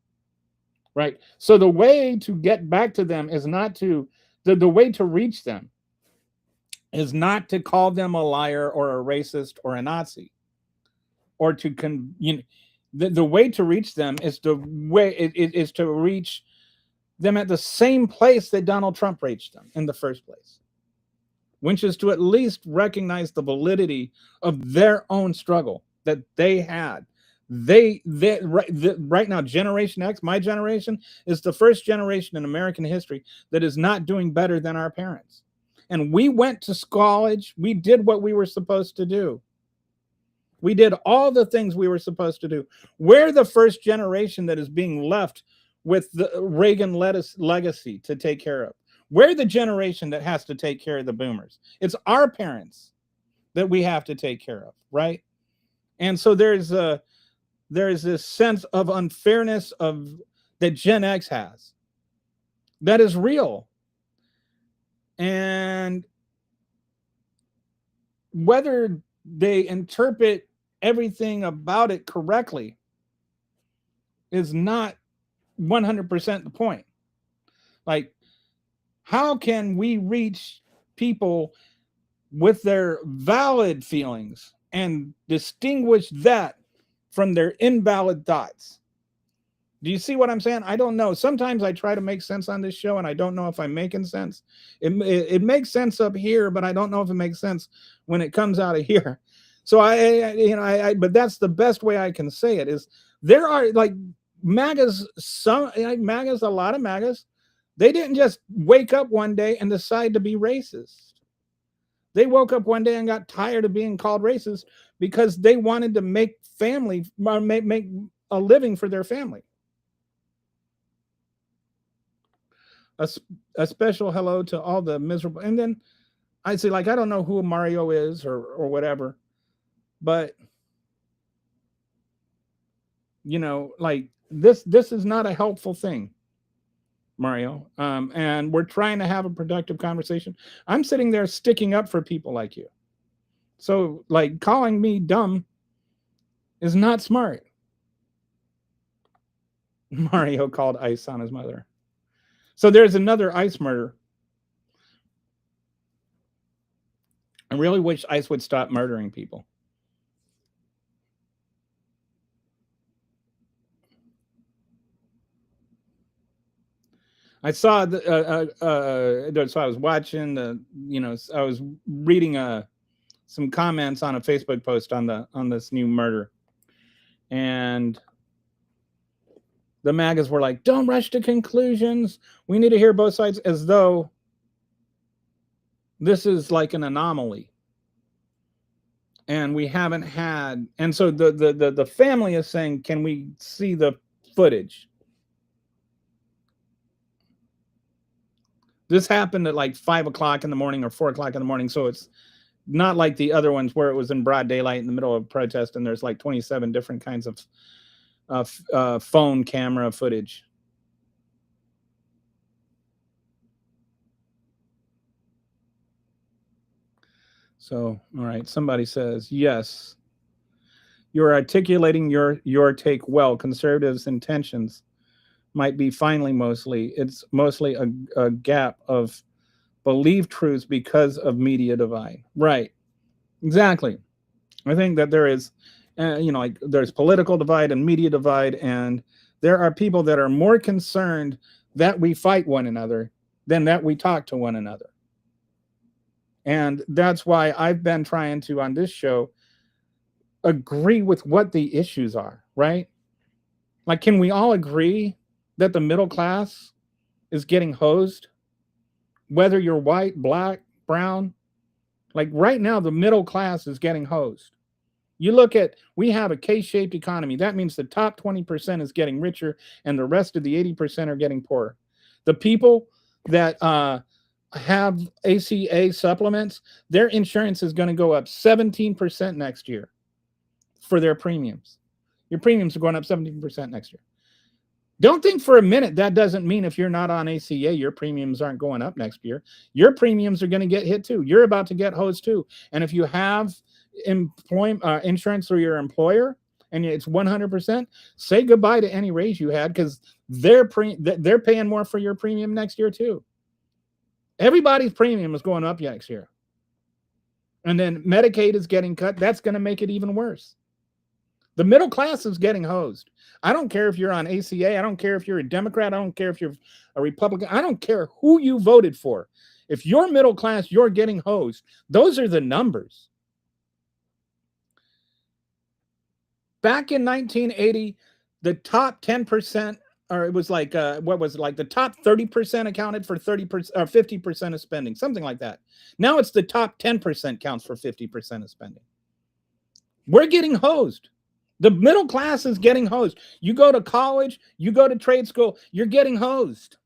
right? So the way to get back to them is not to the way to reach them is not to call them a liar or a racist or a Nazi, or to the way to reach them is to reach them at the same place that Donald Trump reached them in the first place, which is to at least recognize the validity of their own struggle that they had. Right now, Generation X, my generation, is the first generation in American history that is not doing better than our parents. And we went to college. We did what we were supposed to do. We did all the things we were supposed to do. We're the first generation that is being left with the Reagan legacy to take care of. We're the generation that has to take care of the boomers. It's our parents that we have to take care of, right? And so there's this sense of unfairness that Gen X has that is real. And whether they interpret everything about it correctly is not 100% the point. Like, how can we reach people with their valid feelings and distinguish that from their invalid thoughts? Do you see what I'm saying? I don't know. Sometimes I try to make sense on this show, and I don't know if I'm making sense. It makes sense up here, but I don't know if it makes sense when it comes out of here. So but that's the best way I can say it. Is there are like MAGAs, a lot of MAGAs, they didn't just wake up one day and decide to be racist. They woke up one day and got tired of being called racist because they wanted to make a living for their family. A special hello to all the miserable. And then I say, like, I don't know who Mario is or whatever, but like this is not a helpful thing, Mario. And we're trying to have a productive conversation. I'm sitting there sticking up for people like you. So, like, calling me dumb is not smart. Mario called ICE on his mother. So there's another ICE murder. I really wish ICE would stop murdering people. I saw so I was watching I was reading some comments on a Facebook post on this new murder, and the MAGAs were like, "Don't rush to conclusions. We need to hear both sides," as though this is like an anomaly, and we haven't had. And so the family is saying, "Can we see the footage?" This happened at like 5 o'clock in the morning or 4 o'clock in the morning, so it's not like the other ones where it was in broad daylight in the middle of a protest, and there's like 27 different kinds of phone camera footage. So, all right, somebody says, yes, you're articulating your take well. Conservatives' intentions might be it's mostly a gap of believed truths because of media divide. Right. Exactly. I think that there is, like there's political divide and media divide, and there are people that are more concerned that we fight one another than that we talk to one another. And that's why I've been trying to, on this show, agree with what the issues are, right? Like, can we all agree that the middle class is getting hosed? Whether you're white, black, brown, like right now, the middle class is getting hosed. You look at, we have a K-shaped economy. That means the top 20% is getting richer and the rest of the 80% are getting poorer. The people that have ACA supplements, their insurance is going to go up 17% next year for their premiums. Your premiums are going up 17% next year. Don't think for a minute that doesn't mean if you're not on ACA, your premiums aren't going up next year. Your premiums are going to get hit too. You're about to get hosed too. And if you have insurance through your employer and it's 100%, say goodbye to any raise you had, because they're paying more for your premium next year too. Everybody's premium is going up next year. And then Medicaid is getting cut. That's going to make it even worse. The middle class is getting hosed. I don't care if you're on ACA. I don't care if you're a Democrat. I don't care if you're a Republican. I don't care who you voted for. If you're middle class, you're getting hosed. Those are the numbers. Back in 1980, the top 10%, or it was like, what was it, like the top 30% accounted for 30% or 50% of spending, something like that. Now it's the top 10% counts for 50% of spending. We're getting hosed. The middle class is getting hosed. You go to college, you go to trade school, you're getting hosed.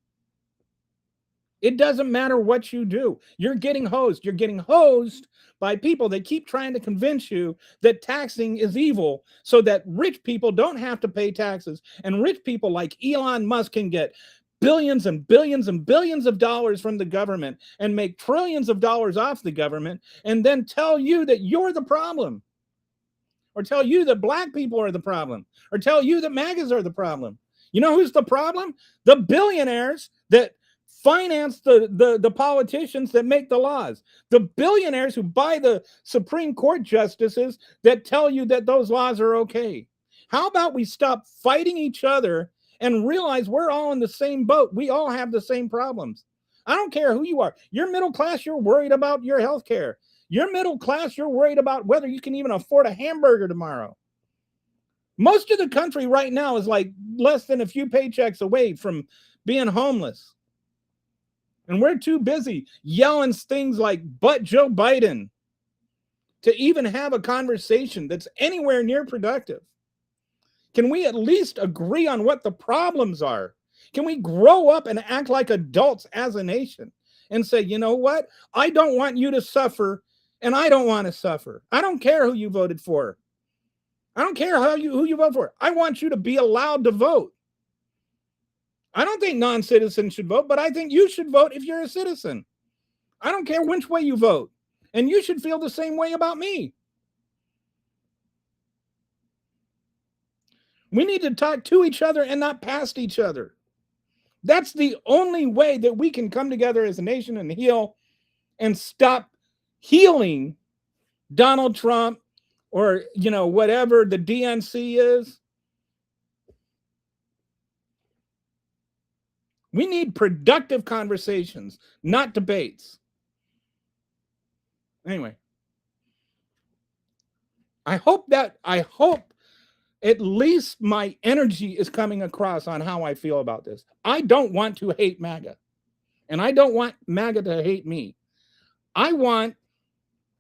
It doesn't matter what you do. You're getting hosed. You're getting hosed by people that keep trying to convince you that taxing is evil so that rich people don't have to pay taxes. And rich people like Elon Musk can get billions and billions and billions of dollars from the government and make trillions of dollars off the government and then tell you that you're the problem. Or tell you that black people are the problem, or tell you that MAGAs are the problem. You know who's the problem? The billionaires that finance the politicians that make the laws. The billionaires who buy the Supreme Court justices that tell you that those laws are okay. How about we stop fighting each other and realize we're all in the same boat? We all have the same problems. I don't care who you are. You're middle class, you're worried about your health care. You're middle class, you're worried about whether you can even afford a hamburger tomorrow. Most of the country right now is like less than a few paychecks away from being homeless. And we're too busy yelling things like, "But Joe Biden," to even have a conversation that's anywhere near productive. Can we at least agree on what the problems are? Can we grow up and act like adults as a nation and say, you know what? I don't want you to suffer. And I don't want to suffer. I don't care who you voted for. I don't care who you vote for. I want you to be allowed to vote. I don't think non-citizens should vote, but I think you should vote if you're a citizen. I don't care which way you vote. And you should feel the same way about me. We need to talk to each other and not past each other. That's the only way that we can come together as a nation and heal and stop healing Donald Trump or, whatever the DNC is. We need productive conversations, not debates. Anyway, I hope at least my energy is coming across on how I feel about this. I don't want to hate MAGA, and I don't want MAGA to hate me. I want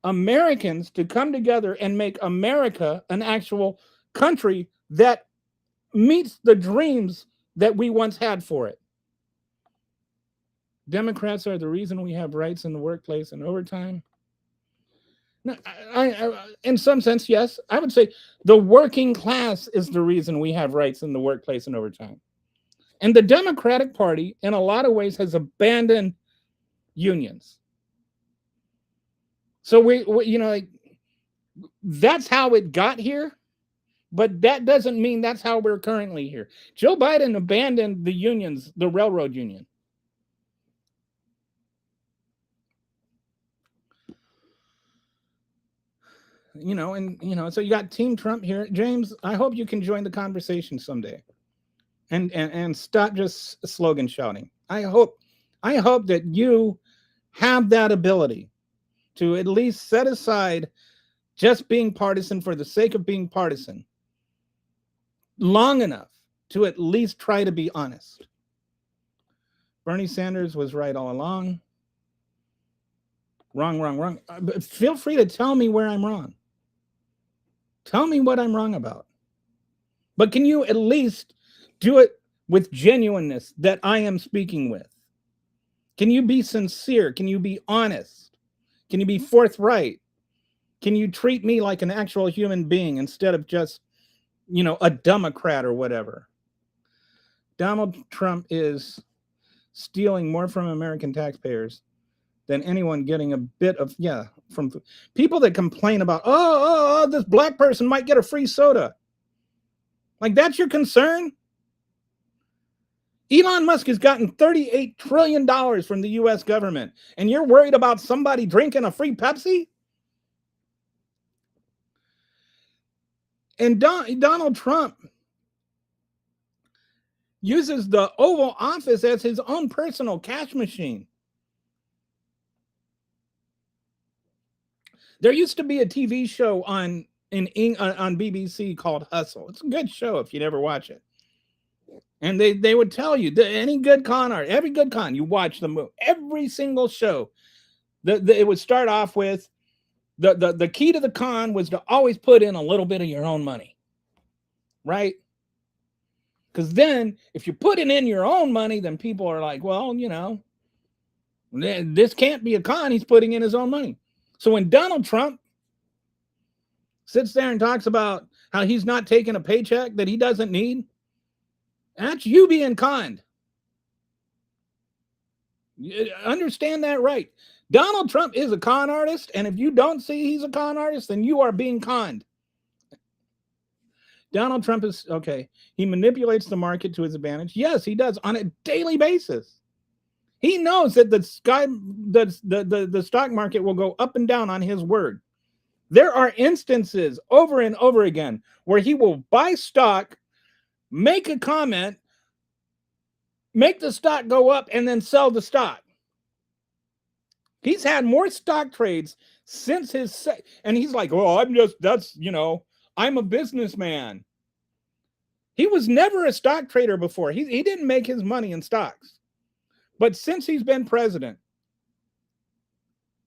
Americans to come together and make America an actual country that meets the dreams that we once had for it. Democrats are the reason we have rights in the workplace and overtime. No, I, in some sense, yes. I would say the working class is the reason we have rights in the workplace and overtime. And the Democratic Party, in a lot of ways, has abandoned unions. So that's how it got here, but that doesn't mean that's how we're currently here. Joe Biden abandoned the unions, the railroad union. So you got Team Trump here. James, I hope you can join the conversation someday and stop just slogan shouting. I hope that you have that ability to at least set aside just being partisan for the sake of being partisan long enough to at least try to be honest. Bernie Sanders was right all along. Wrong. But feel free to tell me where I'm wrong. Tell me what I'm wrong about. But can you at least do it with genuineness that I am speaking with? Can you be sincere? Can you be honest? Can you be forthright? Can you treat me like an actual human being instead of just, a Democrat or whatever? Donald Trump is stealing more from American taxpayers than anyone getting a bit of, from people that complain about, this black person might get a free soda. Like, that's your concern? Elon Musk has gotten $38 trillion from the US government, and you're worried about somebody drinking a free Pepsi? And Donald Trump uses the Oval Office as his own personal cash machine. There used to be a TV show on BBC called Hustle. It's a good show if you'd ever watch it. And they would tell you that any good con art, every good con, you watch the movie, every single show, it would start off with the key to the con was to always put in a little bit of your own money, right? Because then if you put it in your own money, then people are like, well, this can't be a con. He's putting in his own money. So when Donald Trump sits there and talks about how he's not taking a paycheck that he doesn't need, that's you being conned. Understand that right. Donald Trump is a con artist, and if you don't see he's a con artist, then you are being conned. Donald Trump is, okay, he manipulates the market to his advantage. Yes, he does on a daily basis. He knows that the stock market will go up and down on his word. There are instances over and over again where he will buy stock, make a comment, make the stock go up, and then sell the stock. He's had more stock trades since and he's like, oh, I'm a businessman. He was never a stock trader before. He didn't make his money in stocks. But since he's been president,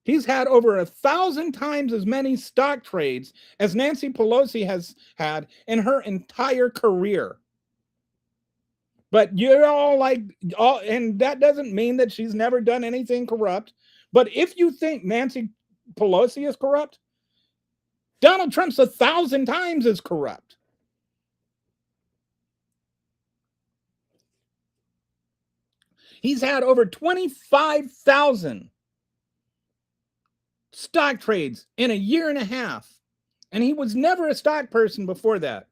he's had over 1,000 times as many stock trades as Nancy Pelosi has had in her entire career. But you're all like, and that doesn't mean that she's never done anything corrupt. But if you think Nancy Pelosi is corrupt, Donald Trump's 1,000 times as corrupt. He's had over 25,000 stock trades in a year and a half. And he was never a stock person before that.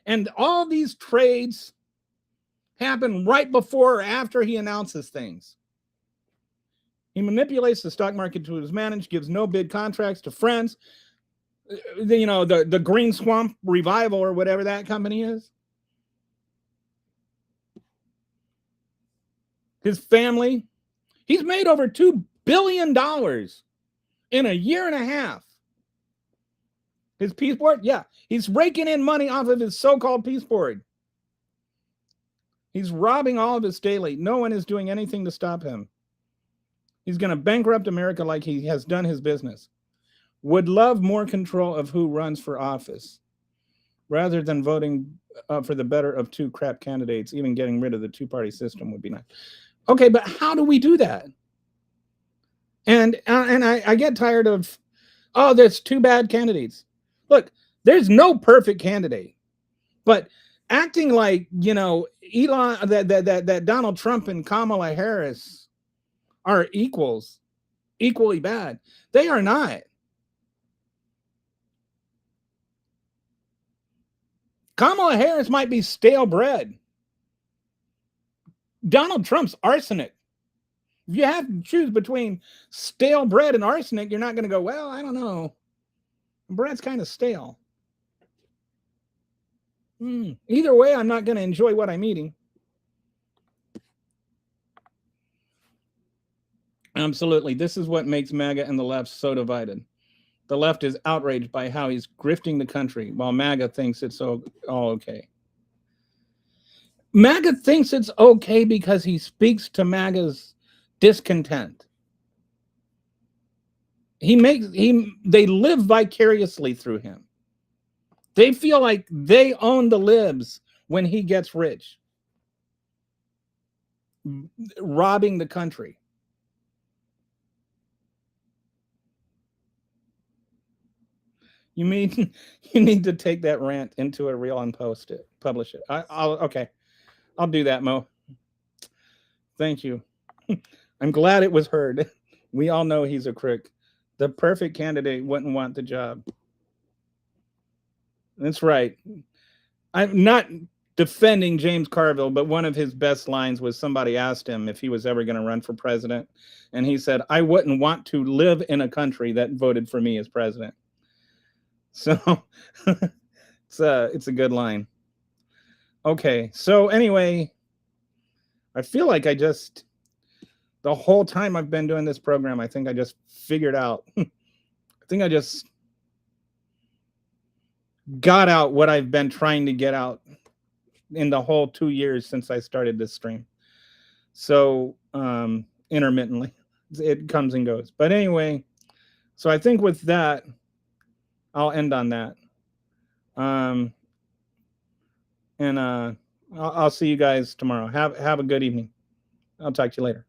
And all these trades happen right before or after he announces things. He manipulates the stock market to his advantage, gives no bid contracts to friends. The Green Swamp Revival or whatever that company is. His family. He's made over $2 billion in a year and a half. His Peace Board? Yeah. He's raking in money off of his so-called Peace Board. He's robbing all of us daily. No one is doing anything to stop him. He's going to bankrupt America like he has done his business. Would love more control of who runs for office rather than voting for the better of two crap candidates. Even getting rid of the two-party system would be nice. Okay, but how do we do that? And I get tired of, there's two bad candidates. Look, there's no perfect candidate. But acting like, Elon, that Donald Trump and Kamala Harris are equally bad. They are not. Kamala Harris might be stale bread. Donald Trump's arsenic. If you have to choose between stale bread and arsenic, you're not going to go, well, I don't know. Bread's kind of stale. Either way, I'm not going to enjoy what I'm eating. Absolutely. This is what makes MAGA and the left so divided. The left is outraged by how he's grifting the country, while MAGA thinks it's all okay. MAGA thinks it's okay because he speaks to MAGA's discontent. They live vicariously through him. They feel like they own the libs when he gets rich, robbing the country. You mean you need to take that rant into a reel and publish it. Okay. I'll do that, Mo. Thank you. I'm glad it was heard. We all know he's a crook. The perfect candidate wouldn't want the job. That's right. I'm not defending James Carville, but one of his best lines was somebody asked him if he was ever going to run for president. And he said, I wouldn't want to live in a country that voted for me as president. So it's a good line. Okay. So anyway, I feel like the whole time I've been doing this program, I think I just figured out, I think I just got out what I've been trying to get out in the whole 2 years since I started this stream. So intermittently, it comes and goes. But anyway, so I think with that, I'll end on that. And I'll see you guys tomorrow. Have a good evening. I'll talk to you later.